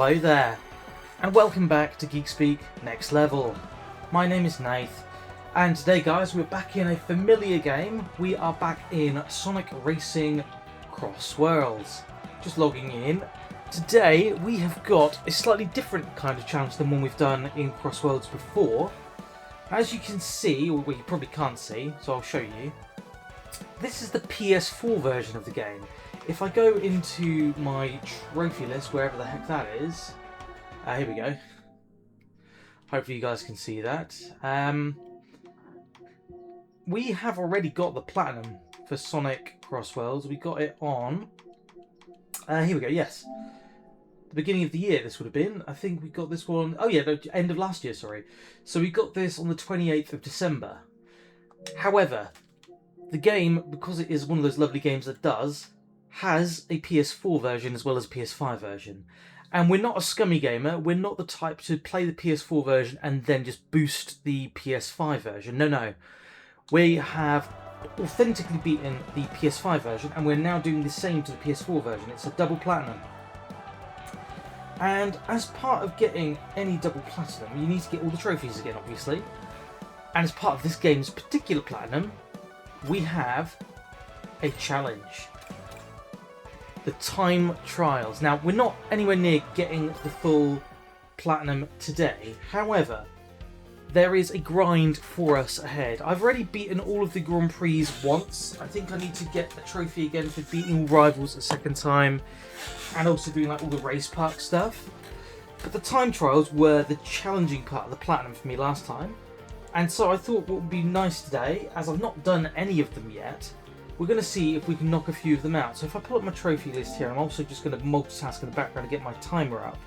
Hello there, and welcome back to Geek Speak Next Level. My name is Nath, and today guys, we're back in a familiar game. We are back in Sonic Racing Cross Worlds. Just logging in. Today we have got a slightly different kind of challenge than one we've done in Cross Worlds before. As you can see, or well, you probably can't see, so I'll show you. This is the PS4 version of the game. If I go into my trophy list, wherever the heck that is, here we go. Hopefully you guys can see that. We have already got the platinum for Sonic Cross Worlds. We got it on, here we go, yes. The beginning of the year this would have been. I think we got this one, oh yeah, no, end of last year, sorry. So we got this on the 28th of December. However, the game, because it is one of those lovely games that has a PS4 version as well as a PS5 version. And we're not a scummy gamer, we're not the type to play the PS4 version and then just boost the PS5 version. No. We have authentically beaten the PS5 version and we're now doing the same to the PS4 version. It's a double platinum. And as part of getting any double platinum, you need to get all the trophies again, obviously. And as part of this game's particular platinum, we have a challenge. The time trials. Now, we're not anywhere near getting the full platinum today. However, there is a grind for us ahead. I've already beaten all of the Grand Prix once. I think I need to get a trophy again for beating all rivals a second time. And also doing like all the race park stuff. But the time trials were the challenging part of the platinum for me last time. And so I thought what would be nice today, as I've not done any of them yet, we're going to see if we can knock a few of them out. So if I pull up my trophy list here, I'm also just going to multitask in the background to get my timer up.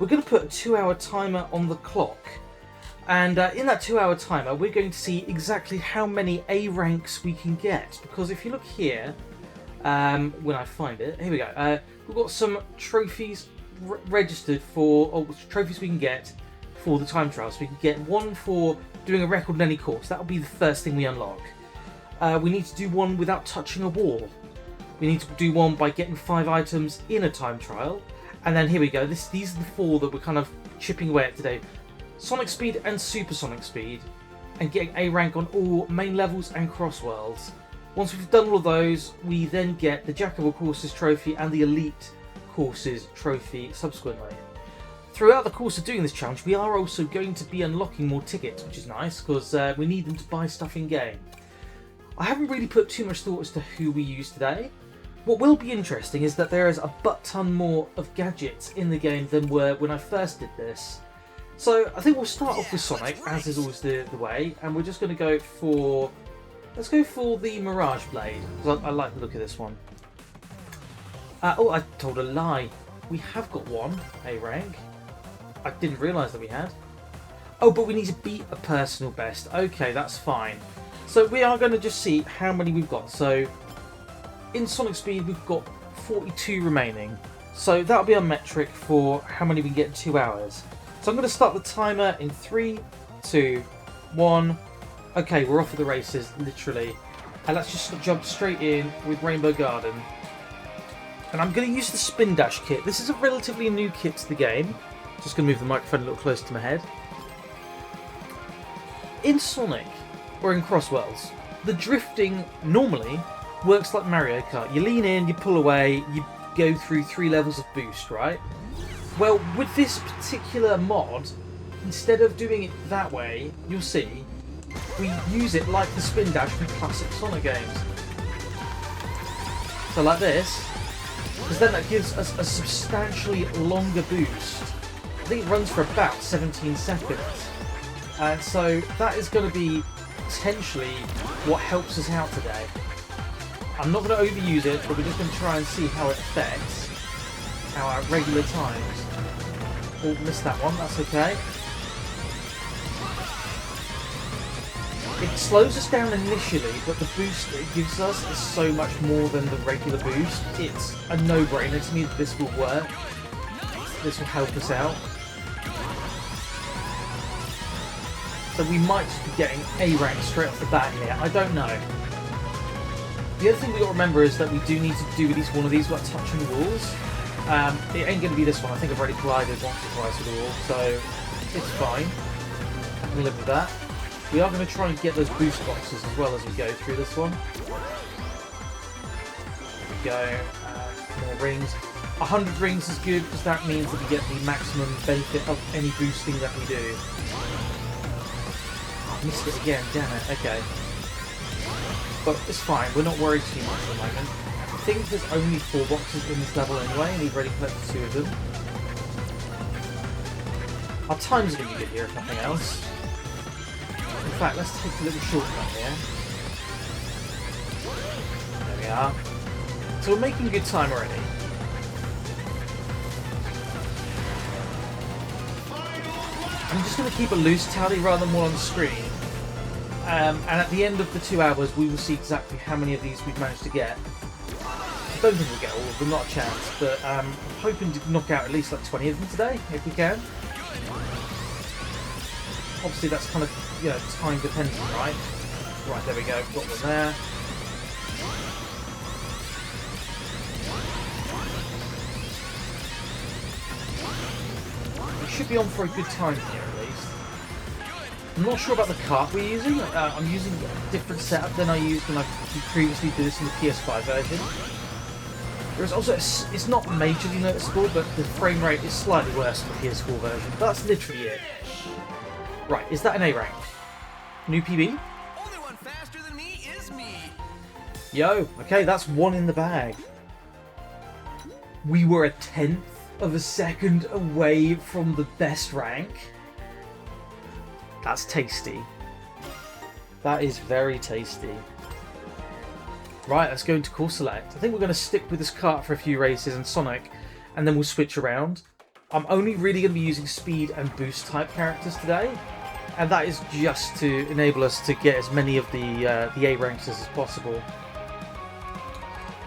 We're going to put a 2-hour timer on the clock. And in that 2-hour timer, we're going to see exactly how many A ranks we can get. Because if you look here, when I find it, here we go. We've got some trophies registered for, or trophies we can get for the time trials. We can get one for doing a record in any course. That will be the first thing we unlock. We need to do one without touching a wall. We need to do one by getting 5 items in a time trial. And then here we go. These are the 4 that we're kind of chipping away at today. Sonic Speed and Supersonic Speed. And getting A rank on all main levels and cross worlds. Once we've done all of those, we then get the Jack of all courses trophy and the Elite courses trophy subsequently. Throughout the course of doing this challenge, we are also going to be unlocking more tickets, which is nice, because we need them to buy stuff in-game. I haven't really put too much thought as to who we use today. What will be interesting is that there is a butt-ton more of gadgets in the game than were when I first did this. So I think we'll start off with Sonic, as is always the way, and we're just going to go for... Let's go for the Mirage Blade, because I like the look of this one. Oh, I told a lie. We have got one A rank. I didn't realise that we had. Oh, but we need to beat a personal best. Okay, that's fine. So we are going to just see how many we've got. So in Sonic Speed, we've got 42 remaining. So that'll be our metric for how many we can get in 2 hours. So I'm going to start the timer in 3, 2, 1. Okay, we're off for the races, literally. And let's just jump straight in with Rainbow Garden. And I'm going to use the Spin Dash kit. This is a relatively new kit to the game. Just going to move the microphone a little closer to my head. In Sonic, or in Cross Worlds, the drifting normally works like Mario Kart. You lean in, you pull away, you go through 3 levels of boost, right? Well, with this particular mod, instead of doing it that way, you'll see, we use it like the Spin Dash from classic Sonic games. So like this, because then that gives us a substantially longer boost. I think it runs for about 17 seconds. And so that is going to be potentially what helps us out today. I'm not going to overuse it, but we're just going to try and see how it affects our regular times. Oh, missed that one, that's okay. It slows us down initially, but the boost it gives us is so much more than the regular boost. It's a no-brainer to me that this will work. This will help us out. So we might just be getting A rank straight off the bat here. I don't know. The other thing we've got to remember is that we do need to do at least one of these without touching the walls. It ain't going to be this one. I think I've already collided once or twice with the wall, so it's fine. I can live with that. We are going to try and get those boost boxes as well as we go through this one. There we go. More rings. 100 rings is good because that means that we get the maximum benefit of any boosting that we do. Oh, I missed it again, damn it. Okay. But it's fine, we're not worried too much at the moment. I think there's only 4 boxes in this level anyway, and we've already collected 2 of them. Our time's going to be good here, if nothing else. In fact, let's take a little shortcut here. There we are. So we're making good time already. I'm just going to keep a loose tally rather than one on the screen. And at the end of the 2 hours, we will see exactly how many of these we've managed to get. I don't think we'll get all of them, not a chance, but I'm hoping to knock out at least like 20 of them today, if we can. Obviously, that's kind of, you know, time dependent, right? Right, there we go, got one there. We should be on for a good time here, at least. I'm not sure about the cart we're using. I'm using a different setup than I used when I previously did this in the PS5 version. There's also, it's not majorly noticeable, but the frame rate is slightly worse in the PS4 version. That's literally it. Right, is that an A rank? New PB? Only one faster than me is me. Yo, okay, that's 1 in the bag. We were a 1/10 of a second away from the best rank. That's tasty. That is very tasty. Right, let's go into course select. I think we're going to stick with this kart for a few races and Sonic, and then we'll switch around. I'm only really going to be using speed and boost type characters today, and that is just to enable us to get as many of the A ranks as possible.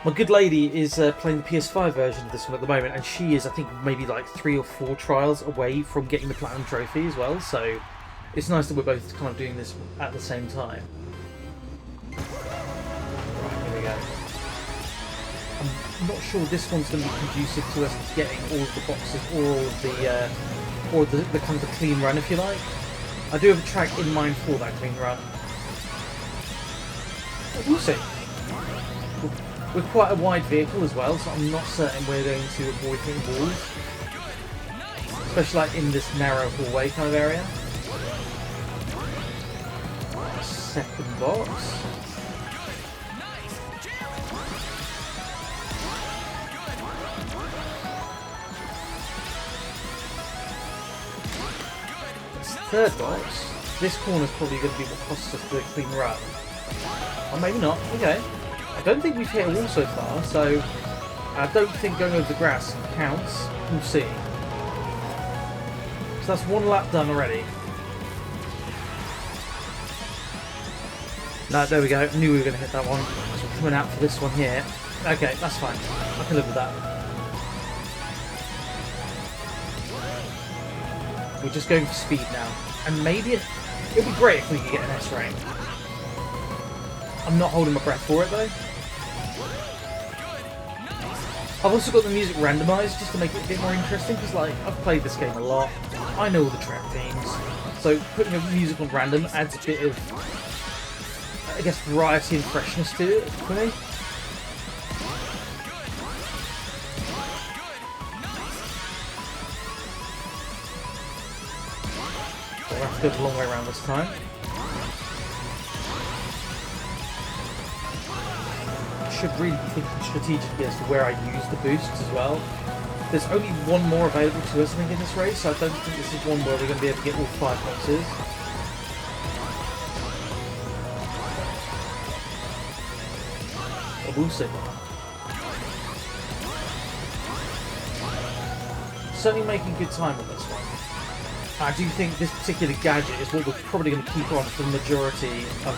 My good lady is playing the PS5 version of this one at the moment, and she is, I think, maybe like 3 or 4 trials away from getting the Platinum Trophy as well, so it's nice that we're both kind of doing this at the same time. Right, here we go. I'm not sure this one's going to be conducive to us getting all of the boxes or all of the kind of the clean run, if you like. I do have a track in mind for that clean run. But we'll see. We're quite a wide vehicle as well, so I'm not certain we're going to avoid hitting walls. Especially like in this narrow hallway kind of area. Second box. Third box. This corner's probably going to be what costs us the clean run. Or maybe not. Okay. I don't think we've hit a wall so far, so I don't think going over the grass counts. We'll see. So that's 1 lap done already. No, there we go. Knew we were going to hit that one. So we're coming out for this one here. Okay, that's fine. I can live with that. We're just going for speed now. And maybe it'd be great if we could get an S rank. I'm not holding my breath for it though. I've also got the music randomised just to make it a bit more interesting because, like, I've played this game a lot. I know all the track themes. So putting the music on random adds a bit of, I guess, variety and freshness to it for me. We'll have to go the long way around this time. I should really be thinking strategically as to where I use the boosts as well. There's only 1 more available to us, I think, in this race, so I don't think this is one where we're going to be able to get all 5 boxes. But we'll see. Certainly making good time on this one. I do think this particular gadget is what we're probably going to keep on for the majority of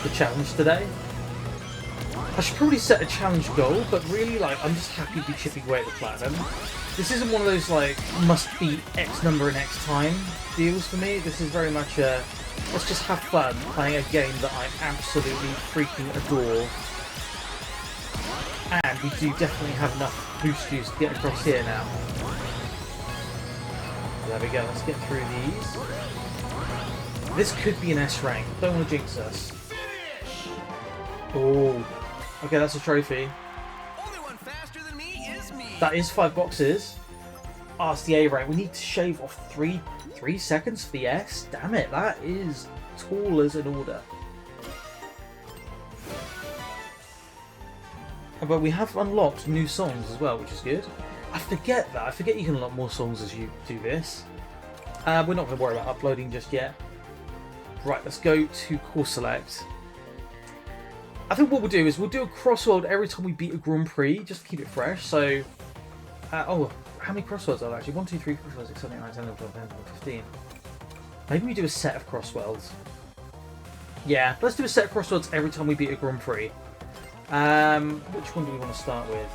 the challenge today. I should probably set a challenge goal, but really, like, I'm just happy to be chipping away at the platinum. This isn't one of those, like, must beat X number in X time deals for me. This is very much a, let's just have fun playing a game that I absolutely freaking adore. And we do definitely have enough boost juice to get across here now. There we go, let's get through these. This could be an S rank, don't want to jinx us. Oh, okay, that's a trophy. Only one faster than me is me. That is 5 boxes. Oh, it's the A rank. We need to shave off 3 seconds for the S. Damn it, that is tall as an order. But we have unlocked new songs as well, which is good. I forget that. I forget you can unlock more songs as you do this. We're not going to worry about uploading just yet. Right, let's go to Course Select. I think what we'll do is we'll do a crossword every time we beat a Grand Prix, just to keep it fresh. So, oh, how many crosswords are there actually? 1, 2, 3, 4, 5, 6, 7, 8, 9, 10, 11, 12, 13, 14, 15. Maybe we do a set of crosswords. Yeah, let's do a set of crosswords every time we beat a Grand Prix. Which one do we want to start with?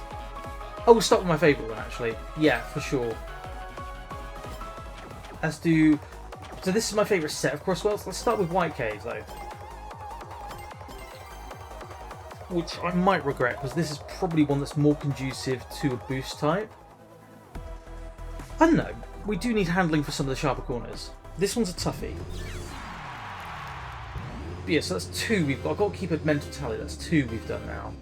Oh, we'll start with my favourite one actually. Yeah, for sure. Let's do... So this is my favourite set of crosswords. Let's start with White Cave though. Which I might regret, because this is probably one that's more conducive to a boost type. I don't know. We do need handling for some of the sharper corners. This one's a toughie. But yeah, so that's 2 we've got. I've got to keep a mental tally. That's 2 we've done now.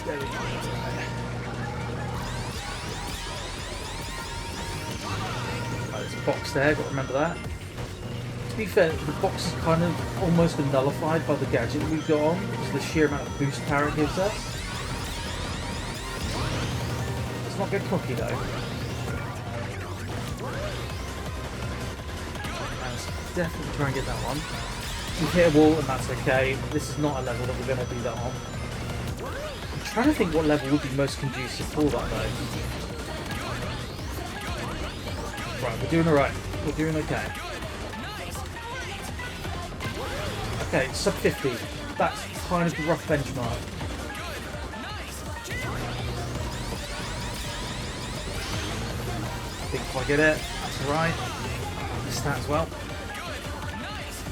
There we go. Oh, there's a box there, got to remember that. To be fair, the box is kind of almost been nullified by the gadget that we've got on, because the sheer amount of boost power it gives us. Let's not get cocky though. Let's definitely try and get that one. We've hit a wall and that's okay. This is not a level that we're going to do that on. I'm trying to think what level would be most conducive for that though. Right, we're doing alright. We're doing okay. Okay, sub 50. That's kind of the rough benchmark. I think if I get it, that's alright. Missed that as well.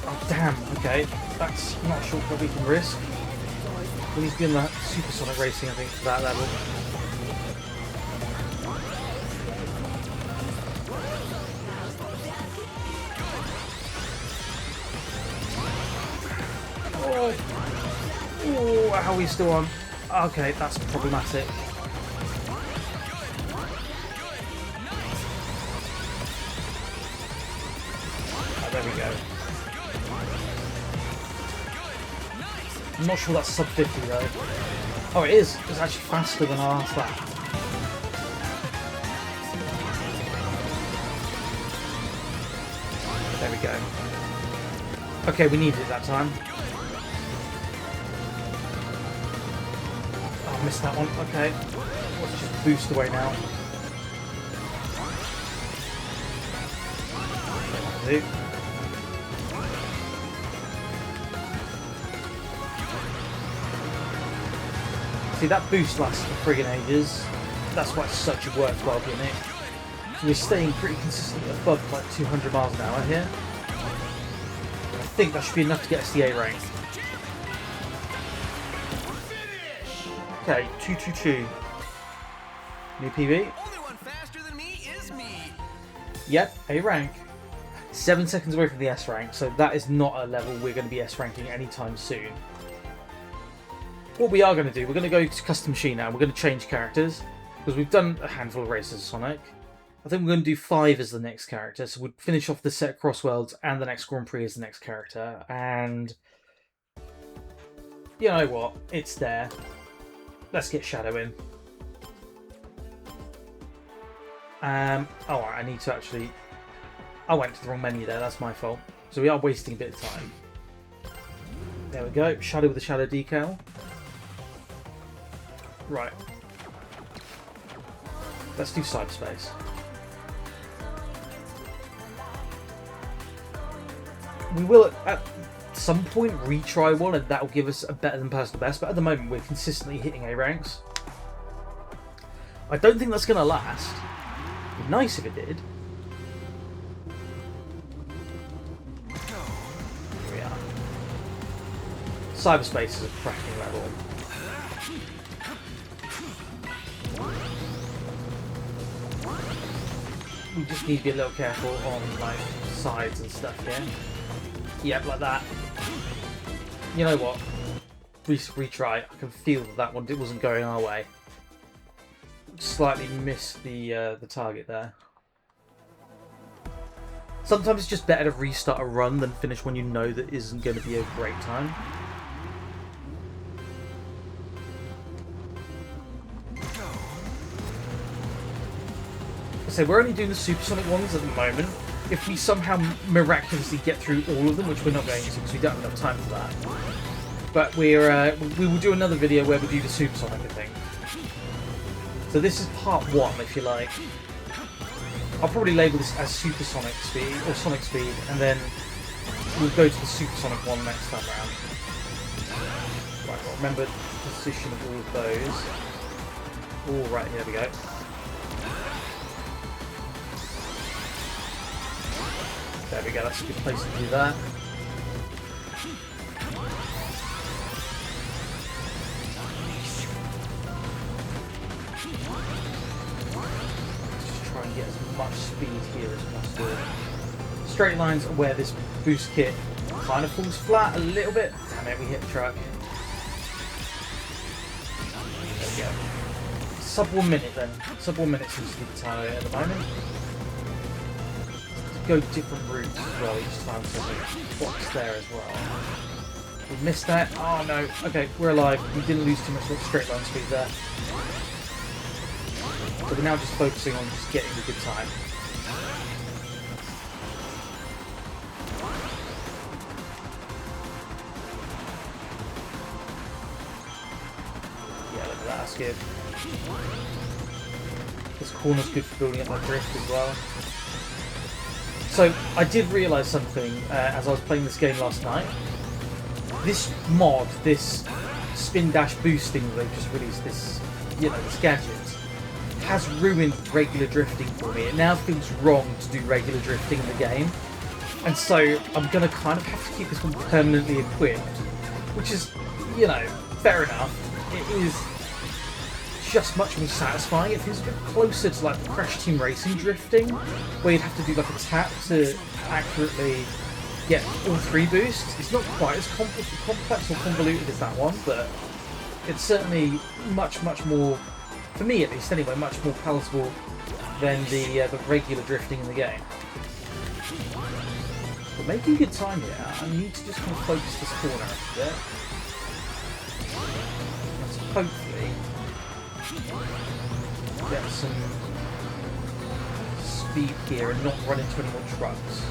Oh damn, okay. That's not a shortcut we can risk. We need to be in that supersonic racing, I think, for that level. Oh, how are we still on? Okay, that's problematic. Oh, there we go. I'm not sure that's sub 50 though. Oh, it is. It's actually faster than our last lap. There we go. Okay, we needed it that time. Oh, I missed that one. Okay. Let's just boost away now. Okay, that'll do. See, that boost lasts for friggin' ages. That's why it's such a worthwhile gimmick. So we're staying pretty consistently above like 200 miles an hour here. I think that should be enough to get us the A rank. Okay, 222. New PB. Only one faster than me is me. Yep, A rank. 7 seconds away from the S rank, so that is not a level we're going to be S ranking anytime soon. What we are going to do, we're going to go to custom machine now. We're going to change characters because we've done a handful of races as Sonic. I think we're going to do 5 as the next character, so we'll finish off the set of Crossworlds and the next Grand Prix as the next character. And you know what? It's there. Let's get Shadow in. Oh, I need to actually... I went to the wrong menu there, that's my fault. So we are wasting a bit of time. There we go, Shadow with the Shadow decal. Right. Let's do cyberspace. We will at some point retry one and that will give us a better than personal best, but at the moment we're consistently hitting A ranks. I don't think that's going to last. It'd be nice if it did. Cyberspace is a cracking level. We just need to be a little careful on like sides and stuff here. Yep, like that. You know what? Retry. I can feel that one wasn't going our way. Slightly missed the target there. Sometimes it's just better to restart a run than finish when you know that isn't going to be a great time. So we're only doing the supersonic ones at the moment. If we somehow miraculously get through all of them, which we're not going to because we don't have enough time for that, but we will do another video where we do the supersonic, I think. So this is part 1, if you like. I'll probably label this as supersonic speed or sonic speed, and then we'll go to the supersonic one next time round. Right, well, remember the position of all of those. All right, here we go. There we go, that's a good place to do that. Just try and get as much speed here as possible. Straight lines are where this boost kit kind of falls flat a little bit. Damn it, we hit the truck. There we go. Sub 1 minute then. Sub 1 minute seems to be the time at the moment. Go different routes as well each time, so there's a box there as well. We missed that. Oh no. Okay, we're alive. We didn't lose too much straight line speed there. So we're now just focusing on just getting a good time. Yeah, look at that. That's good. This corner's good for building up my drift as well. So, I did realise something as I was playing this game last night. This mod, this spin dash boosting that they've just released, this, you know, this gadget, has ruined regular drifting for me. It now feels wrong to do regular drifting in the game. And so, I'm going to kind of have to keep this one permanently equipped. Which is, you know, fair enough. It is just much more satisfying. It feels a bit closer to like the Crash Team Racing drifting, where you'd have to do like a tap to accurately get all 3 boosts. It's not quite as complex or convoluted as that one, but it's certainly much more, for me at least anyway, much more palatable than the regular drifting in the game. But making good time here. I need to just kind of focus this corner a bit. Let's hopefully get some speed here and not run into any more trucks.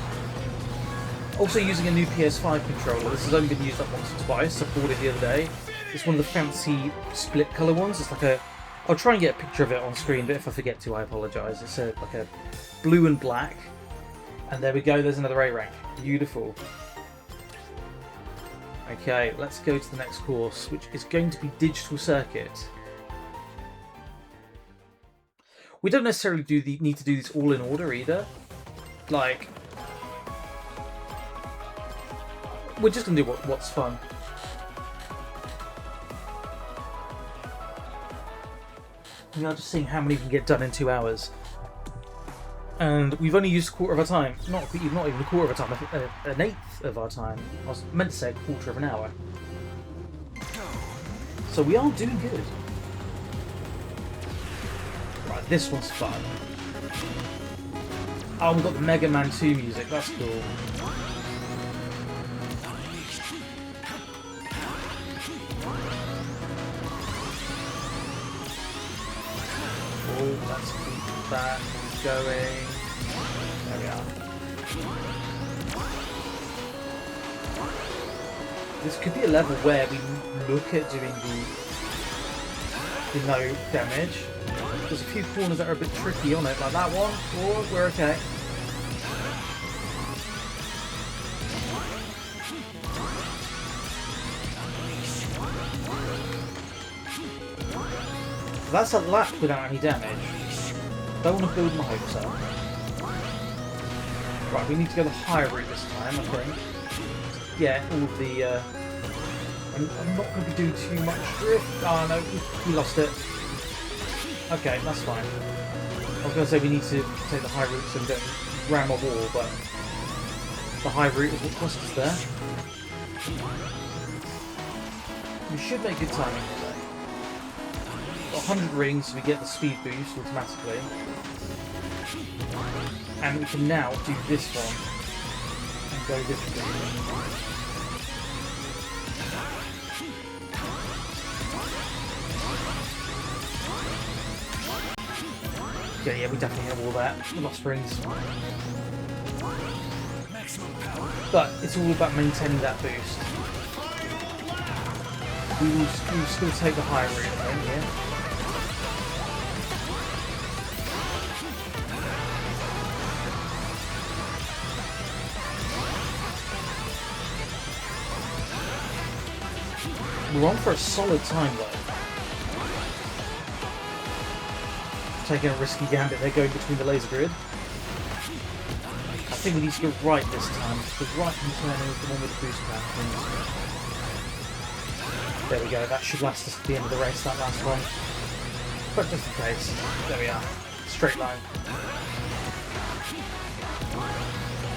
Also using a new PS5 controller. This has only been used up once or twice. I bought it the other day. It's one of the fancy split colour ones. It's like a... I'll try and get a picture of it on screen, but if I forget to, I apologise. It's like a blue and black. And there we go, there's another A rank. Beautiful. Okay, let's go to the next course, which is going to be Digital Circuit. We don't necessarily need to do this all in order either. Like, we're just going to do what's fun. We are just seeing how many we can get done in 2 hours. And we've only used a quarter of our time. Not even a quarter of our time, an eighth of our time. I was meant to say a quarter of an hour. So we are doing good. Right, this one's fun. Oh, we've got the Mega Man 2 music, that's cool. Oh, let's keep that going. There we are. This could be a level where we look at doing the no damage. There's a few corners that are a bit tricky on it, like that one. Oh, we're okay. That's a lap without any damage. Don't want to build my hopes up. Right, we need to go the higher route this time, I think. Yeah, all of the I'm not going to be doing too much drift. Oh no, we lost it. Okay, that's fine. I was going to say we need to take the high route so we don't ram a wall, but the high route is what cost us there. We should make good timing today. Got 100 rings, so we get the speed boost automatically. And we can now do this one and go this way. Okay, yeah, we definitely have all that. We lost rings. But it's all about maintaining that boost. We will still take the higher route, I think, yeah. We're on for a solid time though. Taking a risky gambit, they're going between the laser grid. I think we need to go right this time. The right hand turning is the one with the boost pack. There we go, that should last us to the end of the race, that last one. But just in case, there we are. Straight line.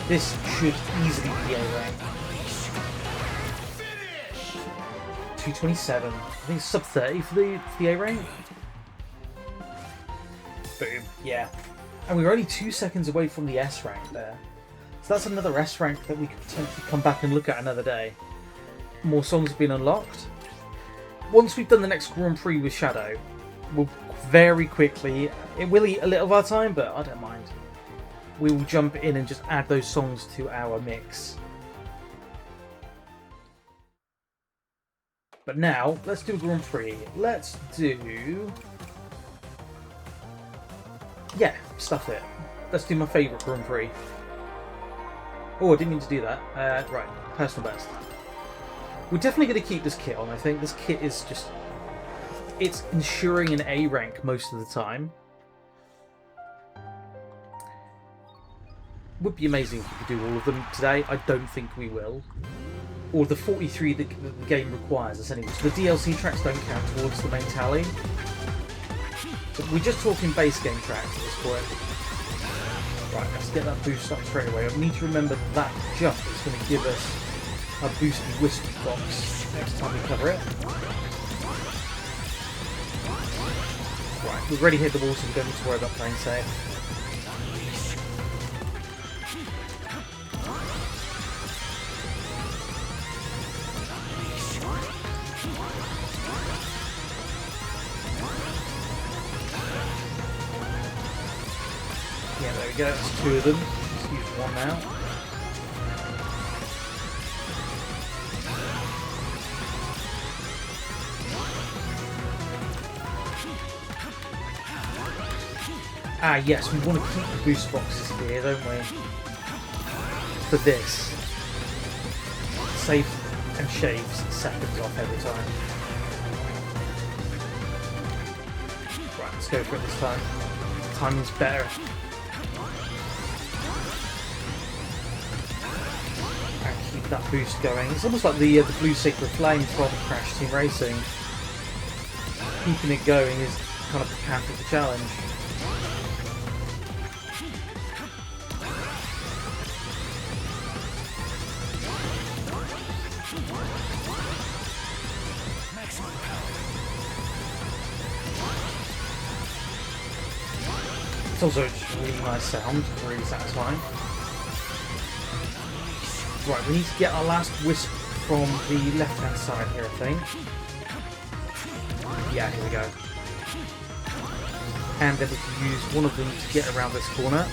This should easily be the A rank. 227. I think it's sub 30 for the A rank. Boom. Yeah. And we were only 2 seconds away from the S rank there. So that's another S rank that we could potentially come back and look at another day. More songs have been unlocked. Once we've done the next Grand Prix with Shadow, we'll very quickly, it will eat a little of our time, but I don't mind. We will jump in and just add those songs to our mix. But now, let's do a Grand Prix. Let's do... yeah, stuff it. Let's do my favourite Grand Prix. Oh, I didn't mean to do that. Right, personal best. We're definitely going to keep this kit on, I think. This kit is just... it's ensuring an A rank most of the time. Would be amazing if we could do all of them today. I don't think we will. Or the 43 that the game requires us anyway. So the DLC tracks don't count towards the main tally. So we're just talking base game tracks at this point. Right, let's get that boost up straight away. I need to remember that jump is going to give us a boosty whiskey box next time we cover it. Right, we've already hit the wall, so we don't need to worry about playing safe. Yeah, there we go, that's two of them. Let's use one now. Ah yes, we want to keep the boost boxes here, don't we? For this. Saves and shaves seconds off every time. Right, let's go for it this time. Timing's better. And keep that boost going. It's almost like the blue sacred flame from Crash Team Racing. Keeping it going is kind of half of the challenge. It's also just a really nice sound, really satisfying. Right, we need to get our last wisp from the left hand side here, I think. Yeah, here we go. And then we can use one of them to get around this corner.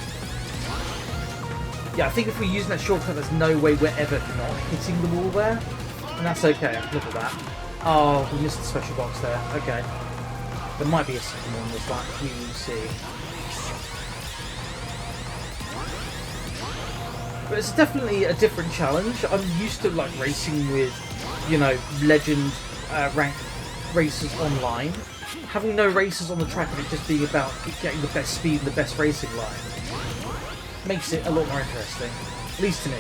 Yeah, I think if we're using that shortcut, there's no way we're ever not hitting the wall there. And that's okay, I can live with that. Oh, we missed the special box there. Okay. There might be a second one with that, we will see. But it's definitely a different challenge. I'm used to like racing with, you know, legend ranked racers online. Having no racers on the track and it just being about getting the best speed and the best racing line makes it a lot more interesting, at least to me.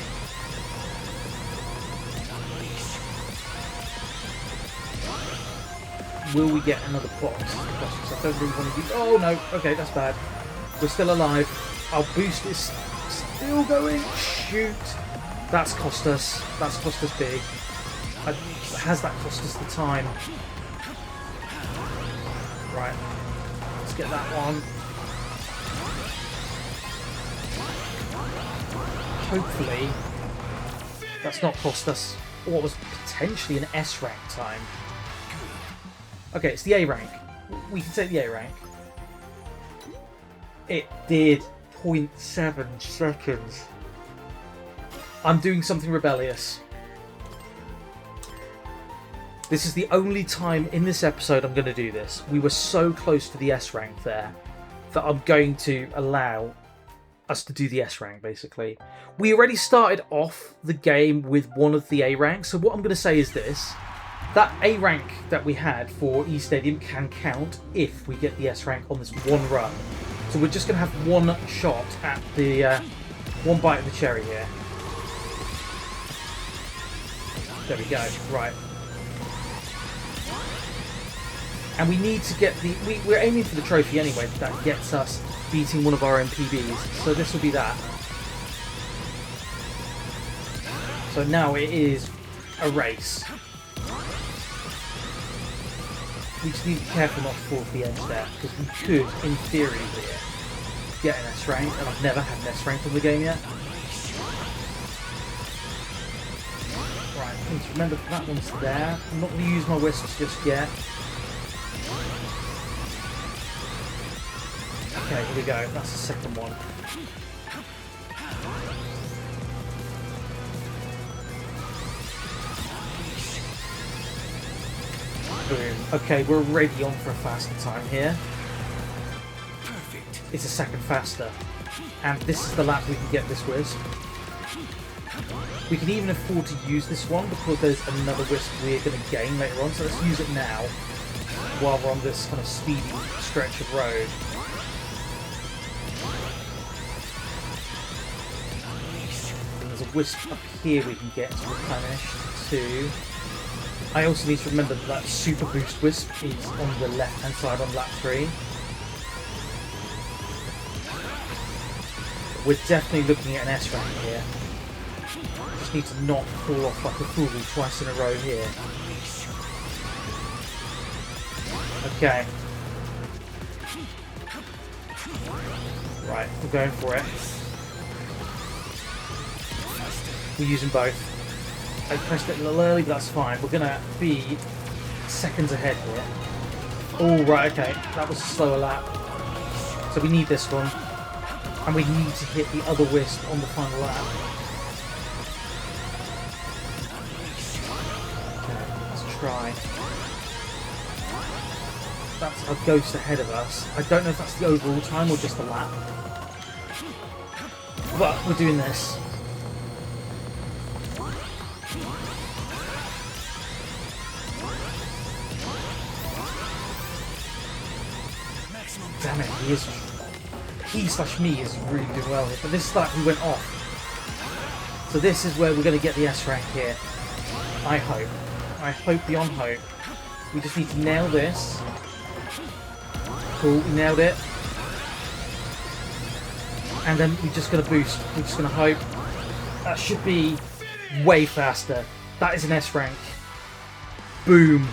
will we get another box? Is the question. So I don't really want to do... Oh no, okay, that's bad. We're still alive. Our boost is still going. Shoot. That's cost us. That's cost us big. Has that cost us the time? Right. Let's get that one. Hopefully that's not cost us what was potentially an S rank time. Okay, it's the A rank. We can take the A rank. It did 0.7 seconds. I'm doing something rebellious. This is the only time in this episode I'm going to do this. We were so close to the S rank there that I'm going to allow us to do the S rank, basically. We already started off the game with one of the A ranks, so what I'm going to say is this. That A rank that we had for E Stadium can count if we get the S rank on this one run. So we're just going to have one shot at the... one bite of the cherry here. There we go, right. And we need to get the... We're aiming for the trophy anyway, that gets us beating one of our MPBs. So this will be that. So now it is a race. We just need to be careful not to fall off the edge there, because we could, in theory here, get an S rank, and I've never had an S rank on the game yet. Right, I need to remember that one's there. I'm not going to use my wisps just yet. Okay, here we go. That's the second one. Boom. Okay, we're already on for a faster time here. Perfect. It's a second faster. And this is the lap we can get this wisp. We can even afford to use this one because there's another wisp we're going to gain later on. So let's use it now while we're on this kind of speedy stretch of road. There's a wisp up here we can get to replenish too. I also need to remember that that super boost wisp is on the left hand side on lap 3. We're definitely looking at an S rank here. Just need to not fall off like a fool twice in a row here. Okay. Right, we're going for it. We're using both. I pressed it a little early, but that's fine. We're going to be seconds ahead here. Oh, right, okay. That was a slower lap. So we need this one. And we need to hit the other wisp on the final lap. Okay, let's try. That's a ghost ahead of us. I don't know if that's the overall time or just the lap. But we're doing this. Damn it, he/me is really doing well here. But this lap we went off. So this is where we're going to get the S rank here. I hope. I hope beyond hope. We just need to nail this. Cool, we nailed it. And then we're just going to boost. We're just going to hope. That should be way faster. That is an S rank. Boom.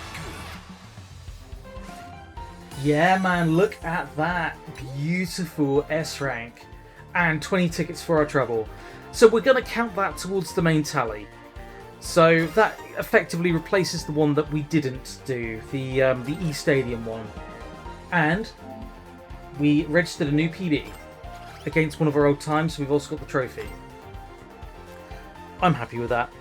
Yeah, man, look at that. Beautiful S rank. And 20 tickets for our trouble. So we're going to count that towards the main tally. So that effectively replaces the one that we didn't do, the E Stadium one. And we registered a new PB against one of our old times, so we've also got the trophy. I'm happy with that.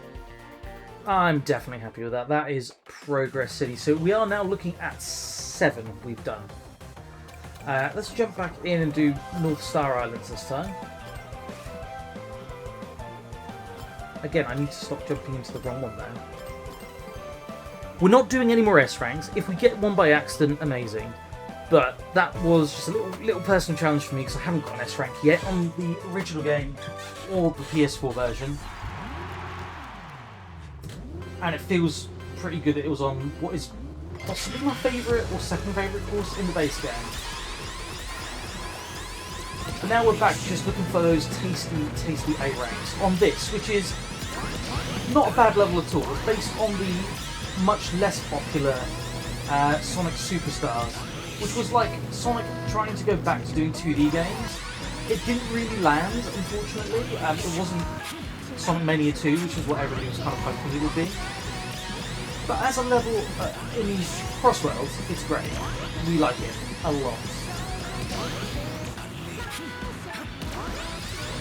I'm definitely happy with that. That is Progress City. So we are now looking at 7 we've done. Let's jump back in and do North Star Islands this time. Again, I need to stop jumping into the wrong one there. We're not doing any more S ranks. If we get one by accident, amazing. But that was just a little personal challenge for me because I haven't got an S rank yet on the original game or the PS4 version. And it feels pretty good that it was on what is possibly my favourite or second favourite course in the base game. But now we're back just looking for those tasty A ranks on this, which is not a bad level at all. It's based on the much less popular Sonic Superstars, which was like Sonic trying to go back to doing 2D games. It didn't really land, unfortunately. It wasn't Sonic Mania 2, which is what everybody was kind of hoping it would be. But as a level in these crossworlds, it's great. We like it a lot.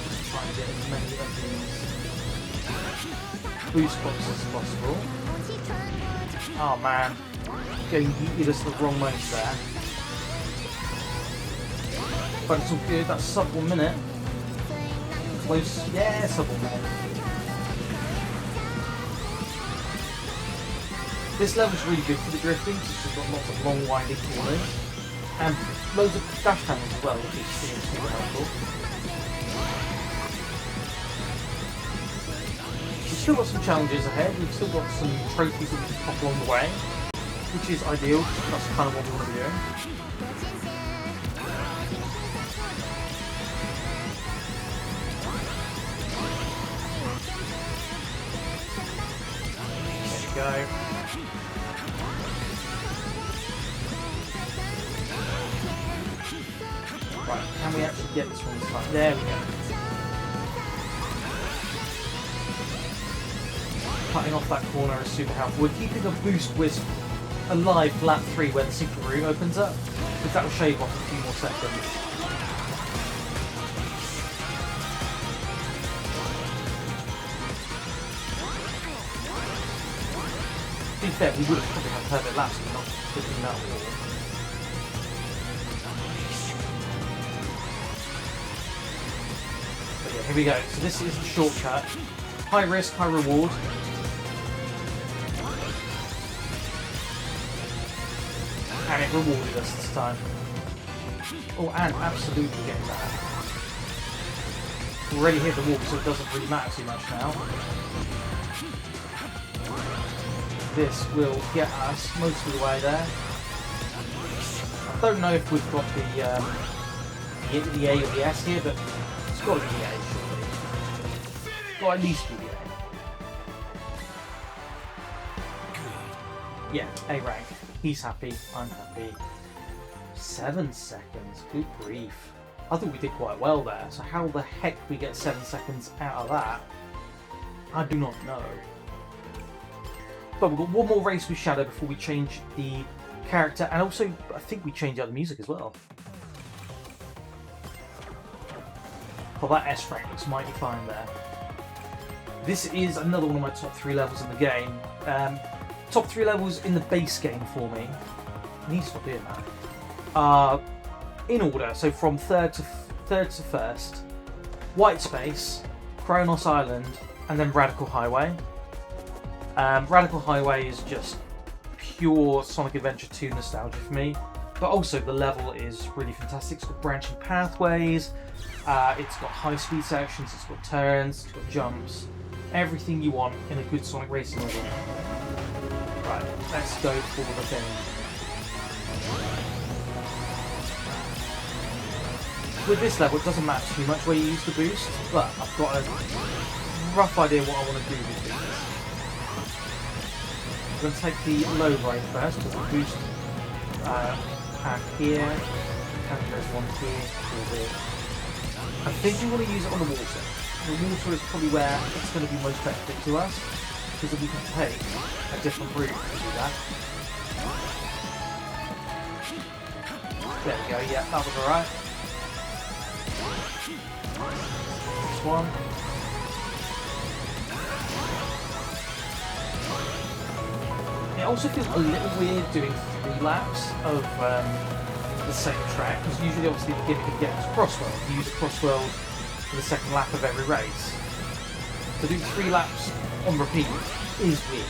Just try and get as many of these boost boxes as possible. Oh man, getting yeeted us the wrong way there. But it's all good, that's sub 1 minute. Close, yeah, sub 1 minute. This level's really good for the drifting, because it's got lots of long winding corners. And loads of dash panels as well, which is super helpful. We've still got some challenges ahead, we've still got some trophies that we can pop along the way, which is ideal, that's kind of what we want to be doing. Go. Right, can we actually get this one this time? There we go. Cutting off that corner is super helpful. We're keeping a boost wisp alive for lap 3 where the secret room opens up, because that will shave off a few more seconds. To be fair, we would have probably had perfect laps if not hitting that wall. But yeah, here we go. So this is the shortcut. High risk, high reward. And it rewarded us this time. Oh, and absolutely getting that. We've already hit the wall, so it doesn't really matter too much now. This will get us most of the way there. I don't know if we've got the A or the S here, but it's got to be the A, surely. Well, at least be the A. Yeah, A rank. He's happy, I'm happy. 7 seconds, good grief. I thought we did quite well there, so how the heck we get 7 seconds out of that, I do not know. But we've got one more race with Shadow before we change the character, and also I think we change out the music as well. Well, that S rank looks mighty fine there. This is another one of my top 3 levels in the game. Top 3 levels in the base game for me. I need to stop doing that. In order, so from third to first, White Space, Kronos Island, and then Radical Highway. Radical Highway is just pure Sonic Adventure 2 nostalgia for me, but also the level is really fantastic. It's got branching pathways, it's got high speed sections, it's got turns, it's got jumps, everything you want in a good Sonic racing level. Right, let's go for the thing. With this level, it doesn't matter too much where you use the boost, but I've got a rough idea what I want to do with these. I'm going to take the low right first, because the boost and here, and there's one here. I think we want to use it on the water. The water is probably where it's going to be most beneficial to us, because if we can take a different route to do that. There we go, yeah, that was alright. Next one. It also feels a little weird doing 3 laps of the same track, because usually obviously the gimmick of getting to Crossworld, you use a Crossworld for the second lap of every race. To do 3 laps on repeat is weird.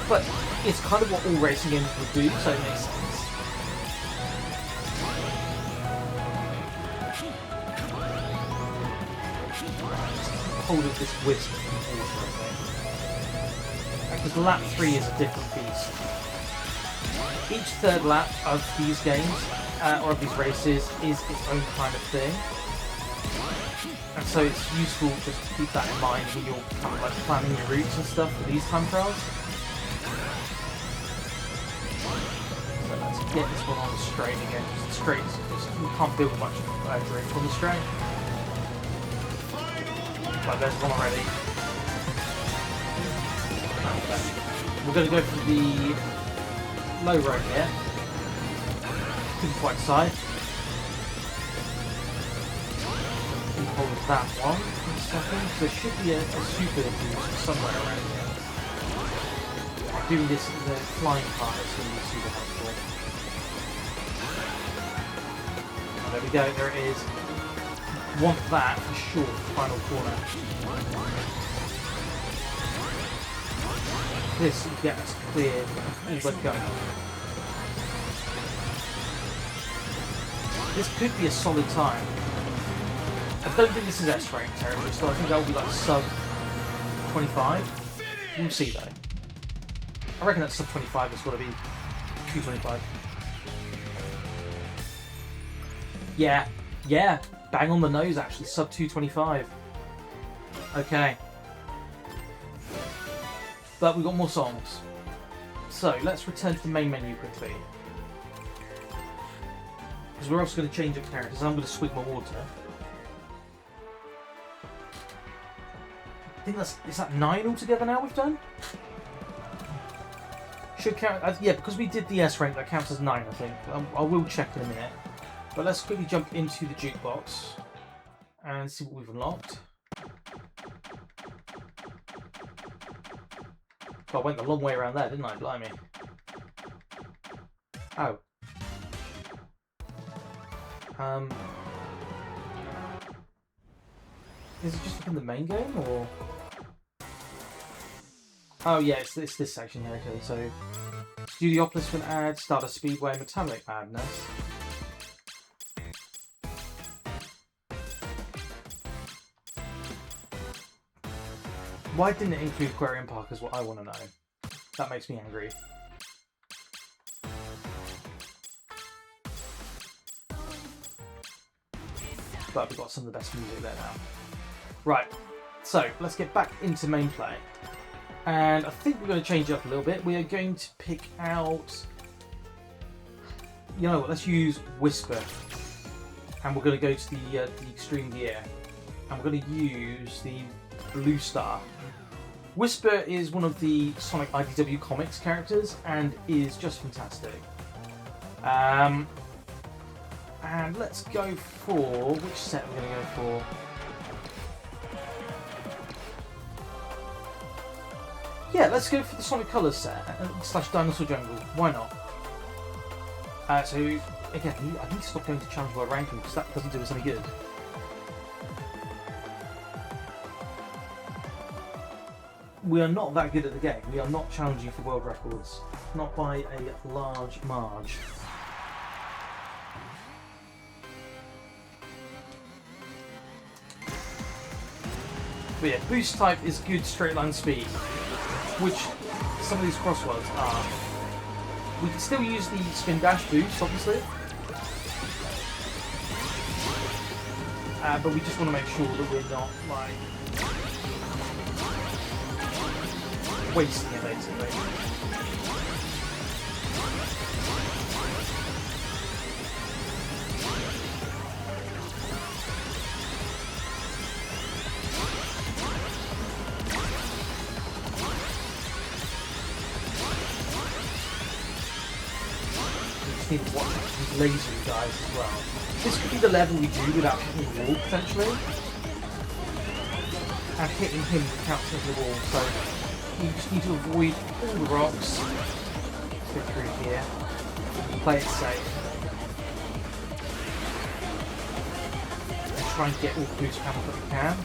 But it's kind of what all racing games would do, so it makes sense. Hold of this wisp from water, I think. Because lap 3 is a different beast. Each third lap of these games, or of these races, is its own kind of thing. And so it's useful just to keep that in mind when you're kind of like planning your routes and stuff for these time trials. So let's get this one on the straight again. Just straight, you can't build much drift on the straight. But there's one already. Okay. We're going to go for the low road here. To the right side. Hold that one in a second. There should be a super boost somewhere around here. Doing this in the flying part is going to be super helpful. Oh, there we go, there it is. Want that for sure, final corner. This gets cleared all but go. This could be a solid time. I don't think this is S rank territory, so I think that will be like sub 25. We'll see though. I reckon that sub 25 has got to be 225. Yeah, bang on the nose actually, sub 225. Okay. But we've got more songs. So let's return to the main menu quickly. Because we're also going to change up characters. I'm going to swig my water. I think is that 9 altogether now we've done? Should count, yeah, because we did the S rank, that counts as 9, I think. I will check in a minute. But let's quickly jump into the jukebox and see what we've unlocked. God, I went the long way around there, didn't I? Blimey. Oh. Is it just like in the main game, or...? Oh yeah, it's this section here, okay, so... Studiopolis can add, Stardust Speedway, Metallic Madness. Why didn't it include Aquarium Park is what I want to know. That makes me angry. But we've got some of the best music there now. Right, so let's get back into main play. And I think we're going to change it up a little bit. We are going to pick out... You know what, let's use Whisper. And we're going to go to the Extreme Gear. And we're going to use the Blue Star. Whisper is one of the Sonic IDW Comics characters and is just fantastic. And let's go for... Which set we're going to go for? Yeah, let's go for the Sonic Colors set / Dinosaur Jungle. Why not? So again, I need to stop going to Challenge World Ranking because that doesn't do us any good. We are not that good at the game. We are not challenging for world records, not by a large marge. But yeah, boost type is good straight line speed, which some of these crosswords are. We can still use the spin dash boost, obviously, but we just want to make sure that we're not like wasting it basically. Need to watch these laser guys as well. This could be the level we do without hitting the wall potentially. And hitting him counts as the wall, so you just need to avoid all the rocks. Let's go through here. Play it safe. And try and get all the boost panels that we can.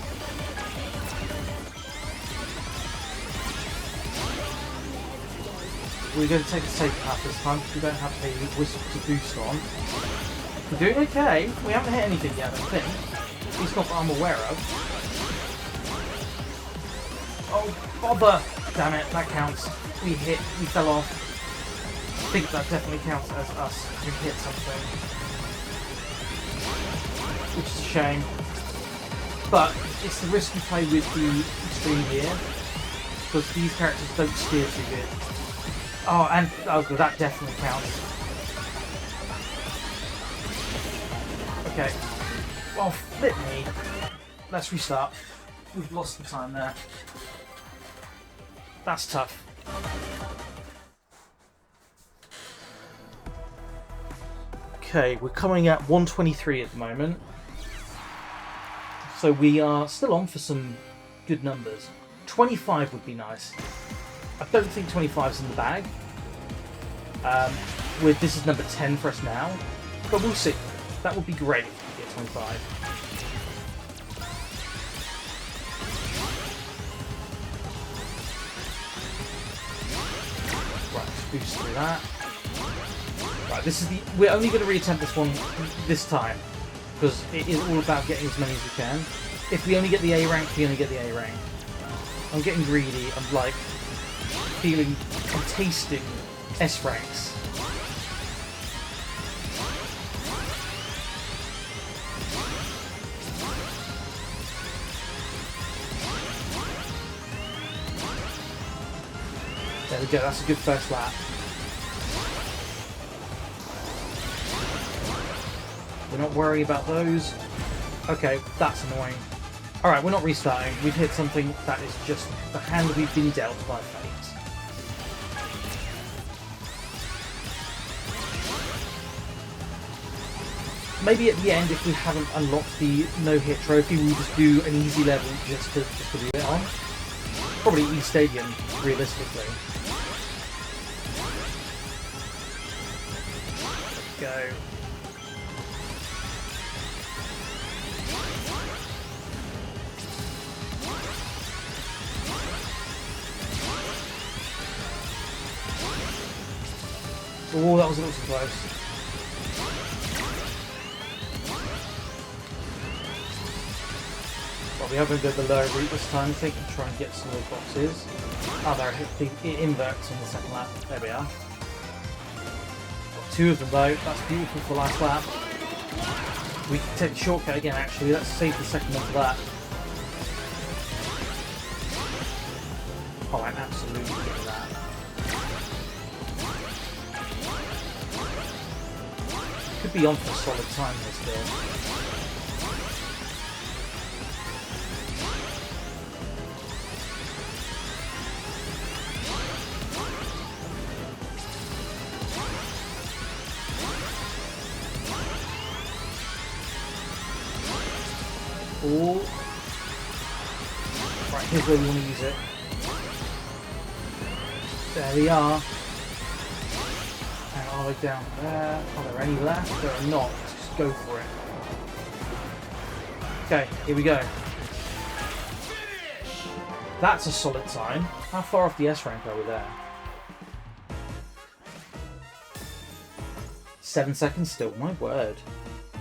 We're going to take the safe path this time because we don't have a whistle to boost on. We're doing okay. We haven't hit anything yet, I think. At least not that I'm aware of. Oh, bother! Damn it, that counts. We hit, we fell off. think that definitely counts as us having hit something. Which is a shame. But it's the risk you play with the extreme here. Because these characters don't steer too good. Oh, and that definitely counts. Okay. Well, flip me. Let's restart. We've lost some time there. That's tough. Okay, we're coming at 123 at the moment. So we are still on for some good numbers. 25 would be nice. I don't think 25 is in the bag. This is number 10 for us now. But we'll see. That would be great if we get 25. Boost through that. Right, this is we're only going to reattempt this one this time because it is all about getting as many as we can. If we only get the A rank, we only get the A rank. I'm getting greedy. I'm like I'm tasting S ranks. There we go, that's a good first lap. We're not worrying about those. Okay, that's annoying. Alright, we're not restarting. We've hit something that is just the hand we've been dealt by fate. Maybe at the end, if we haven't unlocked the no-hit trophy, we'll just do an easy level just to leave it on. Probably East Stadium, realistically. Go. Oh, that was a little too close. Well, we are going to go the lower route this time, I think, and try and get some of those boxes. Oh, there, it inverts on the second lap. There we are. Got two of them though, that's beautiful for last lap. We can take the shortcut again actually, let's save the second one for that. Oh, I'm absolutely getting that. Could be on for a solid time here still. Oh. Right, here's where we want to use it. There we are. And all the way down there. Are there any left? There are not. Let's just go for it. Okay, here we go. That's a solid time. How far off the S rank are we there? 7 seconds still, my word.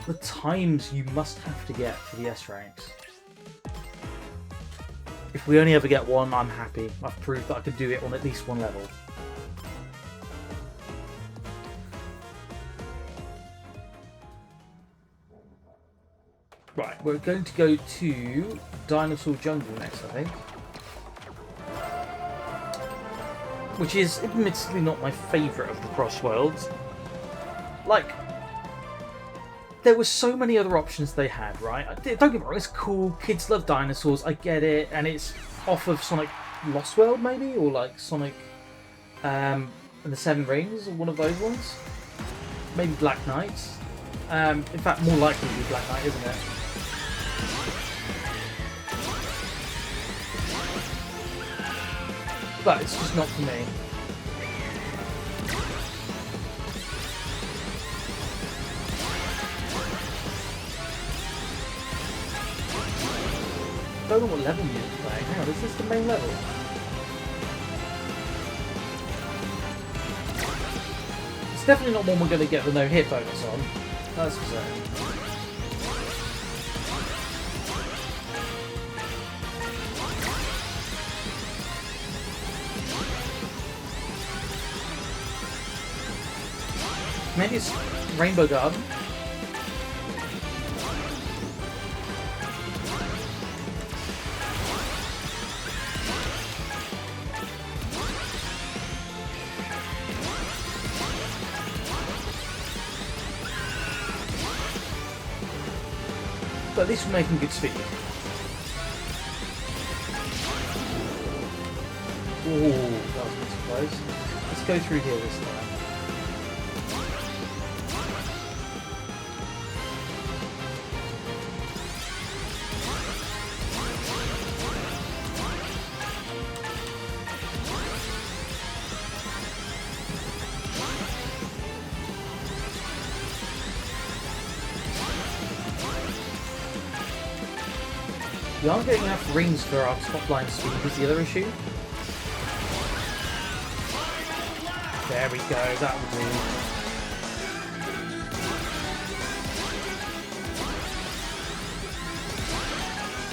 The times you must have to get for the S ranks. If we only ever get one, I'm happy. I've proved that I can do it on at least one level. Right, we're going to go to Dinosaur Jungle next, I think. Which is admittedly not my favourite of the Cross Worlds. Like, there were so many other options they had, right? Don't get me wrong, it's cool, kids love dinosaurs, I get it, and it's off of Sonic Lost World, maybe? Or like Sonic and the Seven Rings, or one of those ones? Maybe Black Knight. In fact, more likely to be Black Knight, isn't it? But it's just not for me. I don't know what level you're playing. Hang on, is this the main level? It's definitely not one we're going to get the no-hit bonus on. That's for certain. Maybe it's Rainbow Garden. But at least we're making good speed. Ooh, that was a bit close. Let's go through here this time. We aren't getting enough rings for our top line speed is the other issue. There we go, that will do.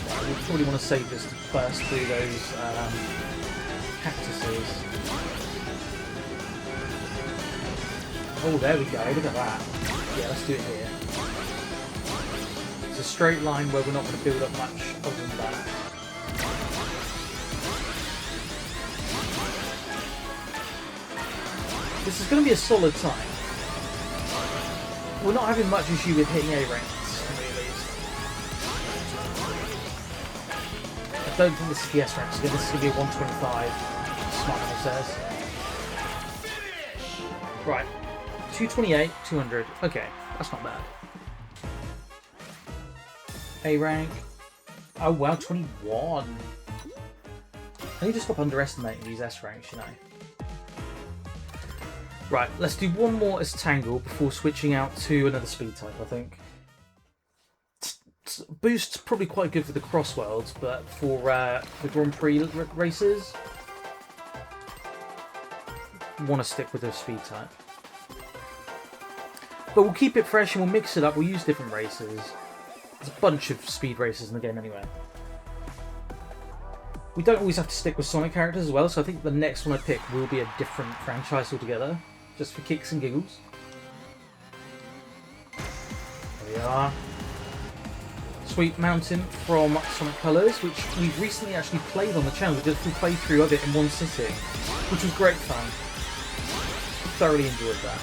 Right, we'll probably want to save this to burst through those cactuses. Oh, there we go, look at that. Yeah, let's do it here. It's a straight line where we're not going to build up much other than that. This is going to be a solid time. We're not having much issue with hitting A ranks, really. I don't think this is the S rank, so this is going to be a 125. Smart says. Right. 228, 200. Okay, that's not bad. A rank. Oh wow, 21. I need to stop underestimating these S ranks, you know. Right, let's do one more as Tangle before switching out to another speed type, I think. Boost's probably quite good for the cross worlds, but for the Grand Prix races, want to stick with the speed type. But we'll keep it fresh and we'll mix it up, we'll use different races. There's a bunch of speed races in the game anyway. We don't always have to stick with Sonic characters as well, so I think the next one I pick will be a different franchise altogether, just for kicks and giggles. There we are. Sweet Mountain from Sonic Colors, which we've recently actually played on the channel. We did a full playthrough of it in one sitting, which was great fun. Thoroughly enjoyed that.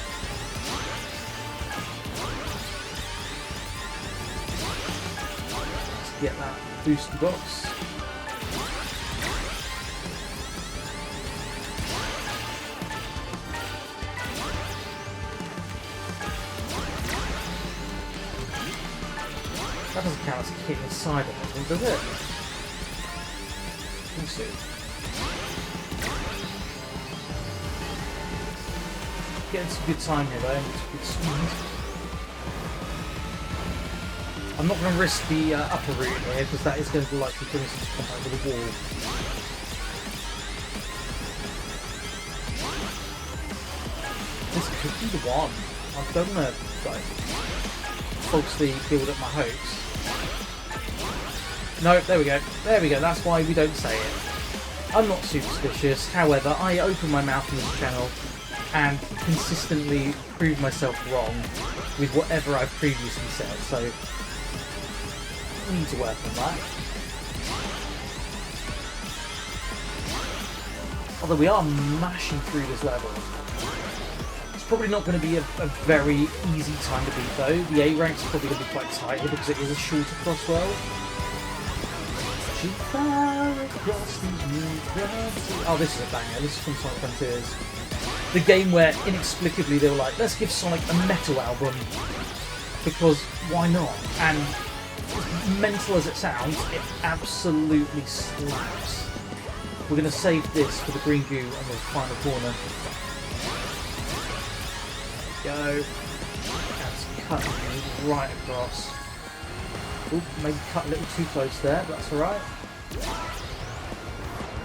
Let's get that booster box. That doesn't count as a kick inside of anything, does it? We'll see. Getting some good time here though, good speed. I'm not going to risk the upper route here because that is going to likely bring us into contact with the wall. This could be the one. I don't want to like falsely build up my hopes. No, there we go. There we go. That's why we don't say it. I'm not superstitious. However, I open my mouth on this channel and consistently prove myself wrong with whatever I've previously said. So, I need to work on that. Although we are mashing through this level. It's probably not going to be a very easy time to beat though. The A rank's probably going to be quite tight here because it is a shorter cross world. Oh, this is a banger. This is from Sonic Frontiers. The game where inexplicably they were like, let's give Sonic a metal album because why not? And as mental as it sounds, it absolutely slaps. We're going to save this for the green goo on the final corner. There we go. That's cut right across. Oop, maybe cut a little too close there, but that's alright.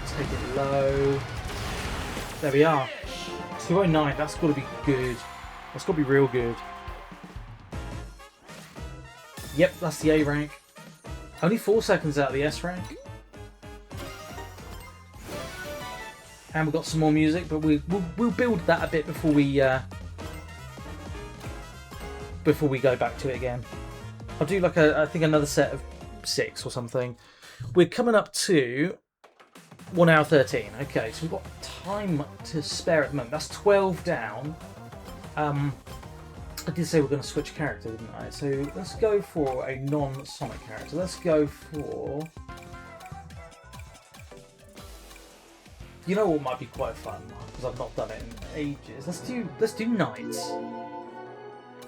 Take it low. There we are. 209, that's got to be good. That's got to be real good. Yep, that's the A rank. Only 4 seconds out of the S rank. And we've got some more music, but we'll build that a bit before we before we go back to it again. I'll do like I think another set of 6 or something. We're coming up to 1 hour 13. Okay, so we've got time to spare at the moment. That's 12 down. I did say we're going to switch character, didn't I? So let's go for a non-Sonic character. Let's go for... You know what might be quite fun, because I've not done it in ages. Let's do Knights.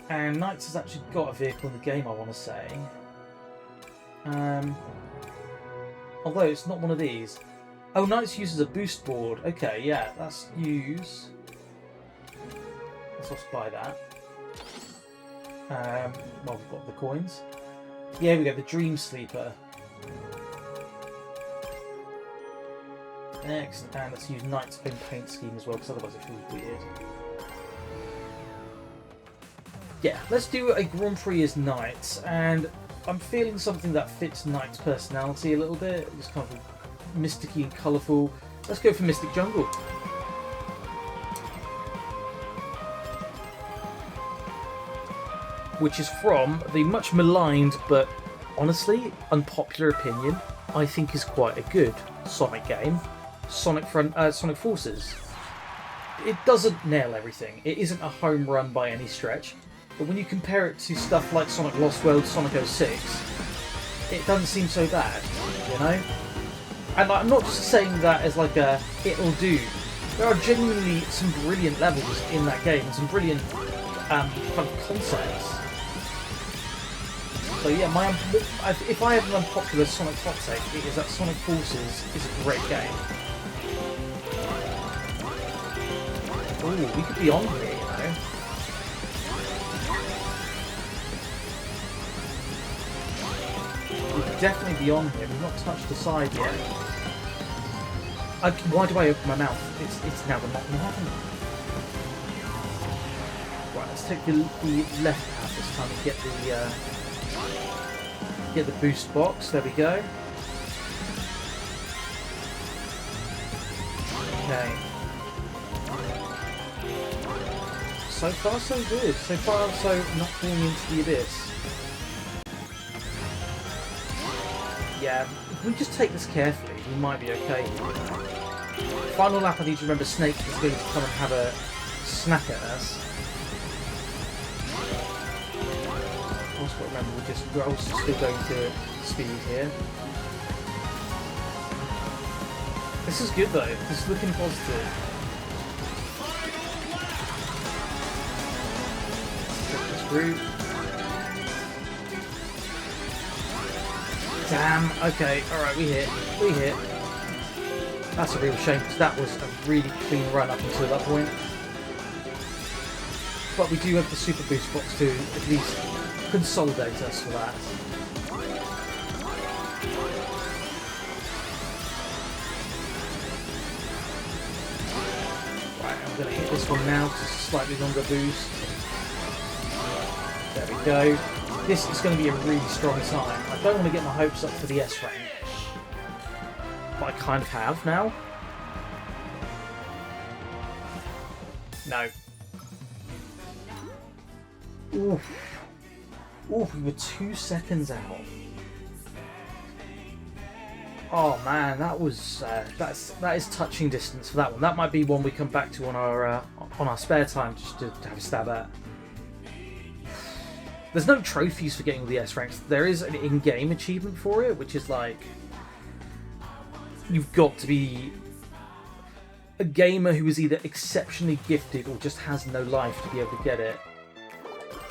And Knights has actually got a vehicle in the game, I want to say. Although it's not one of these. Oh, Knights uses a boost board. Okay, yeah, let's use... Let's also buy that. Well, we've got the coins. Yeah, we go, the Dream Sleeper. Next, and let's use Knight's own paint scheme as well, because otherwise it feels weird. Yeah, let's do a Grand Prix as Knights, and I'm feeling something that fits Knight's personality a little bit. It's kind of mysticky and colourful. Let's go for Mystic Jungle. Which is from the much maligned, but honestly unpopular opinion, I think is quite a good Sonic game, Sonic Forces. It doesn't nail everything. It isn't a home run by any stretch, but when you compare it to stuff like Sonic Lost World, Sonic 06, it doesn't seem so bad, you know? And I'm not just saying that as like a it'll do. There are genuinely some brilliant levels in that game and some brilliant kind of concepts. So yeah, if I have an unpopular Sonic hot take, it is that Sonic Forces is a great game. Ooh, we could be on here, you know. We could definitely be on here. We've not touched the side yet. Why do I open my mouth? It's now not going to happen. Right, let's take the left path this time and get the boost box. There we go. Okay. So far, so good. So far, so not falling into the abyss. Yeah, if we just take this carefully, we might be okay. Final lap, I need to remember Snake is going to come and have a snack at us. Also remember, we're also still going to speed here. This is good though. This is looking positive. Let's this route. Damn. Okay. All right. We hit. We hit. That's a real shame because that was a really clean run up until that point. But we do have the super boost box to at least consolidate us for that. Right, I'm going to hit this one now, just a slightly longer boost. There we go. This is going to be a really strong time. I don't want to get my hopes up for the S rank, but I kind of have now. No. Oof. Oof, we were 2 seconds out. Oh man, that was that is touching distance for that one. That might be one we come back to on our spare time just to have a stab at. There's no trophies for getting the S ranks. There is an in-game achievement for it, which is like you've got to be a gamer who is either exceptionally gifted or just has no life to be able to get it.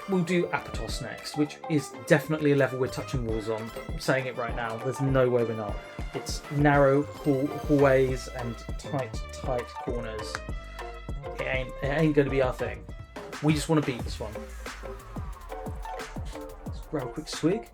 We'll do Apatos next, which is definitely a level we're touching walls on. I'm saying it right now. There's no way we're not. It's narrow hallways and tight corners. It ain't going to be our thing. We just want to beat this one. Let's grab a quick swig.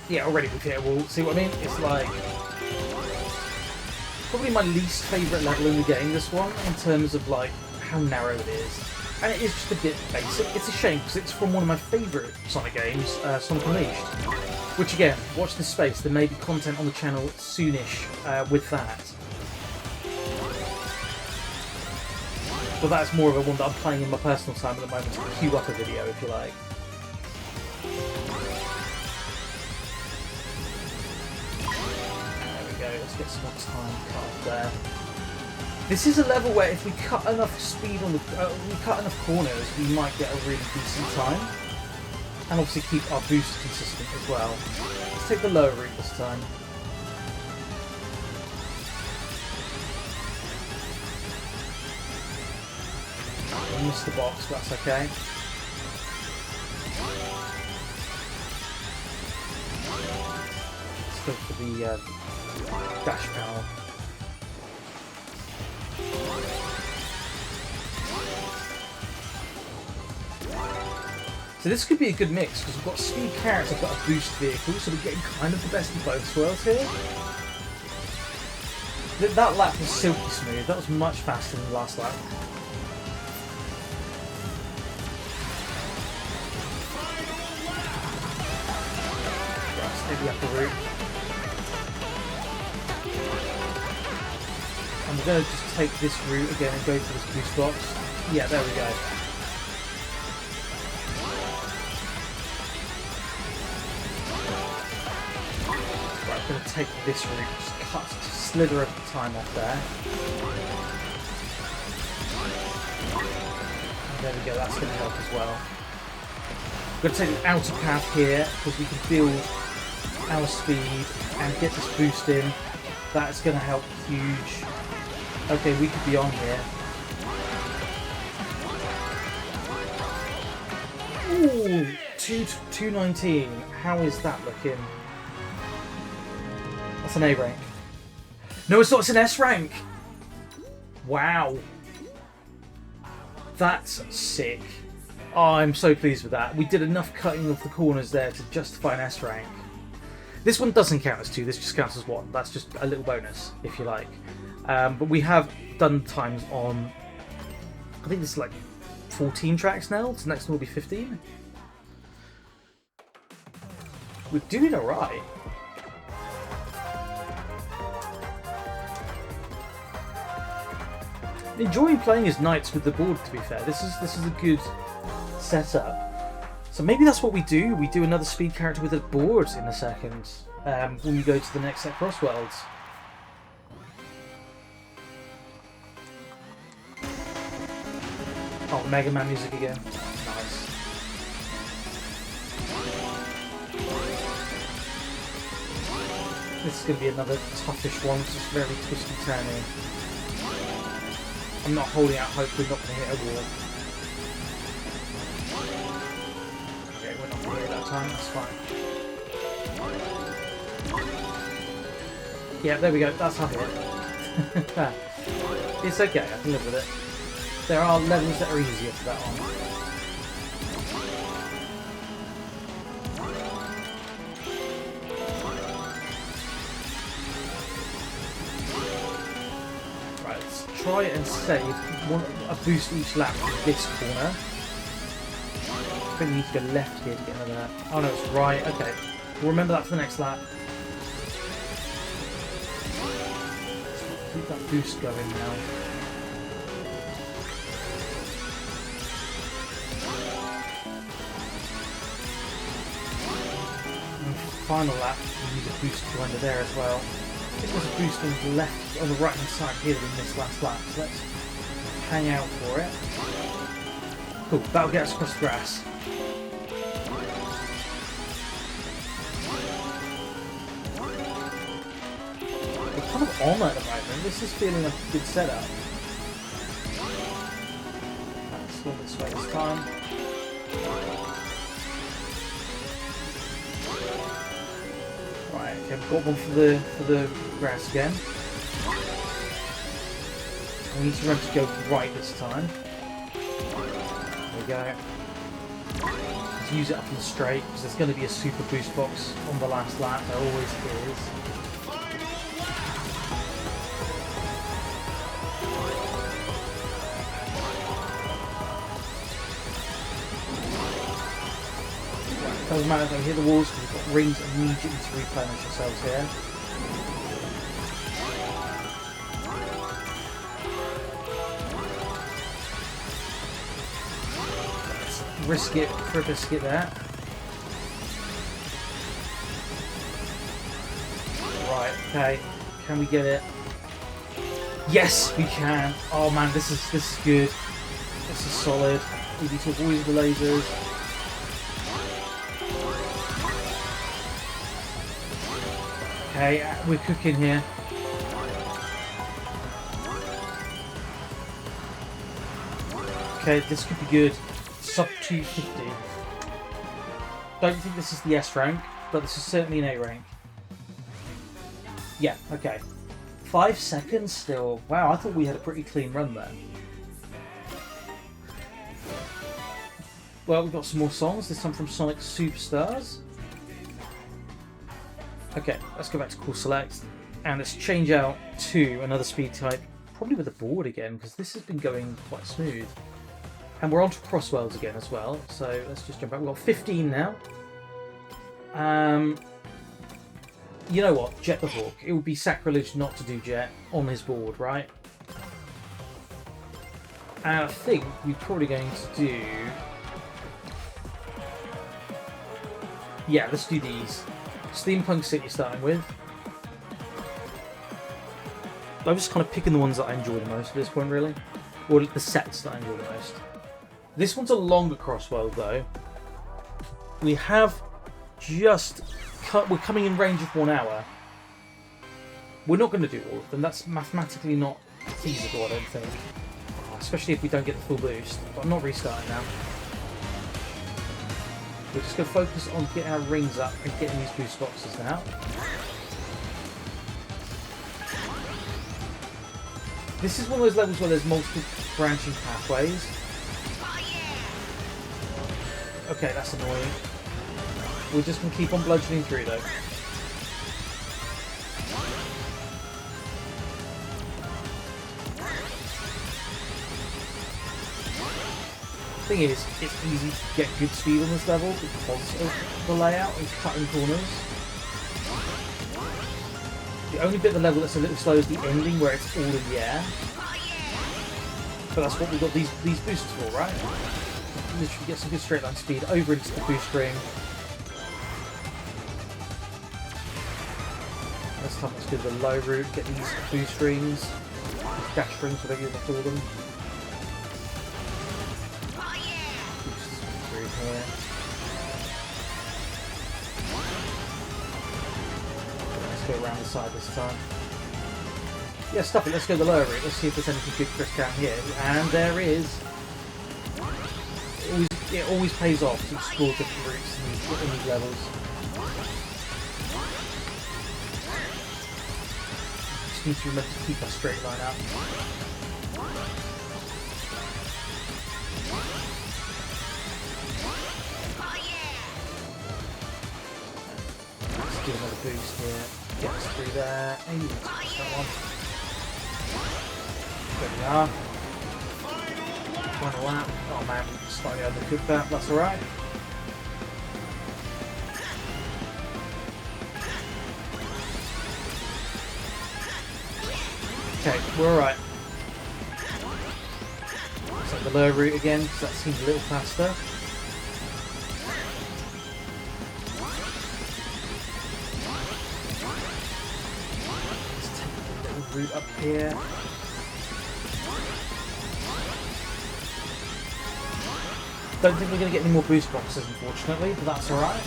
Yeah, already we've hit a wall. See what I mean? It's like probably my least favourite level in the game, this one, in terms of like how narrow it is. and it is just a bit basic. It's a shame because it's from one of my favourite Sonic games, Sonic Unleashed. Which again, watch this space, there may be content on the channel soonish with that. But that's more of a one that I'm playing in my personal time at the moment to queue up a video, if you like. There we go, let's get some more time cut off there. This is a level where if we cut enough speed on the, we cut enough corners, we might get a really decent time. And obviously keep our boost consistent as well. Let's take the lower route this time. I missed the box, but that's okay. Let's go for the dash panel. So this could be a good mix because we've got a speed character but a boost vehicle, so we're getting kind of the best of both worlds here. That lap was silky smooth, that was much faster than the last lap. Right, let's take the upper route. And we're going to just take this route again and go for this boost box. Yeah, there we go. I'm going to take this route, just cut, slither of the time off there. And there we go, that's going to help as well. I'm going to take the outer path here because we can build our speed and get this boost in. That's going to help huge. Okay, we could be on here. Ooh, 219. How is that looking? That's an A rank. No, it's not, it's an S rank! Wow. That's sick. Oh, I'm so pleased with that. We did enough cutting of the corners there to justify an S rank. This one doesn't count as 2, this just counts as 1. That's just a little bonus, if you like. But we have done times on, I think this is like 14 tracks now, so next one will be 15. We're doing alright. Enjoying playing as knights with the board, to be fair. This is a good setup. So maybe that's what we do. We do another speed character with a board in a second when we go to the next set cross worlds. Oh, Mega Man music again. Nice. This is going to be another toughish one. It's just very twisty turny. I'm not holding out hope we're not going to hit a wall. Okay, we're not going to hit that time, that's fine. Yeah, there we go, that's how I hit. It's okay, I can live with it. There are levels that are easier for that one. Try and save a boost each lap from this corner. I think we need to go left here to get another. Oh no, it's right. Okay, we'll remember that for the next lap. Keep that boost going now. And final lap, we use a boost to go under there as well. I think there's a boost on the left, on the right hand side here that we missed last lap, so let's hang out for it. Cool, that'll get us across the grass. We're kind of on at the moment, this is feeling a good setup. Let's go this way this time. Right, okay, we've got one for the grass again. We need to remember to go right this time. There we go. Let's use it up in the straight because there's going to be a super boost box on the last lap. There always is. Doesn't matter if we hit the walls because we've got rings immediately to replenish ourselves here. Let's risk it for a biscuit there. Right, okay. Can we get it? Yes, we can. Oh man, this is good. This is solid. We need to avoid the lasers. Okay, we're cooking here. Okay, this could be good. Sub 250. Don't think this is the S rank, but this is certainly an A rank. Yeah, okay. 5 seconds still. Wow, I thought we had a pretty clean run there. Well, we've got some more songs, this time from Sonic Superstars. Okay, let's go back to Core Select. And let's change out to another speed type. Probably with a board again, because this has been going quite smooth. And we're on to Crossworlds again as well. So let's just jump back. We've got 15 now. You know what? Jet the Hawk. It would be sacrilege not to do Jet on his board, right? And I think we're probably going to do... Yeah, let's do these. Steampunk City starting with. I'm just kind of picking the ones that I enjoy the most at this point, really. Or the sets that I enjoy the most. This one's a longer Crossworld, though. We have just... We're coming in range of 1 hour. We're not going to do all of them. That's mathematically not feasible, I don't think. Especially if we don't get the full boost. But I'm not restarting now. We're just going to focus on getting our rings up and getting these boost boxes now. This is one of those levels where there's multiple branching pathways. Okay, that's annoying. We're just going to keep on bludgeoning through though. Thing is, it's easy to get good speed on this level because of the layout and cutting corners. The only bit of the level that's a little slow is the ending where it's all in the air. But that's what we've got these boosts for, right? Literally get some good straight line speed over into the boost ring. This time let's do the low route, get these boost rings, dash rings, whatever you want to call them. Boosts through here. Let's go around the side this time. Yeah, stuff it, let's go the lower route, let's see if there's anything good for us down here. And there is. It always pays off to explore different routes in these levels. Need to remember to keep a straight line up. Let's do another boost here. Get us through there. Maybe we'll touch that one. There we are. Final lap. Oh man, we slightly undercooked that. That's alright. Okay, we're alright. So the lower route again, because that seems a little faster. Let's take a little route up here. Don't think we're going to get any more boost boxes, unfortunately, but that's alright.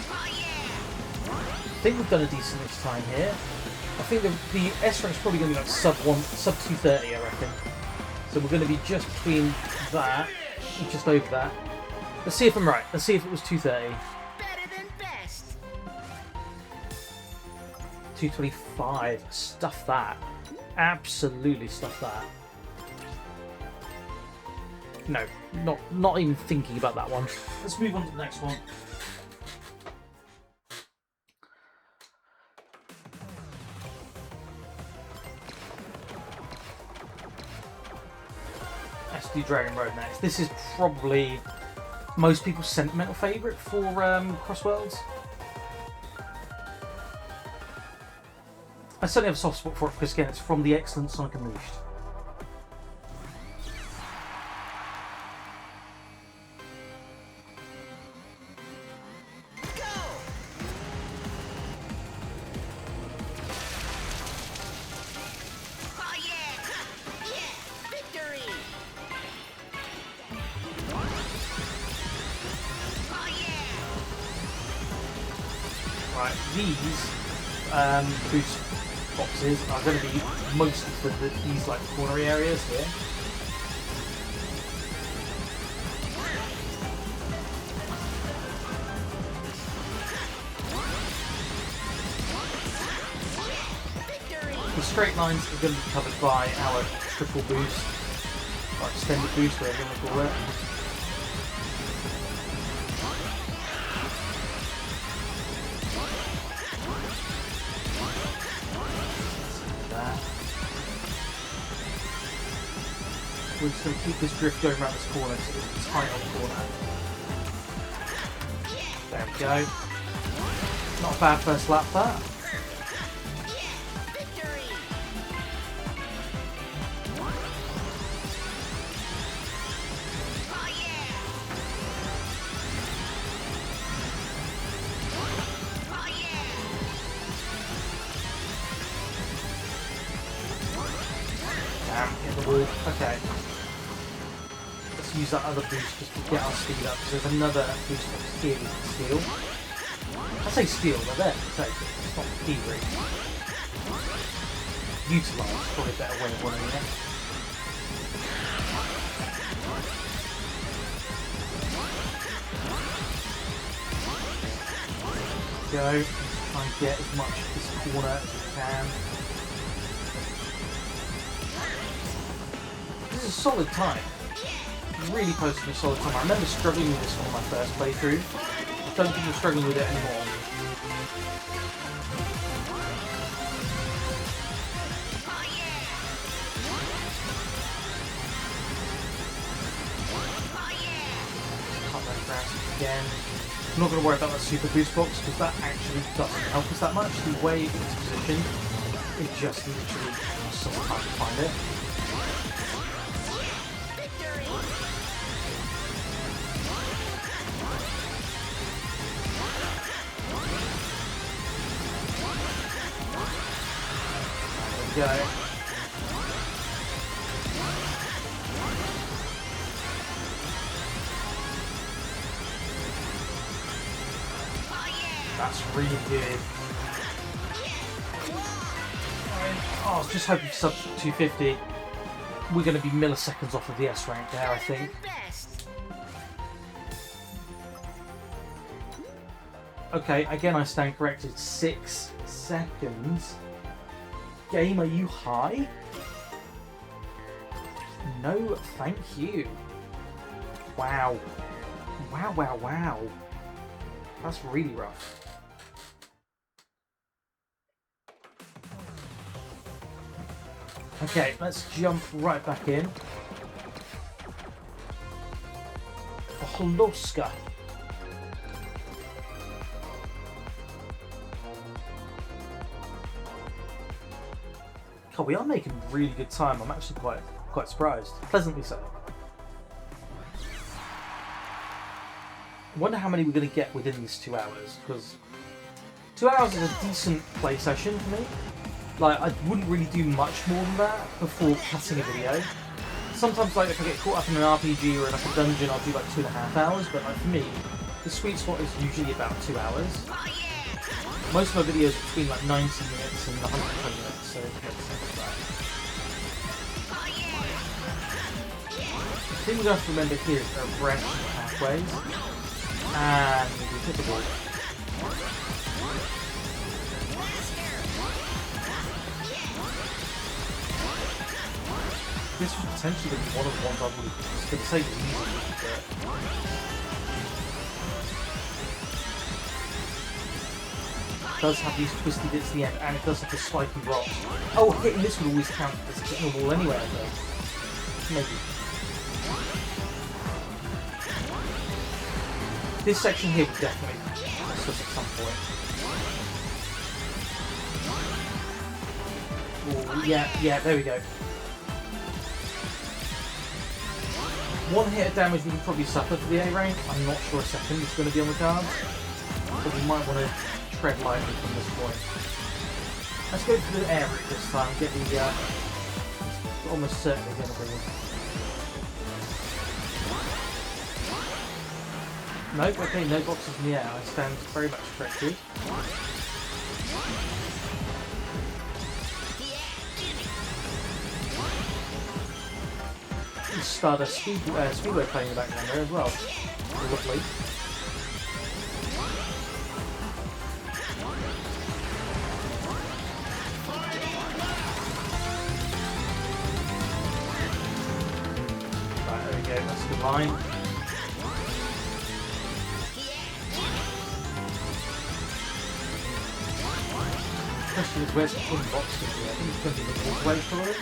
I think we've done a decent-ish time here. I think the S rank is probably going to be like sub 230, I reckon. So we're going to be just between that and just over that. Let's see if I'm right. Let's see if it was 230. Better than best. 225. Stuff that. Absolutely stuff that. No, not even thinking about that one. Let's move on to the next one. Let's do Dragon Road next. This is probably most people's sentimental favourite for Crossworlds. I certainly have a soft spot for it because, again, it's from the excellent Sonic Unleashed. Right, these boost boxes are going to be mostly for these like corner areas here. The straight lines are going to be covered by our triple boost, or extended boost, whatever you want to call it. We're just going to keep this drift going around this corner so it's tight on the corner. There we go. Not a bad first lap, that. Damn, hit the wall. Okay. Let's use that other boost just to get our speed up, because there's another boost box here we can steal. I say steal, but there, take it. It's not thievery. Utilise, probably a better way of running it. Go, let's try and get as much of this corner as we can. This is a solid time. Really close to a solid time. I remember struggling with this one on my first playthrough. I don't think I'm struggling with it anymore. Can't let it bounce again. I'm not going to worry about that super boost box because that actually doesn't help us that much. The way it's positioned, it just literally costs us time to find it. Go. That's really good. Oh, I was just hoping for sub 250. We're going to be milliseconds off of the S rank there, I think. Okay, again I stand corrected. 6 seconds. Game, are you high? No, thank you. Wow. Wow, wow, wow. That's really rough. Okay, let's jump right back in. Holoska. God, we are making really good time. I'm actually quite surprised. Pleasantly so. I wonder how many we're going to get within these 2 hours, because 2 hours is a decent play session for me. Like, I wouldn't really do much more than that before cutting a video. Sometimes, like, if I get caught up in an RPG or in like a dungeon, I'll do like 2.5 hours, but like for me, the sweet spot is usually about 2 hours. Most of my videos are between like 90 minutes and 120 minutes, so it makes sense for that. The thing we have to remember here is there are branching pathways, and we hit the ball. This was potentially going to be one of the ones I was going to say was easy, but... It does have these twisty bits at the end, and it does have the spiky rocks. Oh, hitting this would always count as hitting a wall anyway, I think. Maybe. This section here will definitely mess us at some point. Ooh, yeah, there we go. One hit of damage we can probably suffer for the A rank. I'm not sure a second is going to be on the cards. So we might want to tread lightly from this point. Let's go for the air route this time. Get the almost certainly going to be. Nope, okay, no boxes in the air. I stand very much corrected. Start a speedway playing in the background there as well. Lovely. Right, there we go, that's the line. The question is, where's the hidden box going to be? I think it's going to be the waterway for it.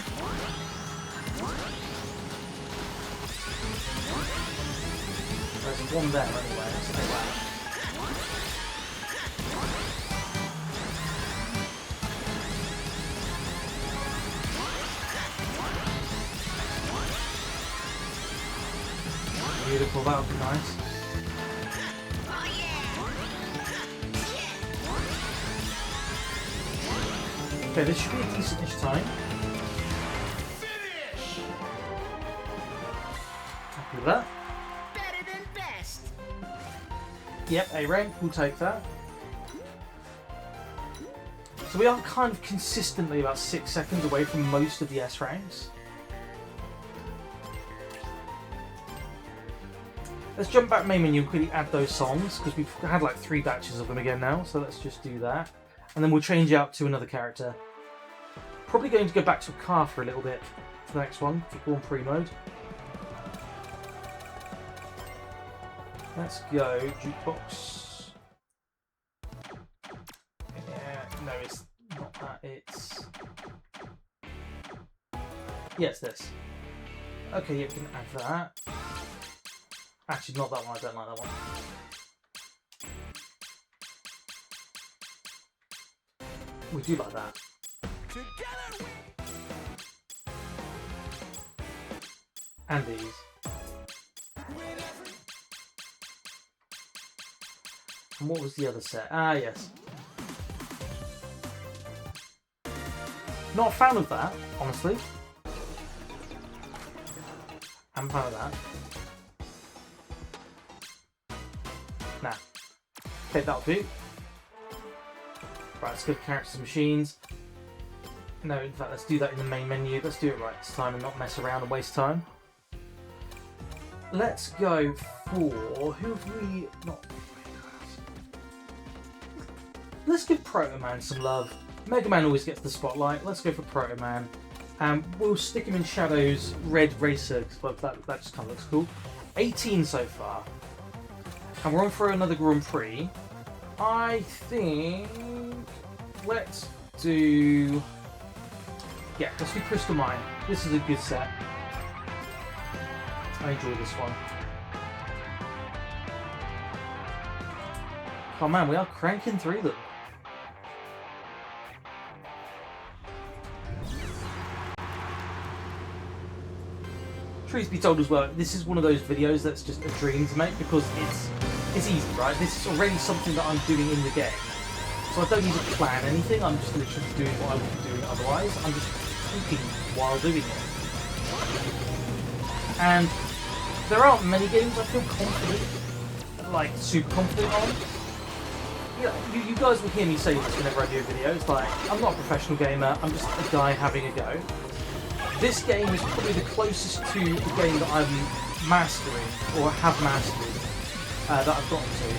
There's one there anyway, let's take that. Beautiful, that would be nice. Okay, this should be a decent-ish time. Happy with that. Yep, A rank, we'll take that. So we are kind of consistently about 6 seconds away from most of the S ranks. Let's jump back main menu and quickly add those songs, because we've had like 3 batches of them again now, so let's just do that. And then we'll change out to another character. Probably going to go back to a car for a little bit for the next one, for Grand Prix mode. Let's go, jukebox. Yeah, no, it's not that, it's... Yeah, it's this. Okay, yeah, we can add that. Actually, not that one, I don't like that one. We do like that. And these. And what was the other set? Ah, yes. Not a fan of that, honestly. I'm a fan of that. Nah. Okay, that'll do. Right, let's go to characters and machines. No, in fact, let's do that in the main menu. Let's do it right this time and not mess around and waste time. Let's go for... Who have we not... Let's give Proto Man some love. Mega Man always gets the spotlight. Let's go for Proto Man. We'll stick him in Shadow's Red Racer, because that just kind of looks cool. 18 so far. And we're on for another Grand Prix. I think... Let's do... Yeah, let's do Crystal Mine. This is a good set. I enjoy this one. Oh man, we are cranking through them. Truth be told as well, this is one of those videos that's just a dream to make because it's easy, right? This is already something that I'm doing in the game. So I don't need to plan anything, I'm just literally doing what I would be doing otherwise. I'm just thinking while doing it. And there aren't many games I feel confident, like super confident on. You guys will hear me say this whenever I do videos, like, I'm not a professional gamer, I'm just a guy having a go. This game is probably the closest to the game that I'm mastering, or have mastered, that I've gotten to.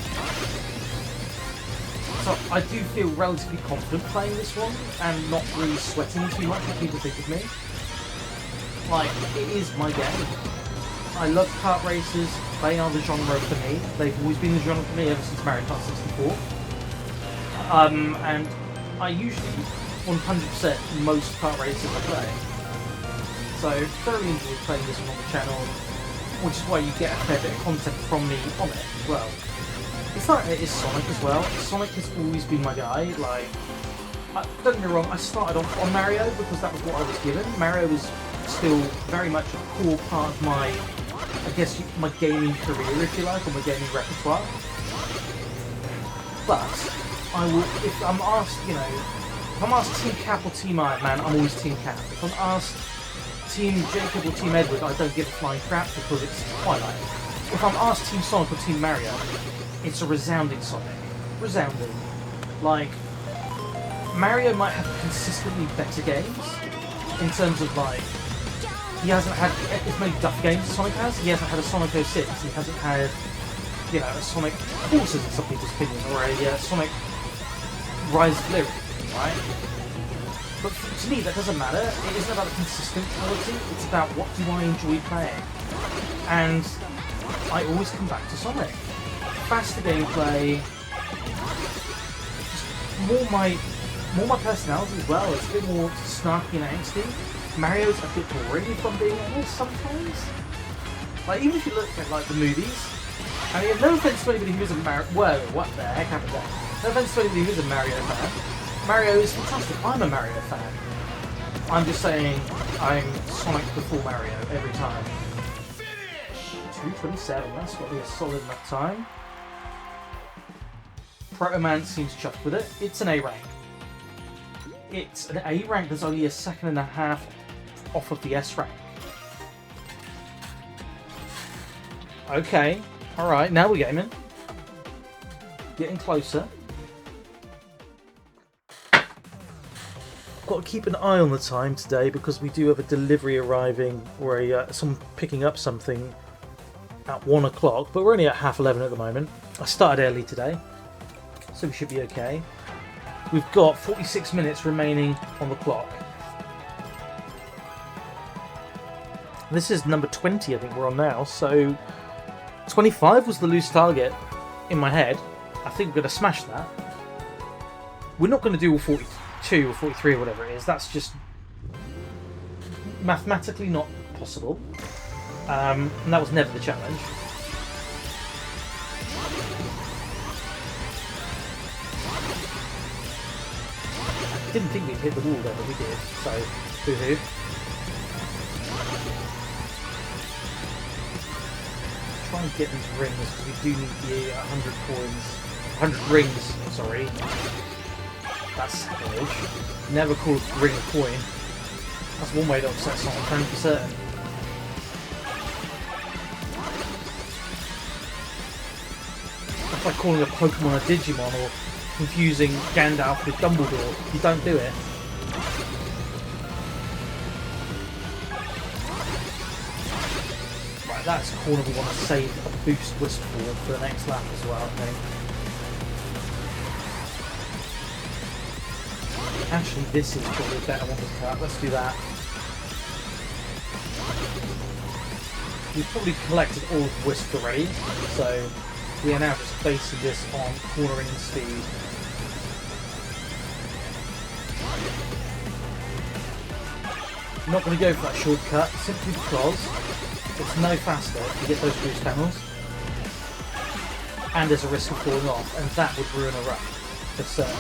So I do feel relatively confident playing this one, and not really sweating too much what people think of me. Like, it is my game. I love kart races, they are the genre for me. They've always been the genre for me ever since Mario Kart 64. And I usually 100% most kart races I play. So thoroughly enjoy playing this one on the channel, which is why you get a fair bit of content from me on it as well. it's not, it is Sonic as well. Sonic has always been my guy. Like, don't get me wrong, I started off on Mario because that was what I was given. Mario was still very much a core part of my, I guess, my gaming career, if you like, or my gaming repertoire. But I will, if I'm asked, you know, if I'm asked Team Cap or Team Iron Man, I'm always Team Cap. If I'm asked Team Jacob or Team Edward, I don't give a flying crap because it's Twilight. If I'm asked Team Sonic or Team Mario, it's a resounding Sonic. Resounding. Like, Mario might have consistently better games in terms of, like, he hasn't had as many duff games as Sonic has. He hasn't had a Sonic 06. He hasn't had, you know, a Sonic Forces in some people's opinion, or a Sonic Rise of Lyric, right? But to me, that doesn't matter. It isn't about the consistent quality. It's about what do I enjoy playing. And I always come back to Sonic. Faster gameplay, just more my personality as well. It's a bit more snarky and angsty. Mario's a bit boring, if I'm being honest, sometimes. Like, even if you look at, like, the movies, I mean, no offense to anybody who's a Mario... Whoa, what the heck happened there? No offense to anybody who's a Mario fan. Mario is fantastic. I'm a Mario fan. I'm just saying I'm Sonic before Mario every time. 2:27, that's got to be a solid enough time. Proto Man seems chuffed with it. It's an A rank. It's an A rank that's only a second and a half off of the S rank. Okay, alright, now we're gaming. Getting closer. Got to keep an eye on the time today because we do have a delivery arriving or someone picking up something at 1 o'clock, but we're only at 11:30 at the moment. I started early today, so we should be okay. We've got 46 minutes remaining on the clock. This is number 20, I think we're on now, so 25 was the loose target in my head. I think we're going to smash that. We're not going to do all 42 or 43 or whatever it is. That's just mathematically not possible. And that was never the challenge. I didn't think we'd hit the wall there, but we did, so boo-hoo. Try and get these rings, because we do need the 100 coins. 100 rings, sorry. That's savage. Never call a ring a coin. That's one way to upset someone, can be certain. That's like calling a Pokemon a Digimon, or confusing Gandalf with Dumbledore. You don't do it. Right, that's a corner we want to save a boost wisp for the next lap as well, I think. Actually, this is probably a better one to cut. Let's do that. We've probably collected all of the wisp already, so we are now just basing this on cornering speed. I'm not going to go for that shortcut, simply because it's no faster to get those boost panels, and there's a risk of falling off, and that would ruin a run, for certain.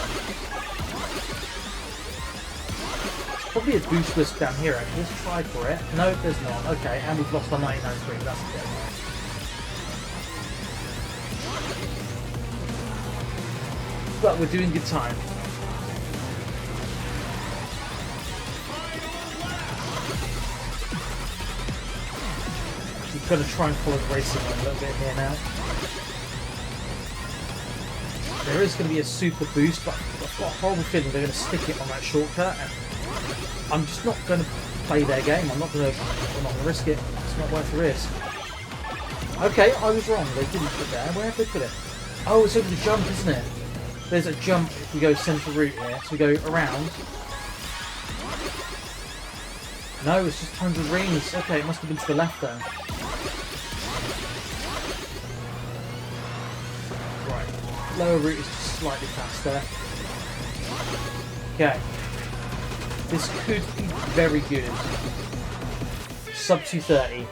There's probably a boost wisp down here, and let's try for it. No, there's not. Okay, and we've lost our 99 screen, that's a bit annoying. But we're doing good time. We're going to try and follow the racing line a little bit here now. There is going to be a super boost, but I've got a horrible feeling they're going to stick it on that shortcut, and I'm just not going to play their game. I'm not going to risk it. It's not worth the risk. Okay, I was wrong. They didn't put it there. Where have they put it? Oh, it's over the jump, isn't it? There's a jump if we go central route here, so we go around. No, it's just tons of rings. Okay, it must have been to the left then. Right, lower route is just slightly faster. Okay. This could be very good. Sub 230.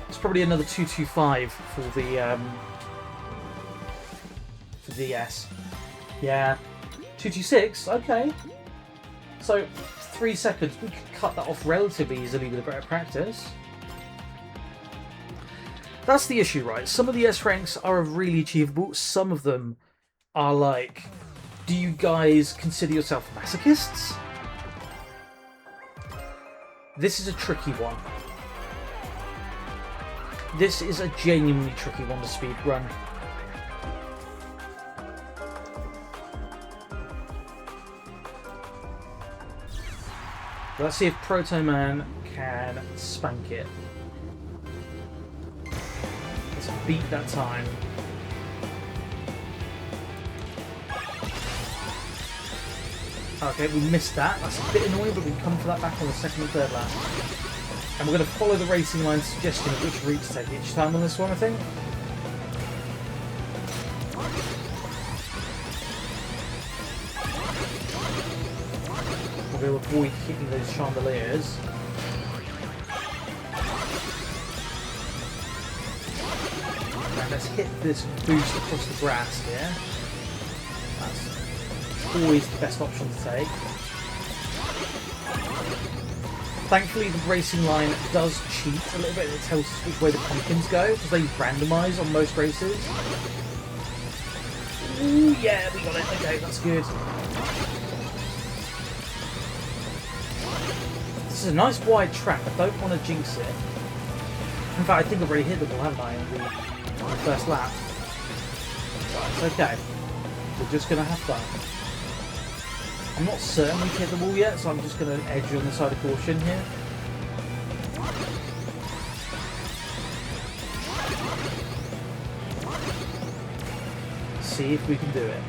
It's probably another 225 for the for DS. Yeah. 226? Okay. So, 3 seconds. We could cut that off relatively easily with a bit of practice. That's the issue, right? Some of the S ranks are really achievable. Some of them are like, do you guys consider yourself masochists? This is a tricky one. This is a genuinely tricky one to speedrun. Let's see if Proto Man can spank it. Let's beat that time. Okay, we missed that. That's a bit annoying, but we can come for that back on the second and third lap. And we're going to follow the racing line suggestion of which route to take each time on this one, I think. We'll avoid hitting those chandeliers. And let's hit this boost across the grass here. That's always the best option to take. Thankfully, the racing line does cheat a little bit. It tells us which way the pumpkins go, because they randomise on most races. Ooh, yeah, we got it. Okay, that's good. This is a nice wide track. I don't want to jinx it. In fact, I think I've already hit the ball, haven't I, on the first lap? Right, it's okay. We're just going to have fun. I'm not certain we've hit the wall yet, so I'm just going to edge on the side of caution here. See if we can do it.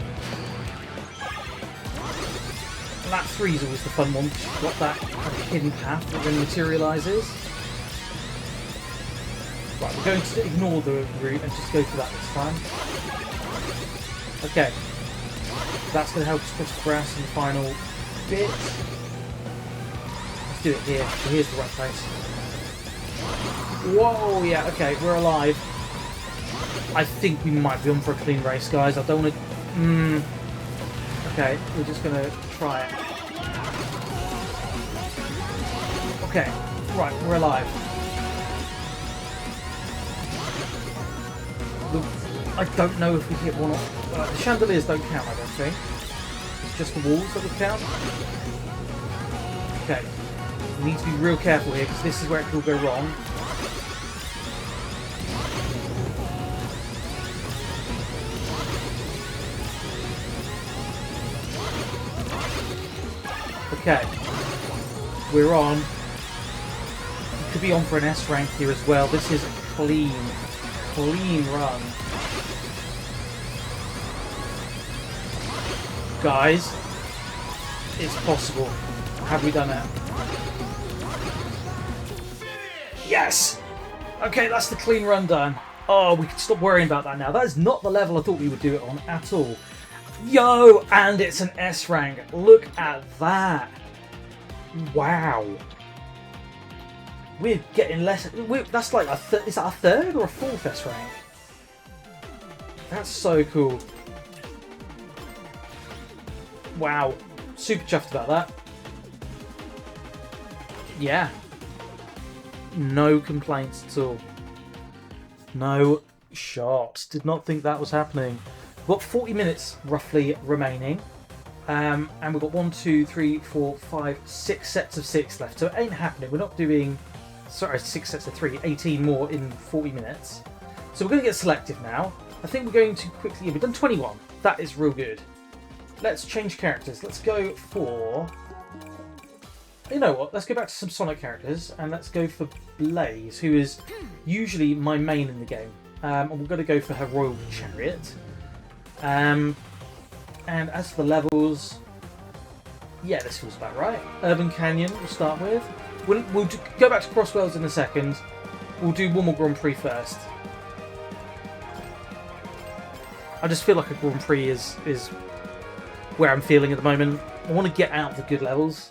Lap 3 is always the fun one, because you've got that kind of hidden path that then materialises. Right, we're going to ignore the route and just go for that this time. Okay. That's going to help us cross the grass in the final bit. Let's do it here. Here's the right place. Whoa, yeah, okay, we're alive. I think we might be on for a clean race, guys. I don't want to... Okay, we're just going to try it. Okay, right, we're alive. I don't know if we hit one or... the chandeliers don't count, I don't think. It's just the walls that would count. Okay. We need to be real careful here, because this is where it could go wrong. Okay. We're on. We could be on for an S rank here as well. This is a clean run. Guys, it's possible. Have we done it? Yes! Okay, that's the clean run done. Oh, we can stop worrying about that now. That is not the level I thought we would do it on at all. Yo, and it's an S rank. Look at that. Wow. We're getting less... that's like is that a third or a fourth S rank? That's so cool. Wow. Super chuffed about that. Yeah. No complaints at all. No shot. Did not think that was happening. We've got 40 minutes roughly remaining. And we've got 1, 2, 3, 4, 5, 6 sets of 6 left. So it ain't happening. We're not doing... Sorry, 6 sets of 3. 18 more in 40 minutes. So we're going to get selective now. I think we're going to quickly... We've done 21. That is real good. Let's change characters. Let's go for... You know what? Let's go back to some Sonic characters. And let's go for Blaze, who is usually my main in the game. And we're going to go for her Royal Chariot. And as for the levels... Yeah, this feels about right. Urban Canyon we'll start with. We'll go back to Crosswells in a second. We'll do one more Grand Prix first. I just feel like a Grand Prix is where I'm feeling at the moment. I want to get out the good levels.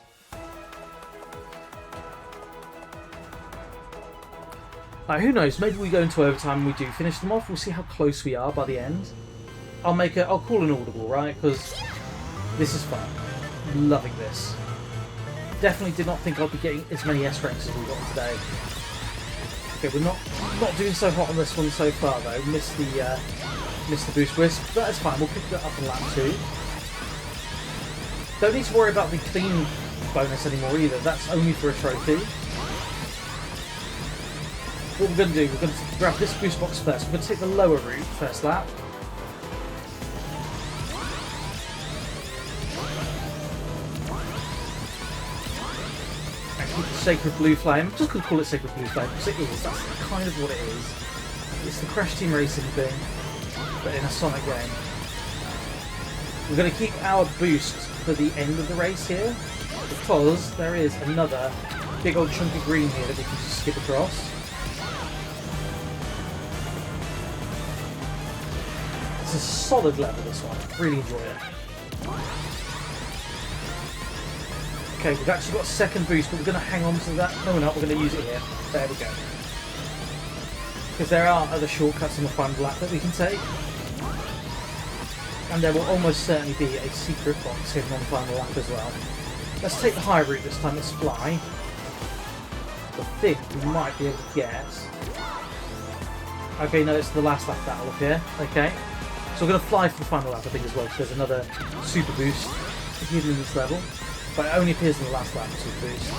Who knows, maybe we go into overtime and we do finish them off. We'll see how close we are by the end. I'll call an audible, right? Because this is fun. Loving this. Definitely did not think I'd be getting as many S ranks as we got today. Okay, we're not doing so hot on this one so far though. Missed the boost wisp, but that's fine. We'll pick that up in lap 2. Don't need to worry about the clean bonus anymore either. That's only for a trophy. What we're going to do, we're going to grab this boost box first. We're going to take the lower route first lap. And keep the Sacred Blue Flame. I'm just going to call it Sacred Blue Flame because it is. That's kind of what it is. It's the Crash Team Racing thing, but in a Sonic game. We're going to keep our boost for the end of the race here, because there is another big old chunk of green here that we can just skip across. It's a solid level, this one. Really enjoy it. Okay, we've actually got a second boost, but we're going to hang on to that. No, we're not. We're going to use it here. There we go. Because there are other shortcuts in the final lap that we can take. And there will almost certainly be a secret box hidden on the final lap as well. Let's take the high route this time. Let's fly. I think we might be able to get... Okay, no, it's the last lap that'll appear. Okay. So we're going to fly for the final lap, I think, as well, because there's another super boost hidden in this level. But it only appears in the last lap, the super boost.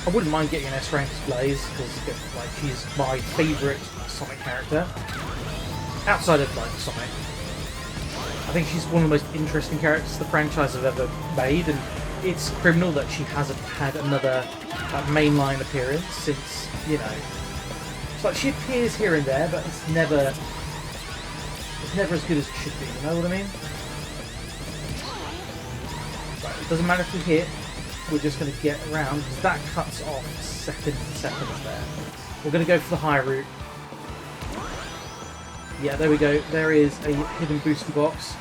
I wouldn't mind getting an S rank as Blaze, because like, she's my favourite Sonic character. Outside of like Sonic. I think she's one of the most interesting characters the franchise have ever made, and it's criminal that she hasn't had another mainline appearance since, you know. It's like she appears here and there, but it's never as good as it should be, you know what I mean? Right, it doesn't matter if we hit, we're just going to get around, because that cuts off seconds there. We're going to go for the high route. Yeah, there we go. There is a hidden booster box.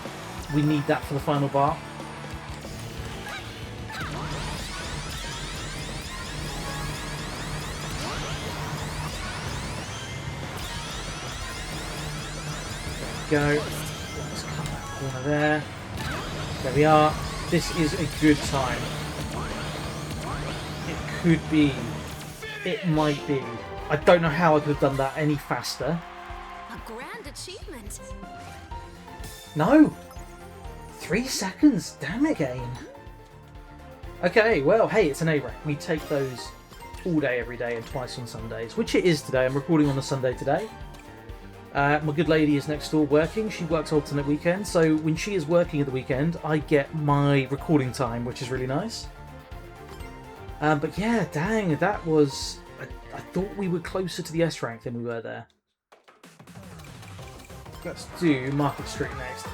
We need that for the final bar. There we go. Let's cut that corner there. There we are. This is a good time. It could be. It might be. I don't know how I could have done that any faster. A grand achievement. No! 3 seconds! Damn it, game! Okay, well, hey, it's an A rank. We take those all day, every day, and twice on Sundays, which it is today. I'm recording on a Sunday today. My good lady is next door working. She works alternate weekends, so when she is working at the weekend, I get my recording time, which is really nice. But yeah, dang, that was... I thought we were closer to the S rank than we were there. Let's do Market Street next.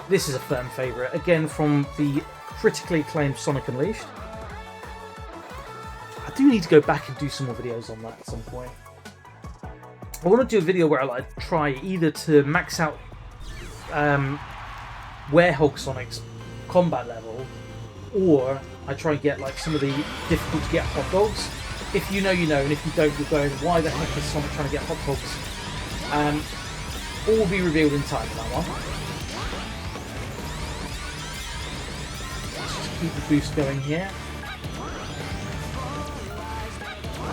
This is a firm favourite, again from the critically acclaimed Sonic Unleashed. I do need to go back and do some more videos on that at some point. I want to do a video where I like try either to max out Werehog Sonic's combat level, or I try and get like some of the difficult to get hot dogs. If you know, you know, and if you don't, you're going, why the heck is Sonic trying to get hot dogs? All will be revealed in time for that one. Let's just keep the boost going here.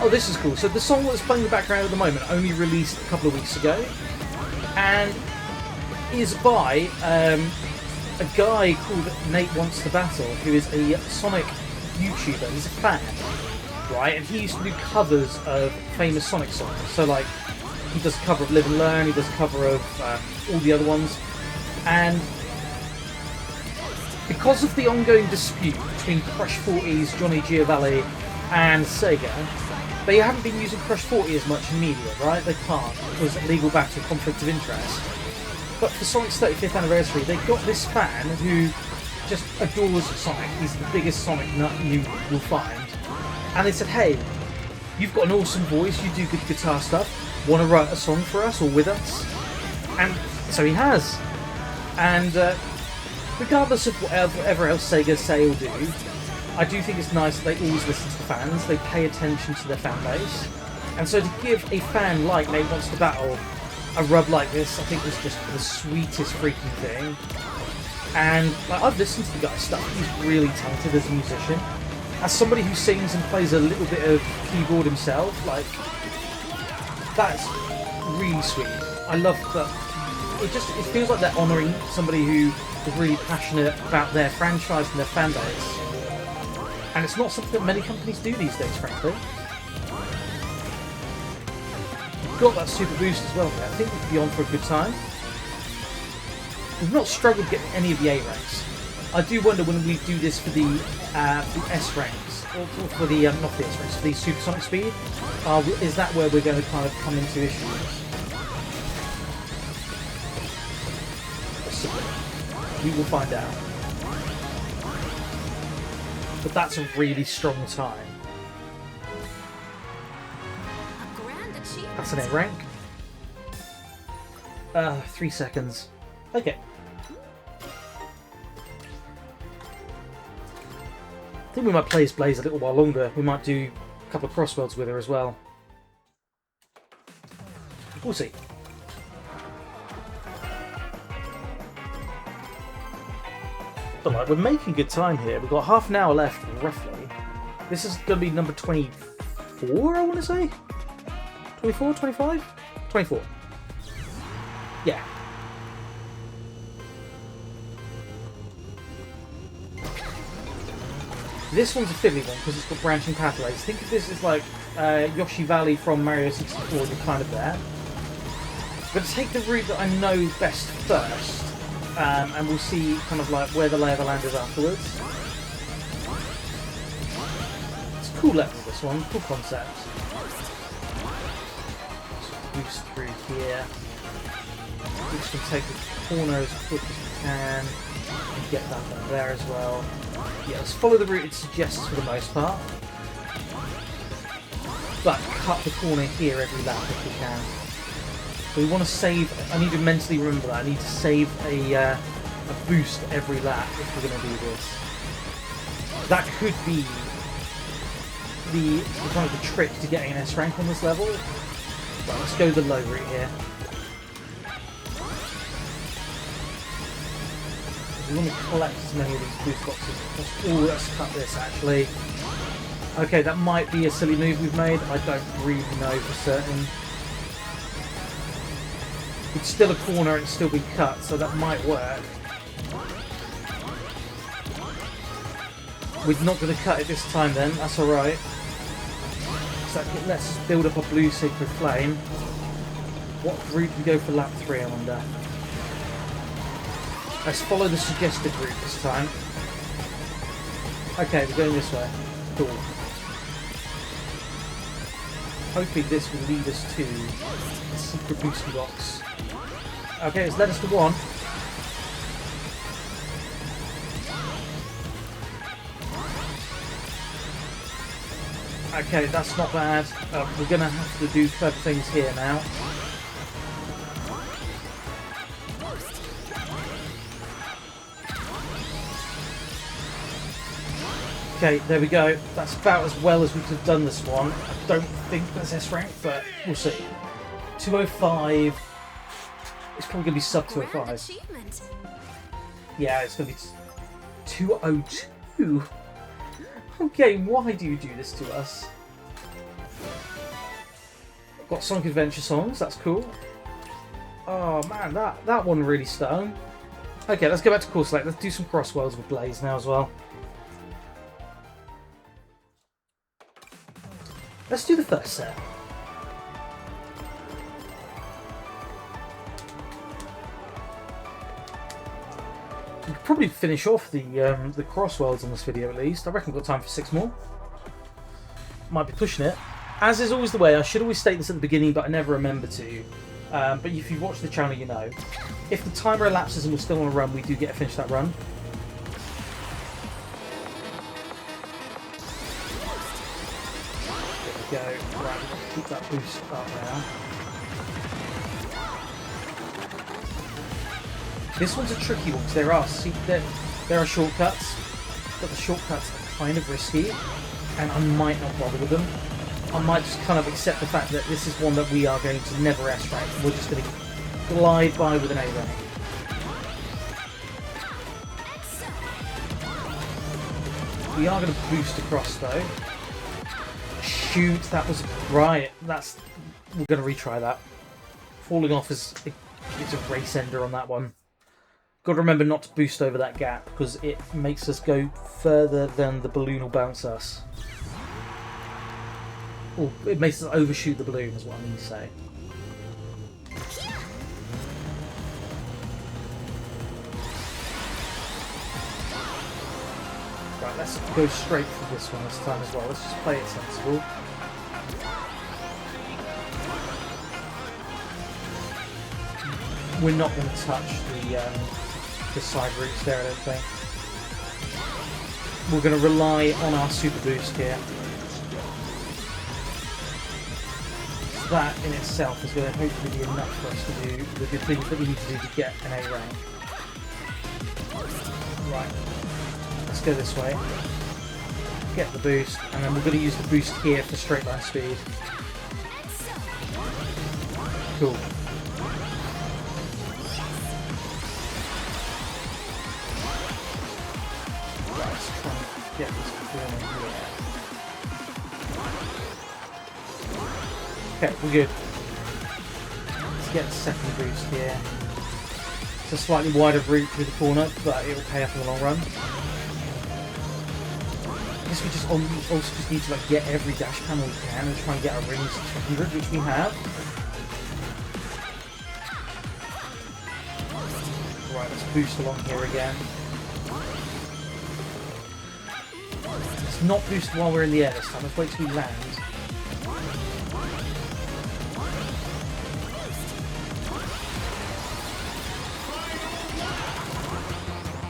Oh, this is cool. So the song that's playing in the background at the moment only released a couple of weeks ago, and is by a guy called Nate Wants to Battle, who is a Sonic YouTuber. He's a fan, right? And he used to do covers of famous Sonic songs. So like, he does a cover of Live and Learn, he does a cover of all the other ones, and because of the ongoing dispute between Crush 40's Johnny Giovanni and Sega, they haven't been using Crush 40 as much in media, right? They can't, because of legal battle, conflict of interest. But for Sonic's 35th anniversary, they got this fan who just adores Sonic. He's the biggest Sonic nut you will find. And they said, hey, you've got an awesome voice, you do good guitar stuff, want to write a song for us or with us? And so he has. And regardless of whatever else Sega say or do, I do think it's nice that they always listen to the fans, they pay attention to their fan base. And so to give a fan like Nate Wants to Battle a rub like this, I think, was just the sweetest freaking thing. And like, I've listened to the guy's stuff. He's really talented as a musician. As somebody who sings and plays a little bit of keyboard himself, like, that's really sweet. I love that. It feels like they're honouring somebody who is really passionate about their franchise and their fan base. And it's not something that many companies do these days, frankly. We've got that super boost as well. I think we could be on for a good time. We've not struggled getting any of the A ranks. I do wonder when we do this for the S ranks, or for the not the S ranks, for the supersonic speed. Is that where we're going to kind of come into issues? Possibly. We will find out. But that's a really strong time. That's an A rank. 3 seconds. Okay. I think we might play as Blaze a little while longer. We might do a couple of crossworlds with her as well. We'll see. But like, we're making good time here. We've got half an hour left, roughly. This is going to be number 24, I want to say? 24? 25? 24. Yeah. This one's a fiddly one because it's got branching pathways. Think of this as like Yoshi Valley from Mario 64, you're kind of there. I'm going to take the route that I know best first, and we'll see kind of like where the lay of the land is afterwards. It's a cool level, this one, cool concept. Just boost through here. We're just going to take the corner as quick as we can and get that one there as well. Yeah, let's follow the route it suggests for the most part. But cut the corner here every lap if we can. So we want to save, I need to mentally remember that, I need to save a boost every lap if we're going to do this. That could be the kind of the trick to getting an S rank on this level. Right, let's go the low route here. We want to collect as many of these boost boxes. Oh, let's cut this actually. Okay, that might be a silly move we've made. I don't really know for certain. It's still a corner and still be cut, so that might work. We're not going to cut it this time then, that's alright. So let's just build up a blue sacred flame. What route can go for lap 3, I wonder? Let's follow the suggested route this time. Okay, we're going this way. Cool. Hoping this will lead us to a secret boosty box. Okay, it's led us to one. Okay, that's not bad. We're going to have to do clever things here now. Okay, there we go. That's about as well as we could have done this one. I don't think that's S rank, but we'll see. 205. It's probably going to be sub 205. Yeah, it's going to be 202. Okay, why do you do this to us? Got Sonic Adventure songs, that's cool. Oh man, that one really stung. Okay, let's go back to Course Select. Let's do some crossworlds with Blaze now as well. Let's do the first set. We could probably finish off the crossworlds on this video at least. I reckon we've got time for 6 more. Might be pushing it. As is always the way, I should always state this at the beginning, but I never remember to. But if you watch the channel, you know. If the timer elapses and we're still on a run, we do get to finish that run. There we go. Right, keep that boost up now. This one's a tricky one because there are shortcuts, but the shortcuts are kind of risky, and I might not bother with them. I might just kind of accept the fact that this is one that we are going to never S rank. We're just going to glide by with an A rank. We are going to boost across though. Shoot, that was right. We're going to retry that. Falling off is a race ender on that one. Got to remember not to boost over that gap because it makes us go further than the balloon will bounce us. Or it makes us overshoot the balloon is what I mean to say. Right, let's go straight for this one this time as well. Let's just play it sensible. We're not going to touch the side routes there, I don't think. We're going to rely on our super boost here. So that in itself is going to hopefully be enough for us to do the good things that we need to do to get an A rank. Right. Let's go this way. Get the boost, and then we're going to use the boost here for straight line speed. Cool. Right, let's try and get this going here. Okay, we're good. Let's get the second boost here. It's a slightly wider route through the corner, but it will pay off in the long run. I guess we just also just need to like get every dash panel we can and try and get our rings to 200, which we have. Right, let's boost along here again. Let's not boost while we're in the air this time. Let's wait till we land.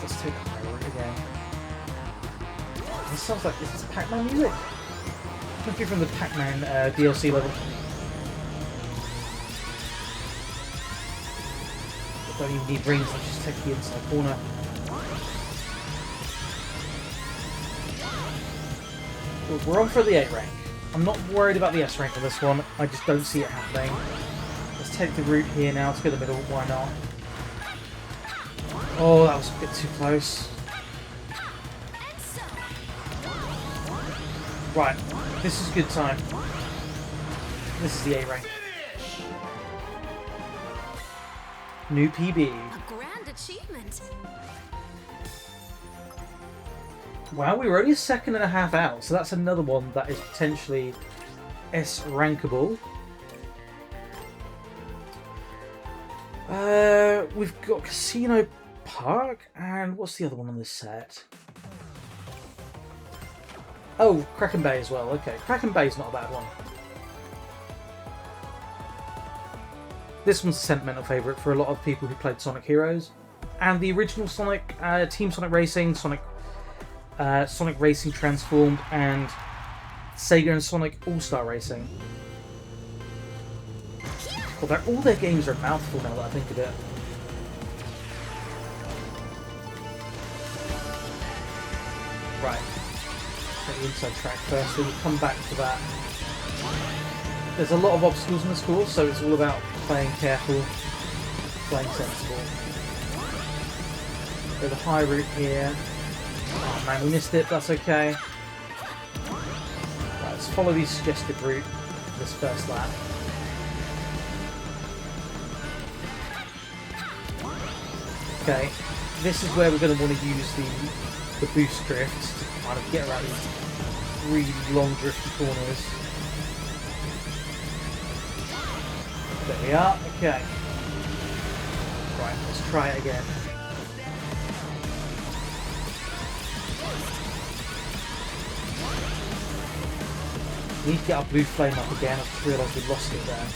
Let's take the high route again. This sounds like this is Pac-Man music. Must be from the Pac-Man DLC level. Don't even need rings, let's just take the inside corner. We're on for the A rank. I'm not worried about the S rank on this one, I just don't see it happening. Let's take the route here now, let's go to the middle, why not? Oh, that was a bit too close. Right, this is a good time. This is the A rank. New PB. A grand achievement. Wow, we were only a second and a half out, so that's another one that is potentially S rankable. We've got Casino Park, and what's the other one on this set? Oh, Kraken Bay as well. Okay, Kraken Bay's not a bad one. This one's a sentimental favourite for a lot of people who played Sonic Heroes. And the original Sonic, Team Sonic Racing, Sonic Racing Transformed, and Sega and Sonic All-Star Racing. Well, all their games are a mouthful now that I think of it. Right. Take the inside track first, then we'll come back to that. There's a lot of obstacles in this course, so it's all about playing careful, playing sensible. Go the high route here. Oh man, we missed it, that's okay. Right, let's follow the suggested route for this first lap. Okay, this is where we're going to want to use the boost drift to kind of get around these really long drifty corners. There we are, okay. Right, let's try it again. We need to get our blue flame up again. I just realised we lost it there.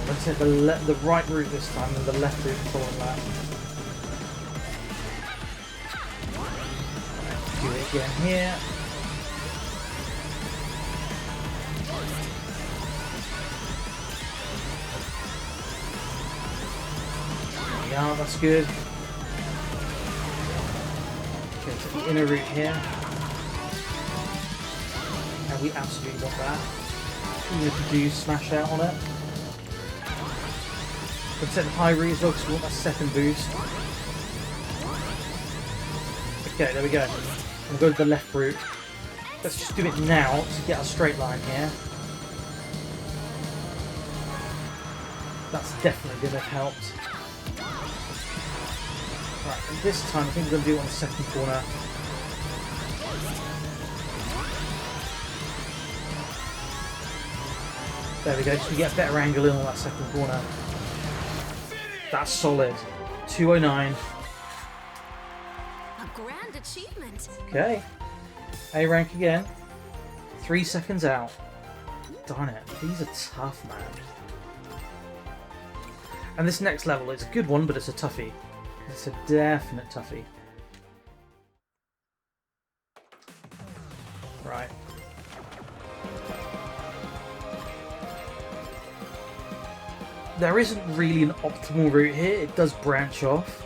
Let's hit the right route this time and the left route following that. Do it again here. There we are, that's good. Okay, to the inner route here. We absolutely want that. Even if you do smash out on it. We'll set the high route as well because we want that second boost. Okay, there we go. We'll go to the left route. Let's just do it now to get a straight line here. That's definitely going to have helped. Right, and this time I think we're going to do it on the second corner. There we go, so we get a better angle in on that second corner. That's solid. 209. A grand achievement. Okay. A rank again. 3 seconds out. Darn it. These are tough, man. And this next level is a good one, but it's a toughie. It's a definite toughie. Right. There isn't really an optimal route here. It does branch off.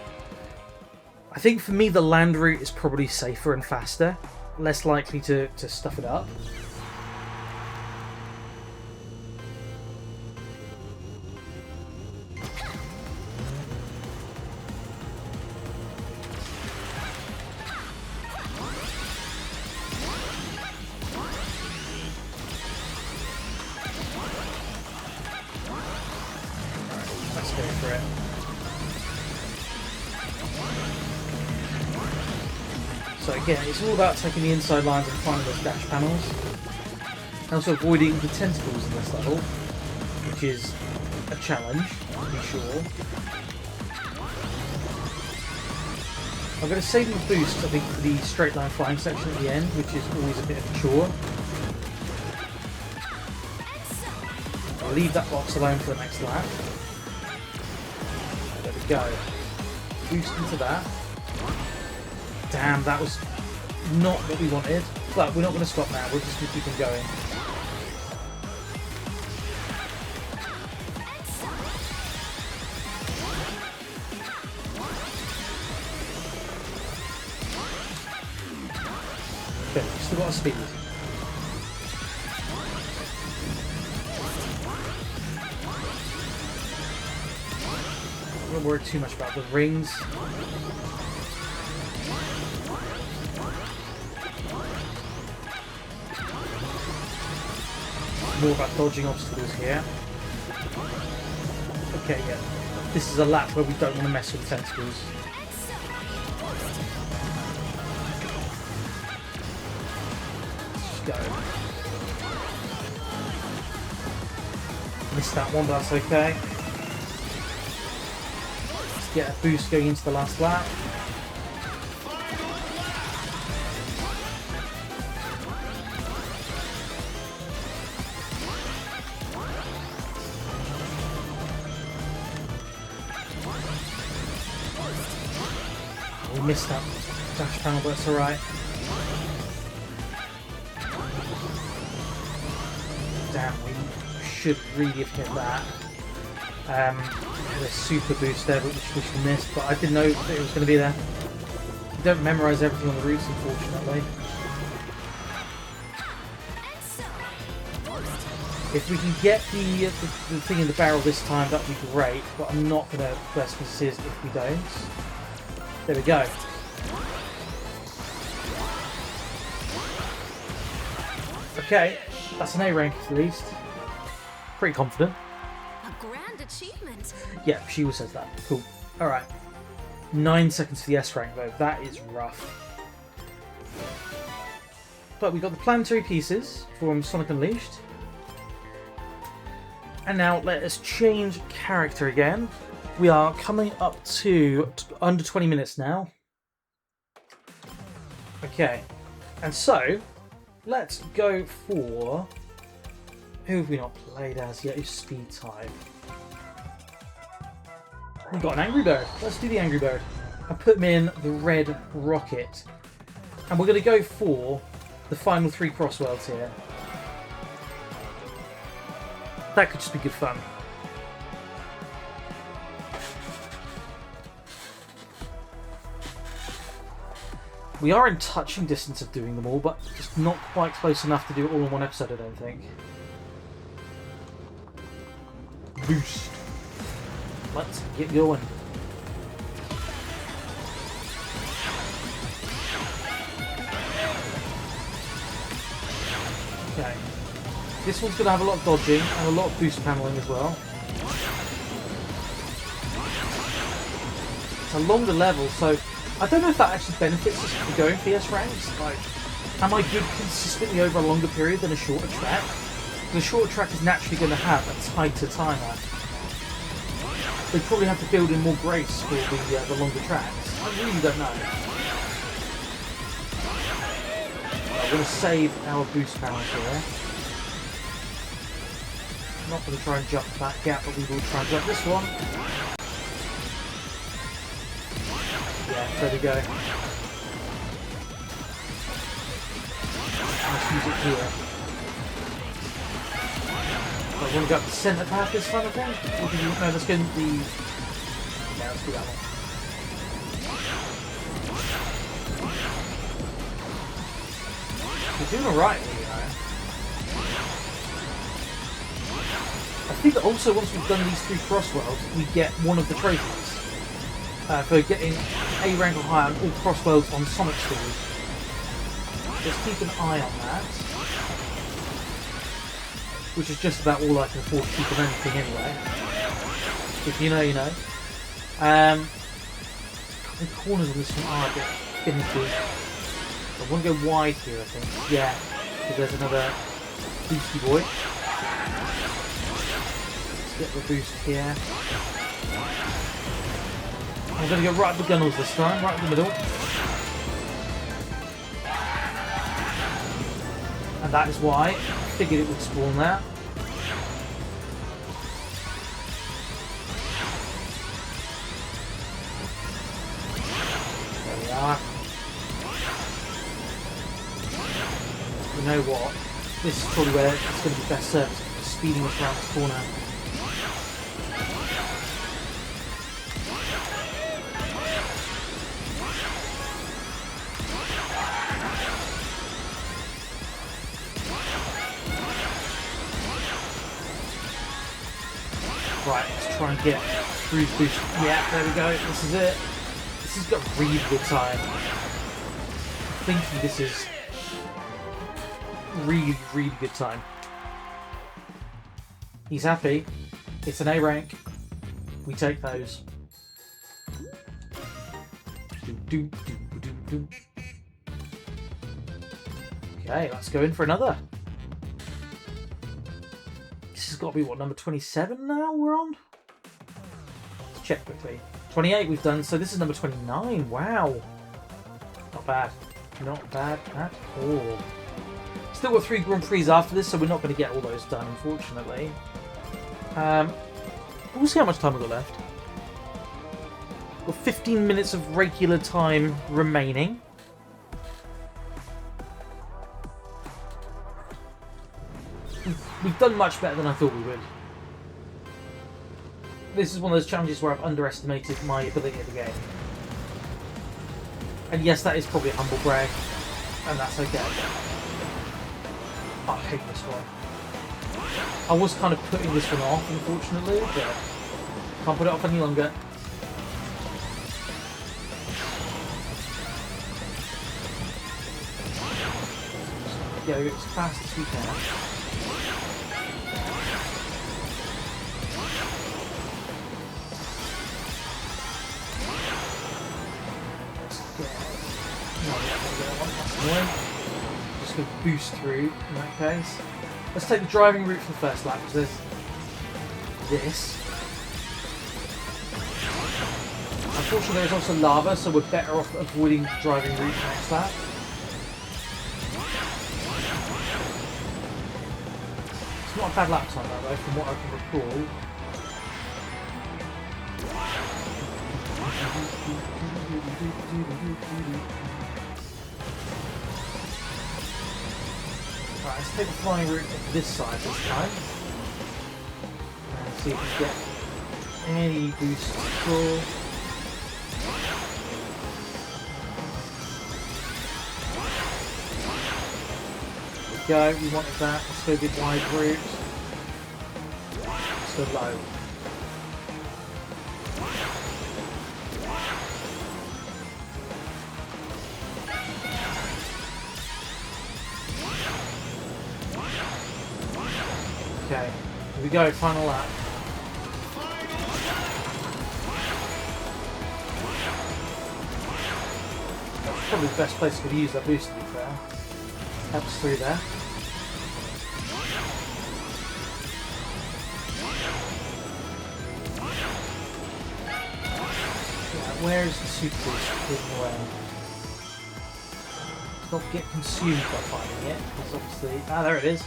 I think for me the land route is probably safer and faster. Less likely to stuff it up. Let's go for it. So again, it's all about taking the inside lines and finding those dash panels. And also avoiding the tentacles in this level, which is a challenge, to be sure. I'm going to save my boost, I think, for the straight line flying section at the end, which is always a bit of a chore. I'll leave that box alone for the next lap. There we go. Boost into that. Damn, that was not what we wanted. But we're not going to stop now, we're just going to keep on going. Okay, still got our speed. I don't worry too much about the rings. More about dodging obstacles here. Okay, yeah. This is a lap where we don't want to mess with tentacles. Let's go. Missed that one, but that's okay. Let's get a boost going into the last lap. We missed that dash panel, but it's alright. Damn, we should really have hit that. Had a super boost there, which we missed, but I didn't know that it was going to be there. You don't memorise everything on the routes, unfortunately. If we can get the thing in the barrel this time, that'd be great, but I'm not going to press misses if we don't. There we go. Okay, that's an A rank at least. Pretty confident. A grand achievement. Yeah, she says that. Cool. Alright. 9 seconds for the S rank though. That is rough. But we got the planetary pieces from Sonic Unleashed. And now let us change character again. We are coming up to under 20 minutes now. Okay. And so, let's go for... Who have we not played as yet? Who's Speed type? We've got an Angry Bird. Let's do the Angry Bird. And put him in the Red Rocket. And we're going to go for the final 3 crossworlds here. That could just be good fun. We are in touching distance of doing them all, but just not quite close enough to do it all in one episode, I don't think. Boost. Let's get going. Okay. This one's going to have a lot of dodging and a lot of boost paneling as well. It's a longer level, so I don't know if that actually benefits us for going PS ranks. Like, am I good consistently over a longer period than a shorter track? The shorter track is naturally going to have a tighter timer. They probably have to build in more grace for the longer tracks. I really don't know. I'm going to save our boost panels here. Not going to try and jump that gap, but we will try and jump this one. Yeah, there we go. Let's use it here. I want to go up the centre path this time, I think? Or do you, no, let's go in the... Yeah, let's do that one. We're doing alright here, you know. I think that also once we've done these 3 crossworlds, we get one of the trophies. For getting A rank or higher on all crossworlds on Sonic Stores. Just keep an eye on that. Which is just about all I can afford to keep of anything anyway. If you know, you know. The corners on this one are a bit finicky. I want to go wide here, I think. Yeah, because there's another boosty boy. Let's get the boost here. I'm going to go right at the gunnels this time, right in the middle. And that is why I figured it would spawn there. There we are. You know what? This is probably where it's going to be best served, speeding us around this corner. Right, let's try and get through the boost. Yeah, there we go. This is it. This has got really good time. I'm thinking this is really, really good time. He's happy. It's an A rank. We take those. Okay, let's go in for another. This has got to be, what, number 27 now we're on? Let's check quickly. 28 we've done, so this is number 29. Wow. Not bad. Not bad at all. Still got 3 Grand Prix after this, so we're not going to get all those done, unfortunately. We'll see how much time we've got left. We've got 15 minutes of regular time remaining. We've done much better than I thought we would. This is one of those challenges where I've underestimated my ability at the game. And yes, that is probably a humble brag, and that's okay. I hate this one. I was kind of putting this one off, unfortunately, but can't put it off any longer. Go as fast as we can. Just going to boost through in that case. Let's take the driving route for the first lap, because there's this. Unfortunately, there is also lava, so we're better off avoiding the driving route for the next lap. It's not a bad lap time, though, from what I can recall. Right, let's take the flying route to this side this time. And see if we get any boost at all. we go. We wanted that. Let's go get wide route. Let's go low. Okay, here we go, final lap. That's probably the best place to use that boost, to be fair. Helps through there. Yeah, where is the super boost hidden away? Not get consumed by finding it, because obviously... Ah, there it is.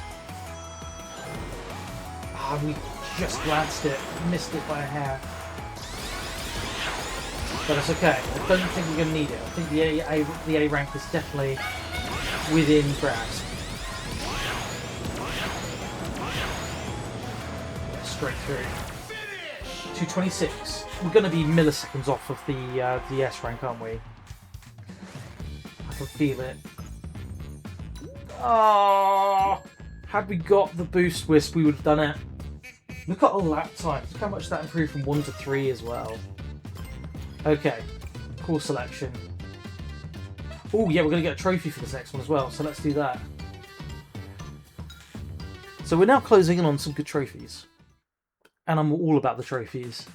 Ah, we just glanced it, missed it by a hair. But it's okay. I don't think we're going to need it. I think the A rank is definitely within grasp. Yeah, straight through. 226. We're going to be milliseconds off of the S rank, aren't we? I can feel it. Oh, had we got the boost wisp, we would have done it. Look at our lap time. Look how much that improved from 1 to 3 as well. Okay, cool selection. Oh yeah, we're going to get a trophy for this next one as well, so let's do that. So we're now closing in on some good trophies. And I'm all about the trophies.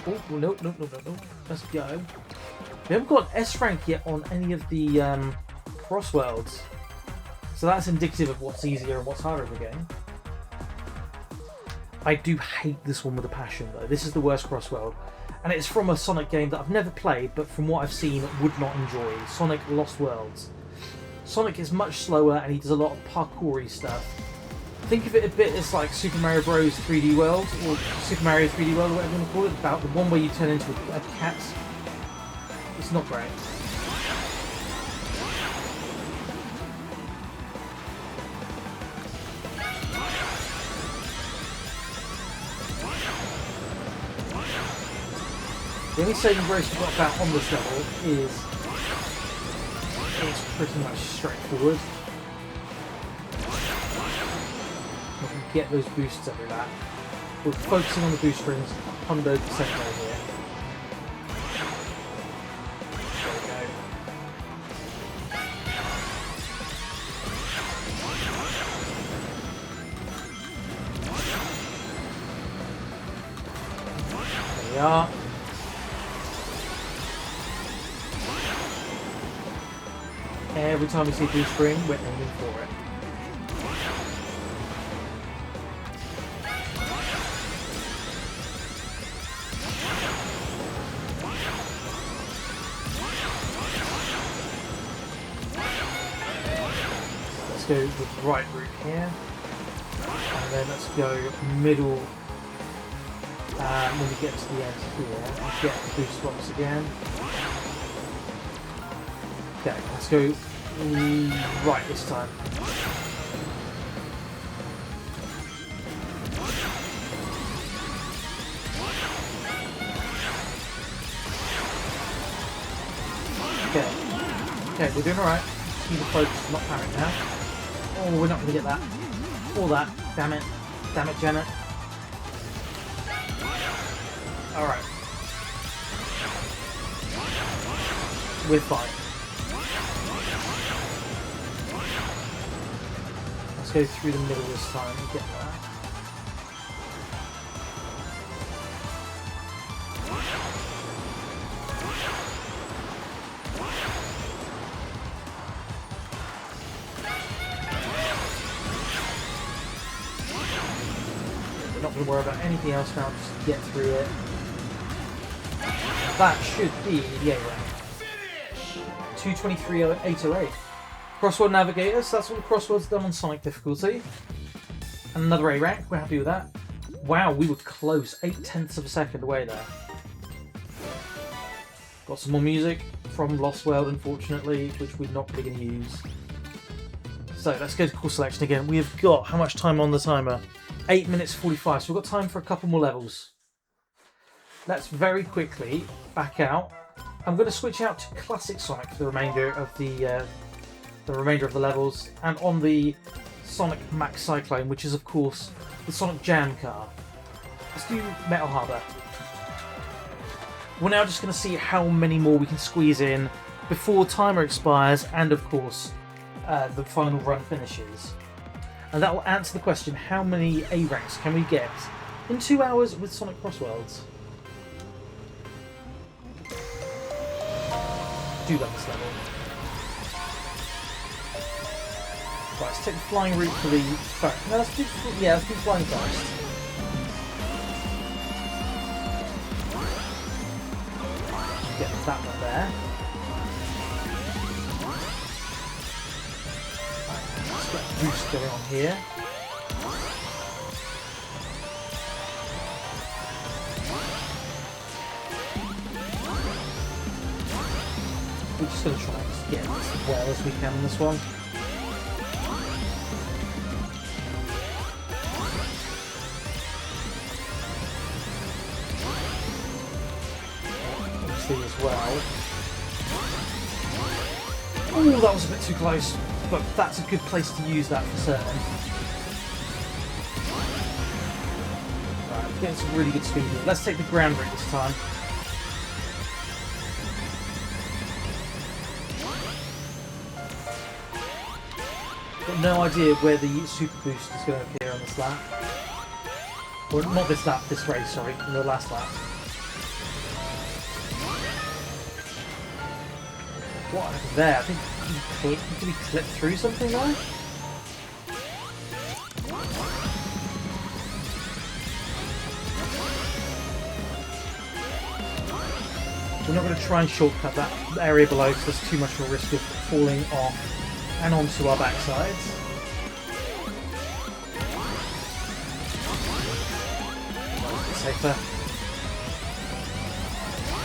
Oh, no. Let's go. We haven't got an S rank yet on any of the cross worlds. So that's indicative of what's easier and what's harder in the game. I do hate this one with a passion though. This is the worst cross world. And it's from a Sonic game that I've never played, but from what I've seen, would not enjoy. Sonic Lost Worlds. Sonic is much slower and he does a lot of parkour-y stuff. Think of it a bit as like Super Mario Bros. 3D World, or Super Mario 3D World, or whatever you want to call it, about the one where you turn into a cat. It's not great. The only saving grace we've got about on this level is it's pretty much straightforward. We can get those boosts every lap. We're focusing on the boost rings 100% over here. There we go. There we are. Every time we see a boost spring, we're aiming for it. Let's go the right route here. And then let's go middle when we get to the end here. And get the boost box again. Okay, let's go right this time. Okay, we're doing alright. Keep the focus, not panic now. Oh, we're not going to get that. All that. Damn it, Janet. Alright. We're fine. Let's go through the middle this time and get that. We're not going to worry about anything else now, just get through it. That should be the A rank. 223.808. Crossword Navigator, so that's all the crosswords done on Sonic difficulty. And another A rank, we're happy with that. Wow, we were close, 0.8 of a second away there. Got some more music from Lost World, unfortunately, which we're not really going to use. So let's go to course selection again. We have got, how much time on the timer? 8 minutes 45, so we've got time for a couple more levels. Let's very quickly back out. I'm going to switch out to Classic Sonic for the remainder of the the remainder of the levels, and on the Sonic Max Cyclone, which is of course the Sonic Jam car. Let's do Metal Harbour. We're now just going to see how many more we can squeeze in before timer expires, and of course the final run finishes. And that will answer the question, how many A ranks can we get in 2 hours with Sonic Cross Worlds? Do love this level. Right, let's take the flying route for the... No, let's do flying first. Get that one there. Right, let's get a boost going on here. We're just going to try and get as well as we can on this one. Obviously as well. Oh, that was a bit too close, but that's a good place to use that for certain. Right, we're getting some really good speed here. Let's take the ground route this time. Got no idea where the super boost is going to appear on this lap. Or not this lap, this race, sorry, in the last lap. What happened there? I think did we clip through something there? We're not going to try and shortcut that area below because there's too much of a risk of falling off and onto our backsides. Safer.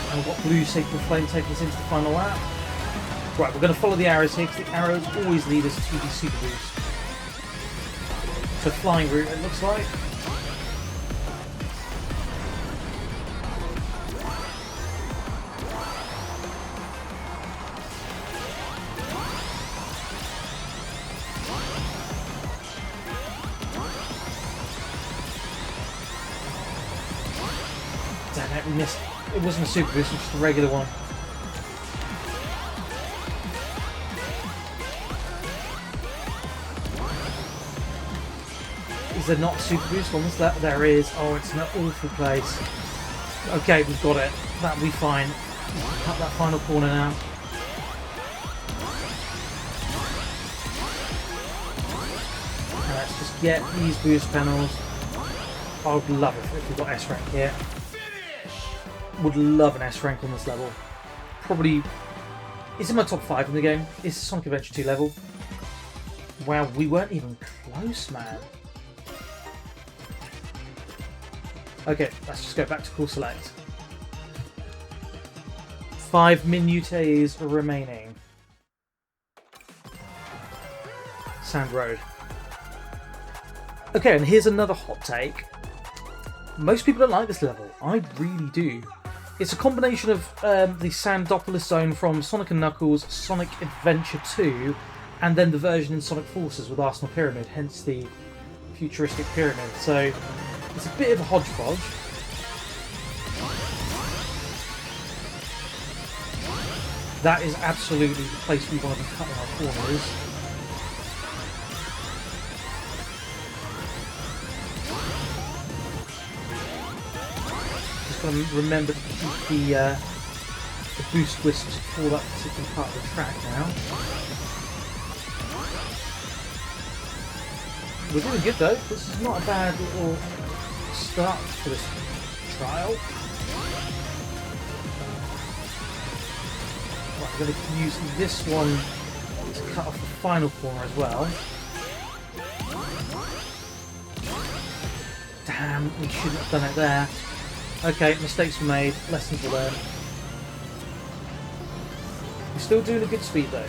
And we've got blue Sacred Flame taking us into the final lap. Right, we're going to follow the arrows here because the arrows always lead us to the super boost. So flying route it looks like. Damn it, we missed. It wasn't a super boost, it was just a regular one. Is there not a super boost on this lap? There is. Oh, it's an awful place. Okay, we've got it. That'll be fine. We can cut that final corner now. And let's just get these boost panels. I would love it if we got S rank here. Would love an S rank on this level. Probably. It's in my top 5 in the game. It's Sonic Adventure 2 level. Wow, we weren't even close, man. Okay, let's just go back to Cool Select. 5 minutes remaining. Sand Road. Okay, and here's another hot take. Most people don't like this level. I really do. It's a combination of the Sandopolis zone from Sonic & Knuckles, Sonic Adventure 2, and then the version in Sonic Forces with Arsenal Pyramid, hence the futuristic pyramid. So it's a bit of a hodgepodge. That is absolutely the place we want to be cutting our corners. Just got to remember to keep the boost wisps for that particular part of the track now. We're doing good though. This is not a bad little start for this trial. Right, I'm going to use this one to cut off the final corner as well. Damn, we shouldn't have done it there. Okay, mistakes were made, lessons were learned. We're still doing a good speed though.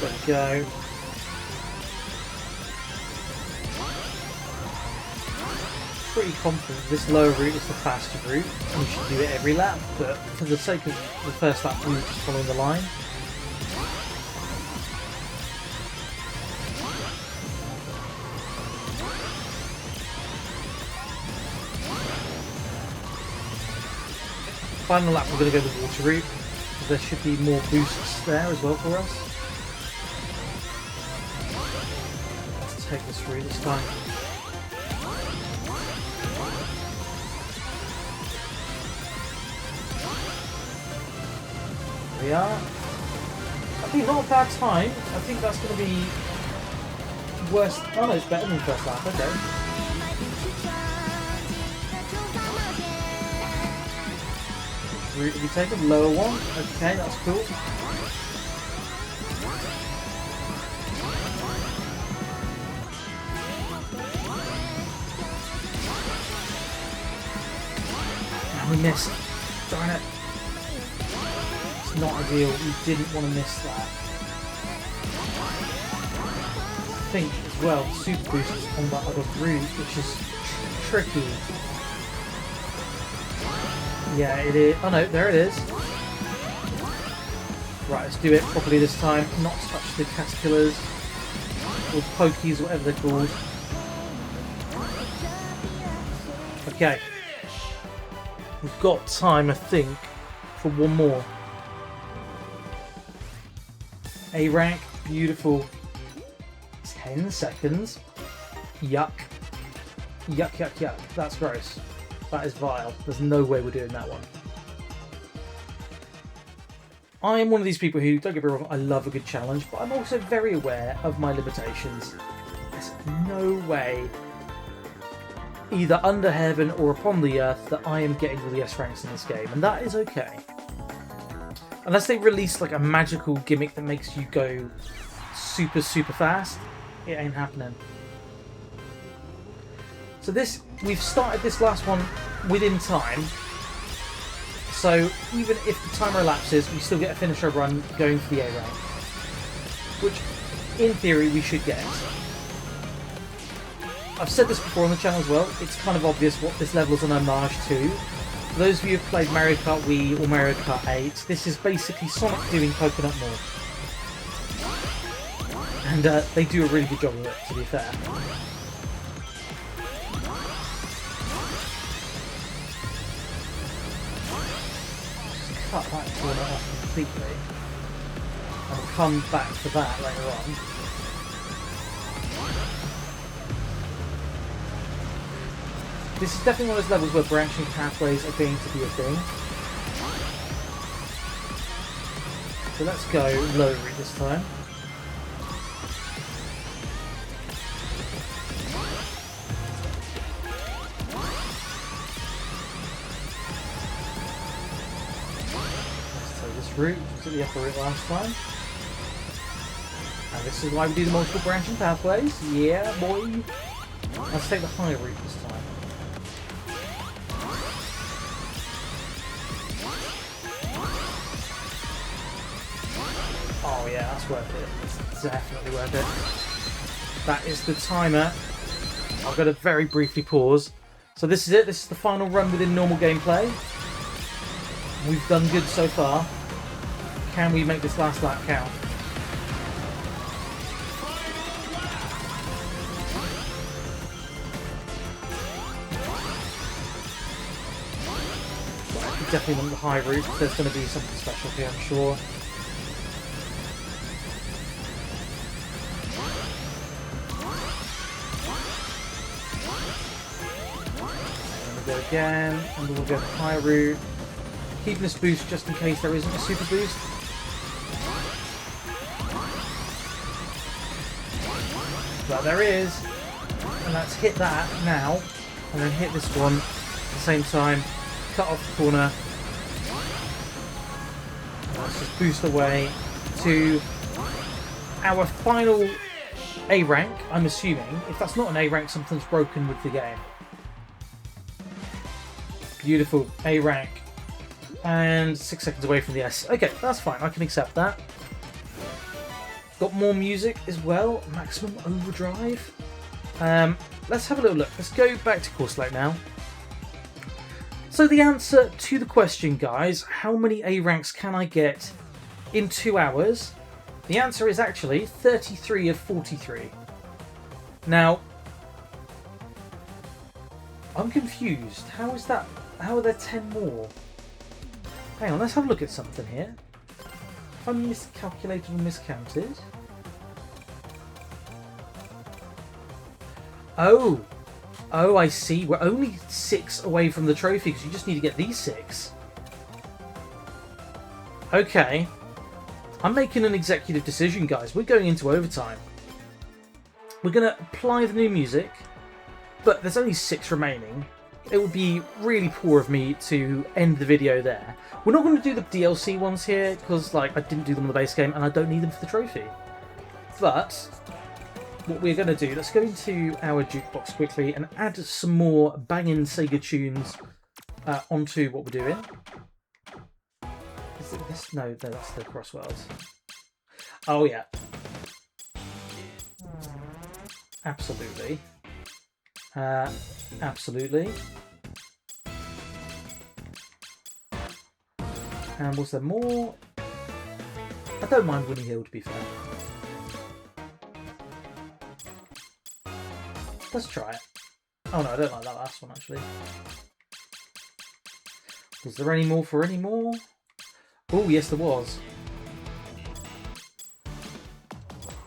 There we go. pretty confident this lower route is the faster route, and we should do it every lap, but for the sake of the first lap, we were just following the line. Final lap, we're going to go the water route. There should be more boosts there as well for us. Let's take this route this time. There we are. I think not a bad time. I think that's going to be worse. Oh no, it's better than the first lap. Okay. Route to be taken, lower one. Okay, that's cool. And we missed. Darn it. It's not ideal. We didn't want to miss that. I think as well, super boost is on that other route, which is tricky. Yeah, it is. Oh no, there it is. Right, let's do it properly this time. Not touch the caterpillars or pokies, whatever they're called. Okay. We've got time, I think, for one more. A rank, beautiful. 10 seconds. Yuck. Yuck, yuck, yuck. That's gross. That is vile. There's no way we're doing that one. I am one of these people who, don't get me wrong, I love a good challenge, but I'm also very aware of my limitations. There's no way, either under heaven or upon the earth, that I am getting all the S ranks in this game, and that is okay. Unless they release like a magical gimmick that makes you go super, super fast, it ain't happening. So this, we've started this last one within time. So even if the timer elapses, we still get a finish our run going for the A rank. Which, in theory, we should get. I've said this before on the channel as well, it's kind of obvious what this level is an homage to. For those of you who've played Mario Kart Wii or Mario Kart 8, this is basically Sonic doing Coconut Morph. And they do a really good job of it, to be fair. Cut that corner off completely. And we'll come back to that later on. This is definitely one of those levels where branching pathways are going to be a thing. So let's go low route this time. Route, which was at the upper route last time. And this is why we do the multiple branching pathways. Yeah, boy. Let's take the high route this time. Oh yeah, that's worth it. It's definitely worth it. That is the timer. I've got to very briefly pause. So this is it. This is the final run within normal gameplay. We've done good so far. Can we make this last lap count? Right, we definitely want the high route. There's going to be something special here, I'm sure. And we'll go again, and we'll go the high route. Keeping this boost just in case there isn't a super boost. But there is, and let's hit that now, and then hit this one at the same time, cut off the corner. And let's just boost away to our final A rank, I'm assuming. If that's not an A rank, something's broken with the game. Beautiful, A rank. And 6 seconds away from the S. Okay, that's fine, I can accept that. Got more music as well, Maximum Overdrive. Let's have a little look. Let's go back to Course Select now. So the answer to the question, guys, how many A ranks can I get in 2 hours? The answer is actually 33 of 43. Now, I'm confused. How is that? How are there 10 more? Hang on, let's have a look at something here. If I'm miscalculated or miscounted. Oh, I see. We're only 6 away from the trophy because you just need to get these 6. Okay. I'm making an executive decision, guys. We're going into overtime. We're going to apply the new music, but there's only 6 remaining. It would be really poor of me to end the video there. We're not going to do the DLC ones here because, I didn't do them in the base game and I don't need them for the trophy. But what we're going to do, let's go into our jukebox quickly and add some more banging Sega tunes onto what we're doing. Is it this? No, that's the Crossworld. Oh yeah. Absolutely. Absolutely. And was there more? I don't mind Winnie Hill, to be fair. Let's try it. Oh no, I don't like that last one, actually. Was there any more for any more? Oh, yes, there was.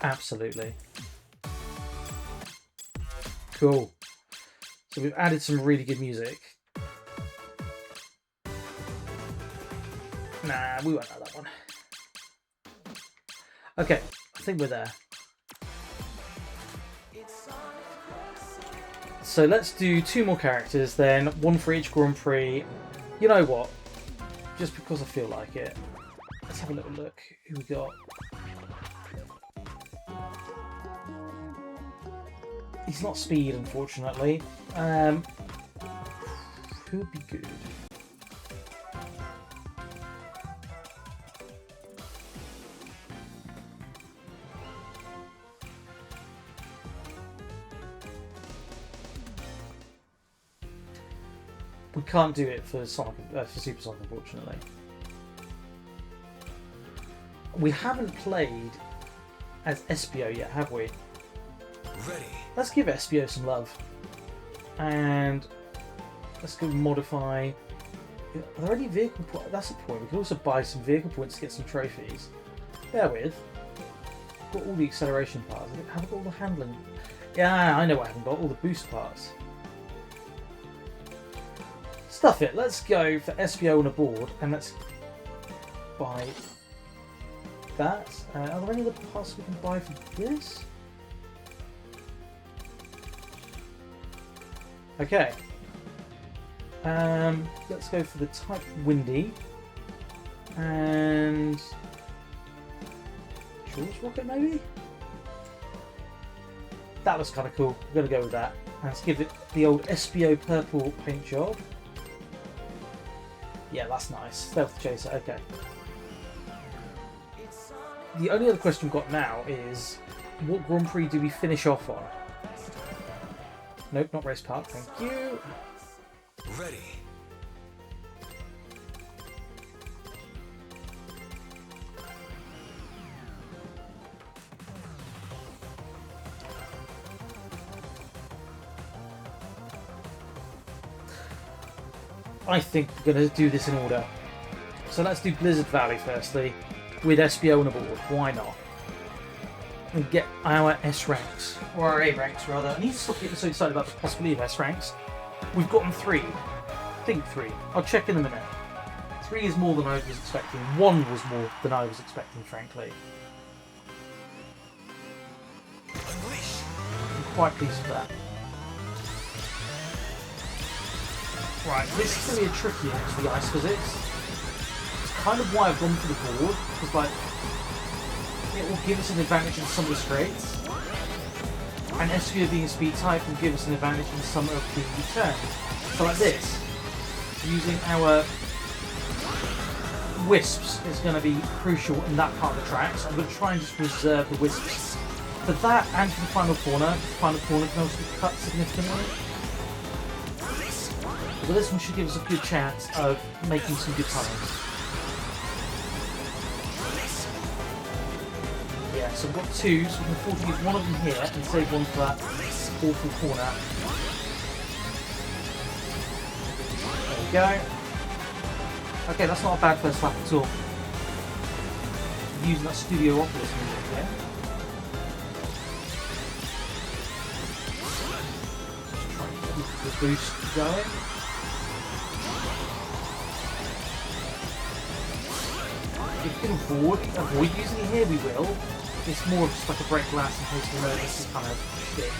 Absolutely. Cool. So we've added some really good music. Nah, we won't have that one. Okay, I think we're there. So let's do 2 more characters then, 1 for each Grand Prix. You know what? Just because I feel like it. Let's have a little look. Who we got? He's not speed, unfortunately. Who would be good? We can't do it for Sonic, for Super Sonic, unfortunately. We haven't played as Espio yet, have we? Ready. Let's give Espio some love. And let's go modify. Are there any vehicle points? That's a point. We can also buy some vehicle points to get some trophies. Therewith, got all the acceleration parts. Have I got all the handling? Yeah, I know what I haven't got. All the boost parts. Stuff it. Let's go for Espio on a board and let's buy that. Are there any other parts we can buy for this? Okay. Let's go for the type Windy and Jules Rocket maybe? That was kind of cool. We're going to go with that. Let's give it the old Espio purple paint job. Yeah, that's nice. Stealth Chaser, okay. The only other question we've got now is, what Grand Prix do we finish off on? Nope, not Race Park, thank you. Ready. I think we're going to do this in order. So let's do Blizzard Valley firstly, with Espio on a board. Why not? And get our S ranks, or our A ranks rather. I need to stop getting so excited about the possibility of S ranks. We've gotten 3. I think 3. I'll check in a minute. 3 is more than I was expecting. 1 was more than I was expecting, frankly. Unleash. I'm quite pleased with that. Right, this is going to be a tricky one for the ice physics. It's kind of why I've gone for the board, because it will give us an advantage in some of the straights, and Espio being a speed type will give us an advantage in some of the turns. So like this, using our Wisps is going to be crucial in that part of the track, so I'm going to try and just reserve the Wisps For that and for the final corner can also be cut significantly. But this one should give us a good chance of making some good times. Yeah, so we've got two, so we can afford to use one of them here and save one for that awful corner. There we go. Okay, that's not a bad first lap at all. Using that Studio Oculus music there. Try and keep the boost going. If we can avoid using it here, we will. It's more of just like a break glass in case we know this is kind of shit.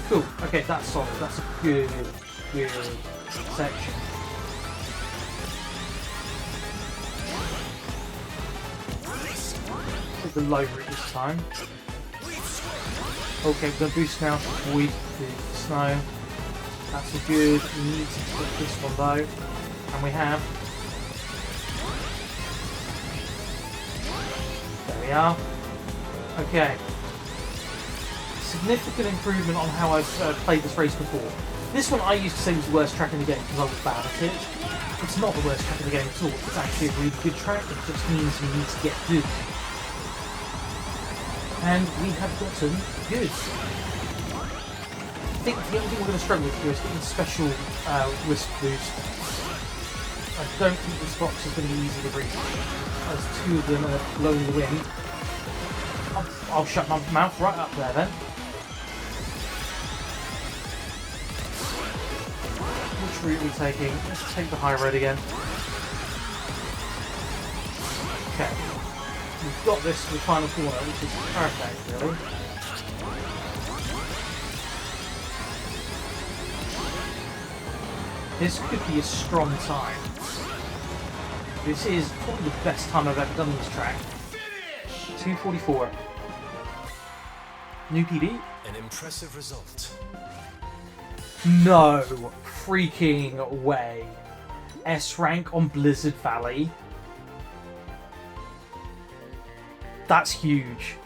Cool. Okay, that's solid. That's a good section. Take the low route this time. Okay, we're going to boost now to avoid the snow. That's a good. We need to get this one though. And we have. There we are. Okay. Significant improvement on how I've played this race before. This one I used to say was the worst track in the game because I was bad at it. It's not the worst track in the game at all. It's actually a really good track. It just means you need to get good. And we have gotten good. I think the only thing we're going to struggle with here is getting a special wisp boost. I don't think this box is going to be easy to reach. There's two of them blowing the wind. I'll shut my mouth right up there then. Which route are we taking? Let's take the high road again. Okay. We've got this for the final corner, which is perfect, really. This could be a strong time. This is probably the best time I've ever done on this track. 2:44. New PB? An impressive result. No freaking way. S rank on Blizzard Valley. That's huge.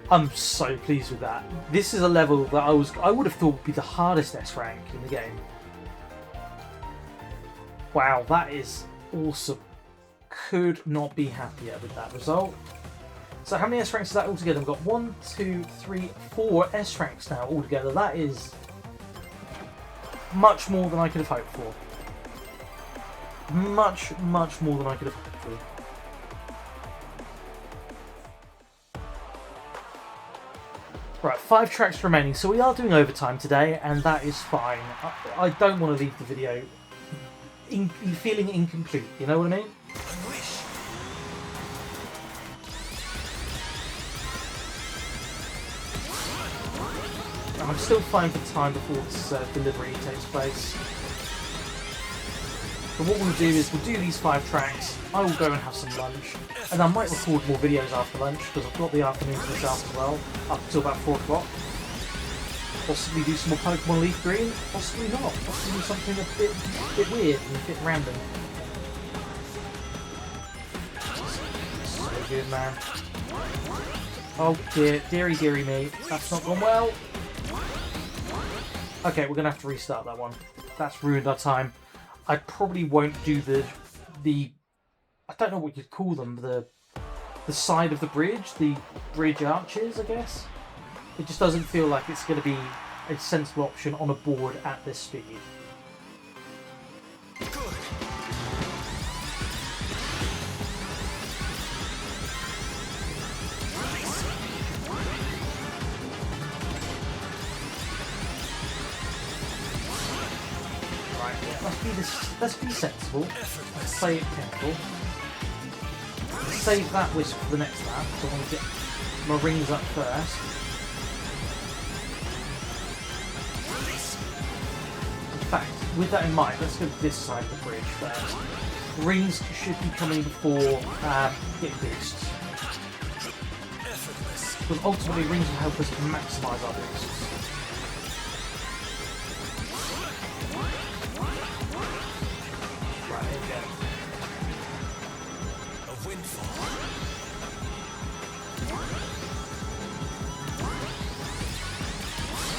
I'm so pleased with that. This is a level that I would have thought would be the hardest S rank in the game. Wow, that is awesome. Could not be happier with that result. So how many S ranks is that altogether? We've got 1, 2, 3, 4 S ranks now altogether. That is much more than I could have hoped for. Much more than I could have hoped for. Right, 5 tracks remaining, so we are doing overtime today, and that is fine. I don't want to leave the video feeling incomplete, you know what I mean? I'm still fine for time before this delivery takes place. But what we'll do is we'll do these 5 tracks, I will go and have some lunch, and I might record more videos after lunch because I've got the afternoon to myself as well, up until about 4 o'clock. Possibly do some more Pokemon Leaf Green, possibly not. Possibly do something a bit weird and a bit random. So good, man. Oh dear, dearie me, that's not gone well. Okay, we're gonna have to restart that one. That's ruined our time. I probably won't do the I don't know what you'd call them, the side of the bridge arches, I guess. It just doesn't feel like it's going to be a sensible option on a board at this speed. Let's be sensible. Let's play it careful. Save that wisp for the next lap, so I want to get my rings up first. In fact, with that in mind, let's go to this side of the bridge first. Rings should be coming before getting boosts. Because ultimately rings will help us to maximise our boosts. windfall.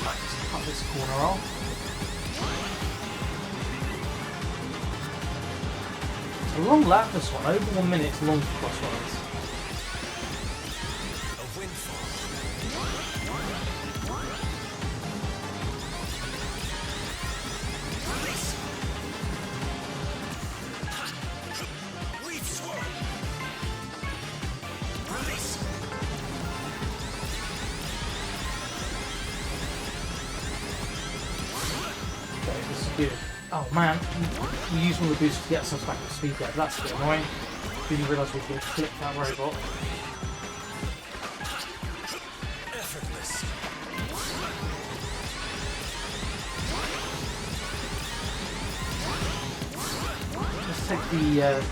Right, just cut this corner off. It's a long lap this one, over 1 minute long for crossroads. A windfall. Leaf swirl. Release. Okay, this is good. Oh man, we used one of the boosts to get ourselves back to speed there. That's a bit annoying. Didn't realise we could flip that robot. Effortless. Let's take the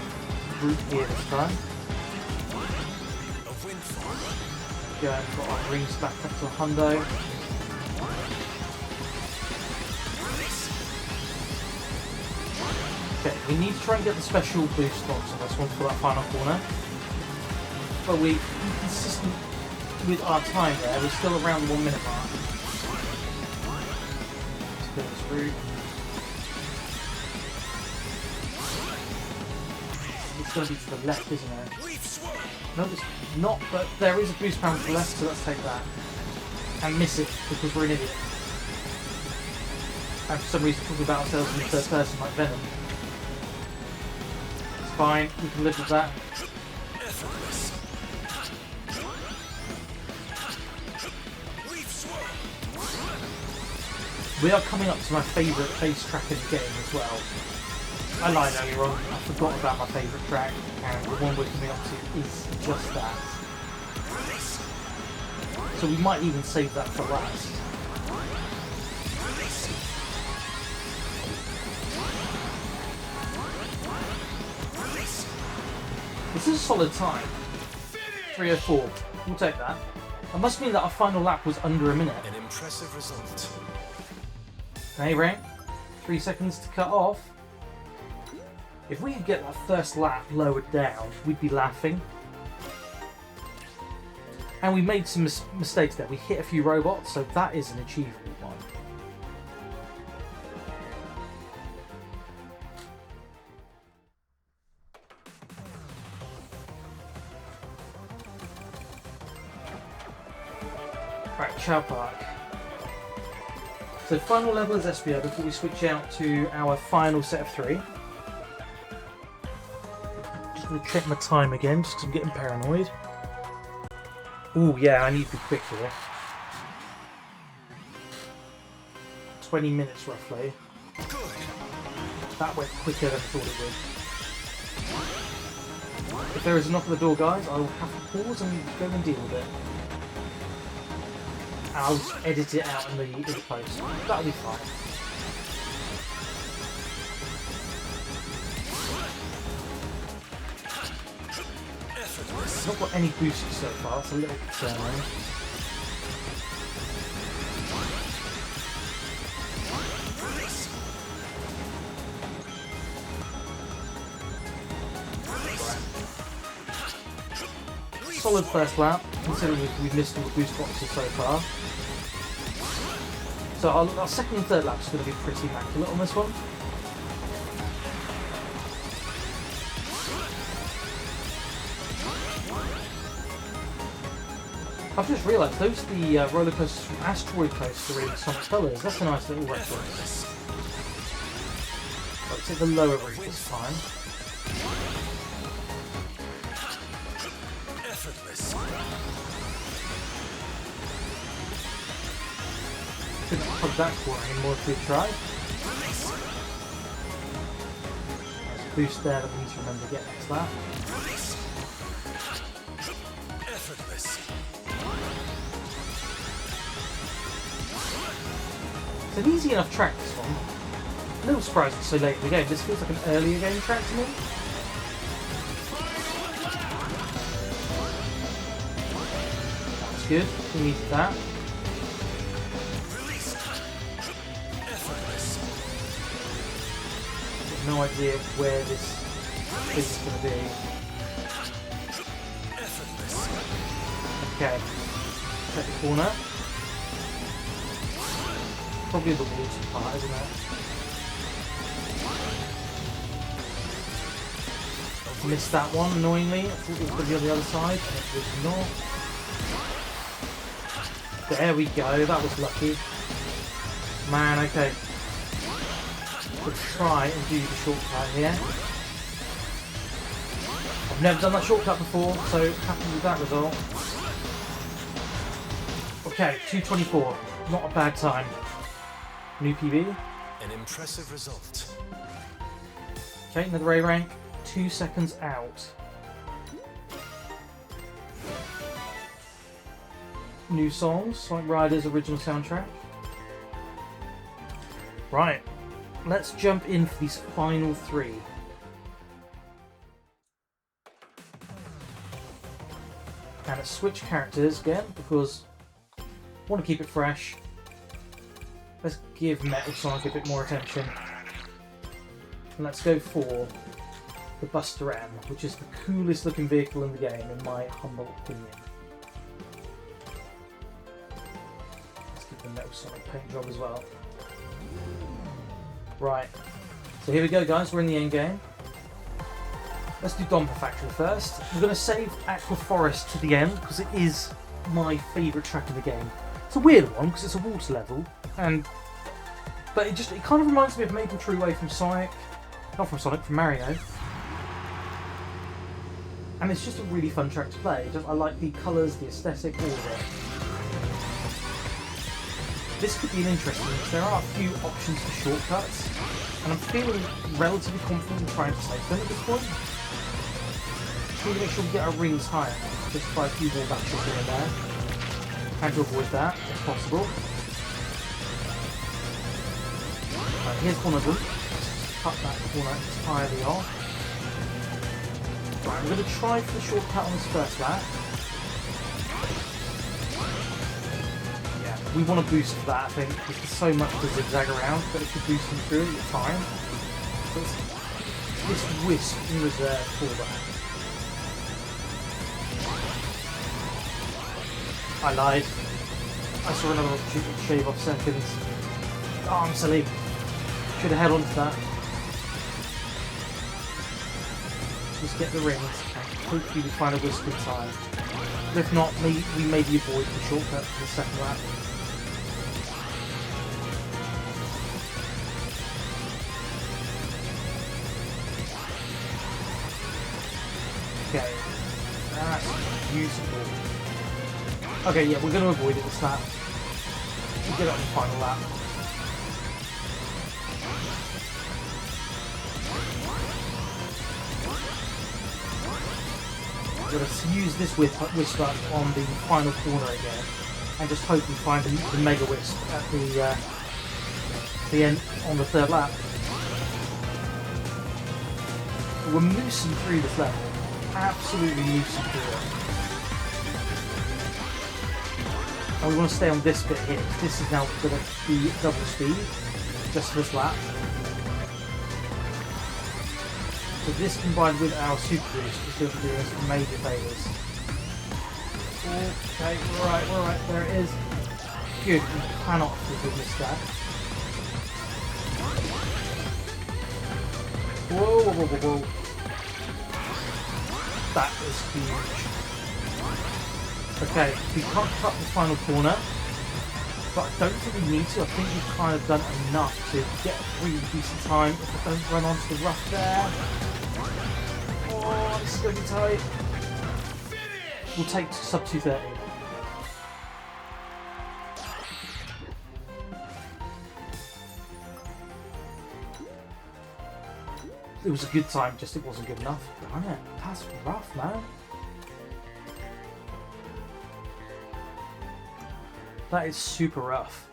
route here this time. A windfall. Go and put our rings back up to a hundo. Okay, we need to try and get the special boost box on this one for that final corner. But we're consistent with our time there. We're still around the 1 minute mark. Let's go this route. It's going to be to the left, isn't it? Leaf swirl. No, it's not, but there is a boost panel to the left, so let's take that. And miss it, because we're an idiot. And for some reason talking about ourselves in the third person like Venom. It's fine, we can live with that. Effortless. Leaf swirl. We are coming up to my favourite face track in the game as well. I lied earlier on, I forgot about my favourite track, and the one we're coming up to is just that. So we might even save that for last. This is a solid time. 3:04. We'll take that. It must mean that our final lap was under a minute. An impressive result. Hey, Ray. 3 seconds to cut off. If we could get that first lap lowered down, we'd be laughing. And we made some mistakes there. We hit a few robots, so that is an achievable one. Right, Chow Park. So final level is SBO before we switch out to our final set of 3. Just going to check my time again, just because I'm getting paranoid. Oh yeah, I need to be quick here. 20 minutes roughly. Good. That went quicker than I thought it would. If there is a knock at the door, guys, I will have to pause and go and deal with it. And I'll just edit it out in the post. That'll be fine. Not got any boosts so far, it's a little concerning. Solid first lap, considering we've missed all the boost boxes so far. So our second and third lap is going to be pretty immaculate on this one. I've just realised those are the roller coasters from Asteroid Coaster in Sonic Colors. That's a nice little reference. Let's take the lower route this time. Effortless. Couldn't plug that corner anymore if we tried. There's a boost there that we need to remember to get next lap. Effortless. It's an easy enough track, this one. A little surprised it's so late in the game. This feels like an earlier game track to me. That's good. We needed that. Effortless. I've no idea where this is going to be. Okay. Check the corner. Probably the water part, isn't it? Missed that one, annoyingly. I thought it was going to be on the other side, and it was not. There we go, that was lucky. Man, okay. Let's try and do the shortcut here. I've never done that shortcut before, so happy with that result. Okay, 2:24. Not a bad time. New PB. An impressive result. Okay, another A rank. 2 seconds out. New songs, Sonic Riders original soundtrack. Right, let's jump in for these final 3. And let's switch characters again because I want to keep it fresh. Let's give Metal Sonic a bit more attention. And let's go for the Buster M, which is the coolest looking vehicle in the game, in my humble opinion. Let's give the Metal Sonic paint job as well. Right, so here we go guys, we're in the end game. Let's do Domper Factory first. We're going to save Aqua Forest to the end because it is my favourite track in the game. It's a weird one because it's a water level, but it kind of reminds me of Maple Tree Way from Sonic, not from Sonic, from Mario. And it's just a really fun track to play. I like the colours, the aesthetic, all of it. This could be an interesting because there are a few options for shortcuts, and I'm feeling relatively confident in trying to take them at this point. We need to make sure we get our rings higher, just by a few more batches here and there, and to avoid that if possible. Right, here's one of them. Let's cut that corner entirely off. Right, I'm going to try for the shortcut on this first lap. Yeah, we want to boost for that, I think, because there's so much to zigzag around that it should boost them through at the time. So this wisp in reserve for that. I lied. I saw another opportunity to shave off seconds. Oh, I'm silly. Should have held on to that. Just get the rings and hopefully we find a wisp in time. But if not, we maybe avoid the shortcut for the second lap. Okay, that's beautiful. Okay, yeah, we're going to avoid it this lap. We'll get it on the final lap. We're going to use this wisp up on the final corner again, and just hope we find the Mega Wisp at the end on the third lap. We're moosing through this level, absolutely moosing through it. And we want to stay on this bit here. This is now going to be double speed, just for this lap. So this combined with our super boost is going to do us major favours. Okay, right, there it is. Good, we cannot afford to miss that. Whoa. That is huge. Okay, we can't cut the final corner, but I don't think we need to. I think we've kind of done enough to get a really decent time if I don't run onto the rough there. Oh, this is going to be tight. We'll take sub 230. It was a good time, just it wasn't good enough. Darn it, that's rough, man. That is super rough.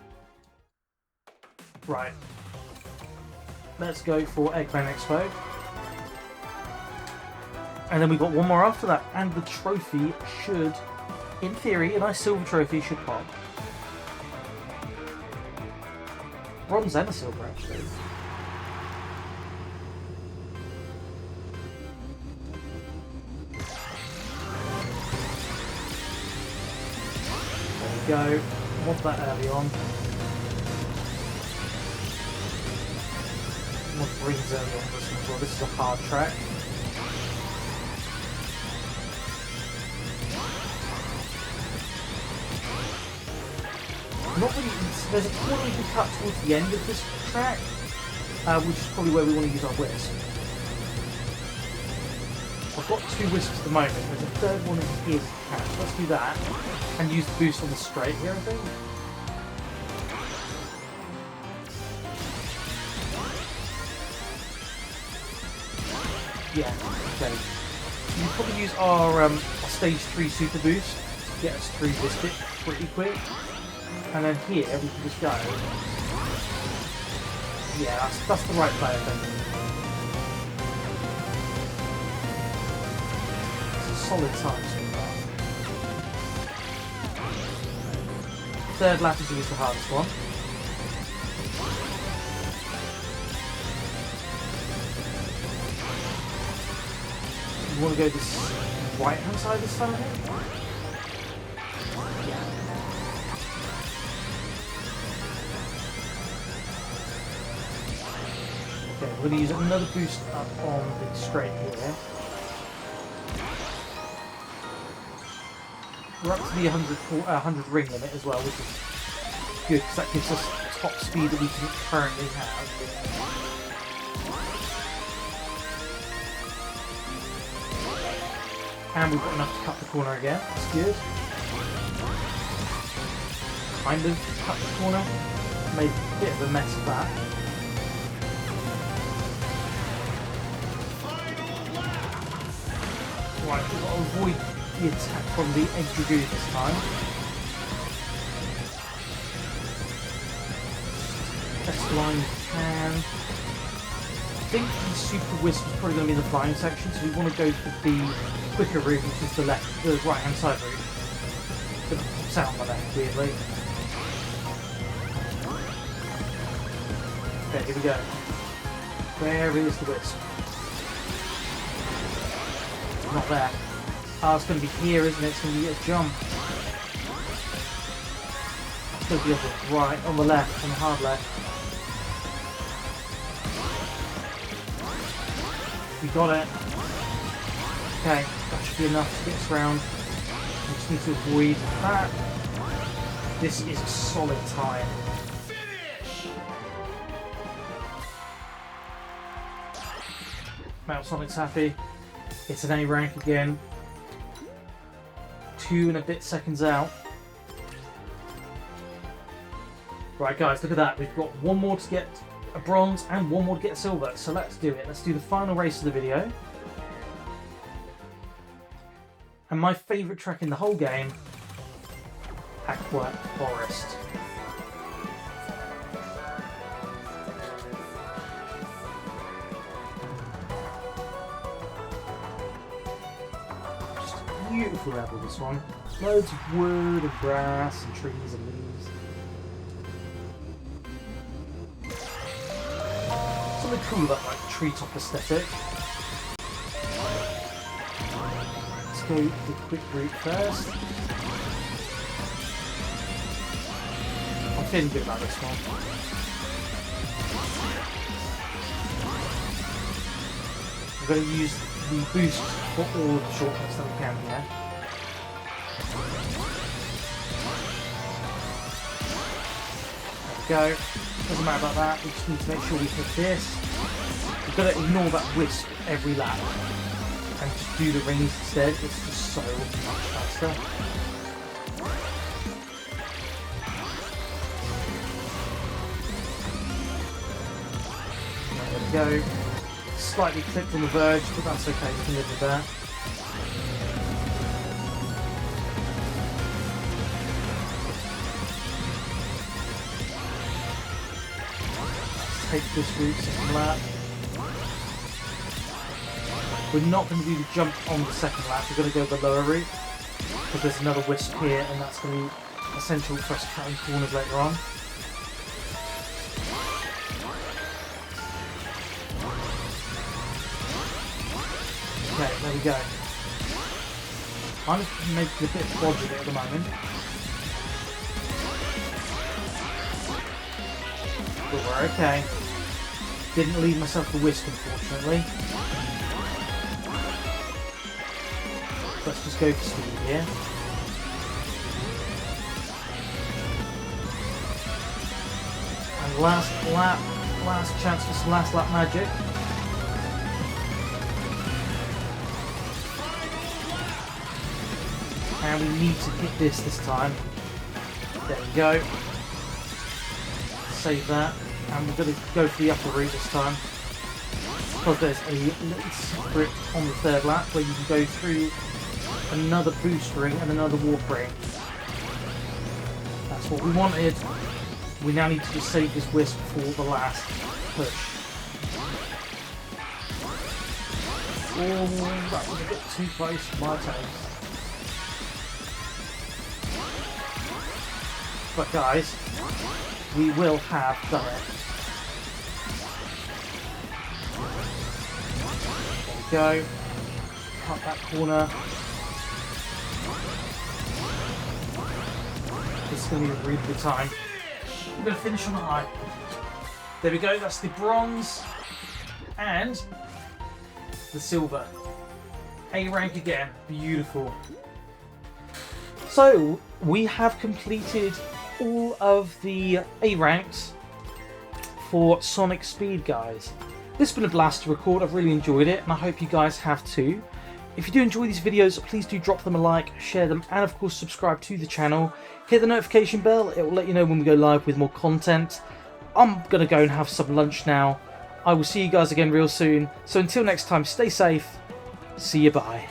Right. Let's go for Eggman Expo. And then we've got one more after that. And the trophy should, in theory, a nice silver trophy should pop. Bronze and a silver, actually. go. Want that early on. Want rings early on this one as well. This is a hard track. Not really. There's a corner we can cut towards the end of this track, which is probably where we want to use our wisp. I've got 2 wisps at the moment. There's a third one in here to catch. Let's do that and use the boost on the straight here, I think. Yeah. Okay. You can probably use our stage 3 super boost to get us through this bit pretty quick. And then here we can just go. Yeah, that's the right play, I think. It's a solid time so far. Third lap is always the hardest one. You want to go this right hand side this time, I think? We're going to use another boost up on the straight here. We're up to the 100 ring limit as well, which is good because that gives us top speed that we can currently have. And we've got enough to cut the corner again, that's good. Kind of cut the corner, made a bit of a mess of that. Right, we've got to avoid the attack from the edge review this time. Best line we can. I think the super wisp is probably going to be in the flying section, so we want to go for the quicker route, which is the right hand side route. It's going to pops out on my left weirdly. Okay, here we go. Where is the wisp? Not there. Oh, it's going to be here, isn't it? It's going to be a jump. It's going to be on the right, on the left, on the hard left. We got it. Okay, that should be enough to get us round. We just need to avoid that. This is a solid time. Mount Sonic's happy. It's an A rank again. 2 and a bit seconds out. Right guys, look at that. We've got 1 more to get a bronze and 1 more to get a silver. So let's do it. Let's do the final race of the video. And my favourite track in the whole game, Aqua Forest. Beautiful level, this one. Loads of wood and grass and trees and leaves. Something cool about like treetop aesthetic. Let's go the quick route first. I'm feeling good about this one. We're going to use the boost for all of the shortcuts that we can here. There we go. Doesn't matter about that, we just need to make sure we hit this. We've got to ignore that wisp every lap and just do the rings instead. It's just so much faster. There we go. Slightly clipped on the verge, but that's okay, we can live with that. Let's take this route, second lap. We're not going to do the jump on the second lap, we're going to go the lower route, because there's another wisp here, and that's going to be essential for us cutting corners later on. Okay, there we go. I'm just making a bit of dodge of it at the moment. We're okay. Didn't leave myself the whisk, unfortunately. Let's just go for speed here. And last chance for some last lap magic. And we need to hit this time. There we go. Save that. And we're going to go for the upper route this time. Because there's a little secret on the third lap where you can go through another boost ring and another warp ring. That's what we wanted. We now need to just save this whisk for the last push. Oh, that was a bit too close for my taste. But guys, we will have done it. There we go. Cut that corner. This is going to be a really good time. We're going to finish on a high. There we go, that's the bronze and the silver. A rank again, beautiful. So, we have completed all of the A ranks for Sonic Speed, guys. This has been a blast to record, I've really enjoyed it, and I hope you guys have too. If you do enjoy these videos, please do drop them a like, share them, and of course subscribe to the channel. Hit the notification bell, it will let you know when we go live with more content. I'm going to go and have some lunch now. I will see you guys again real soon. So until next time, stay safe. See you, bye.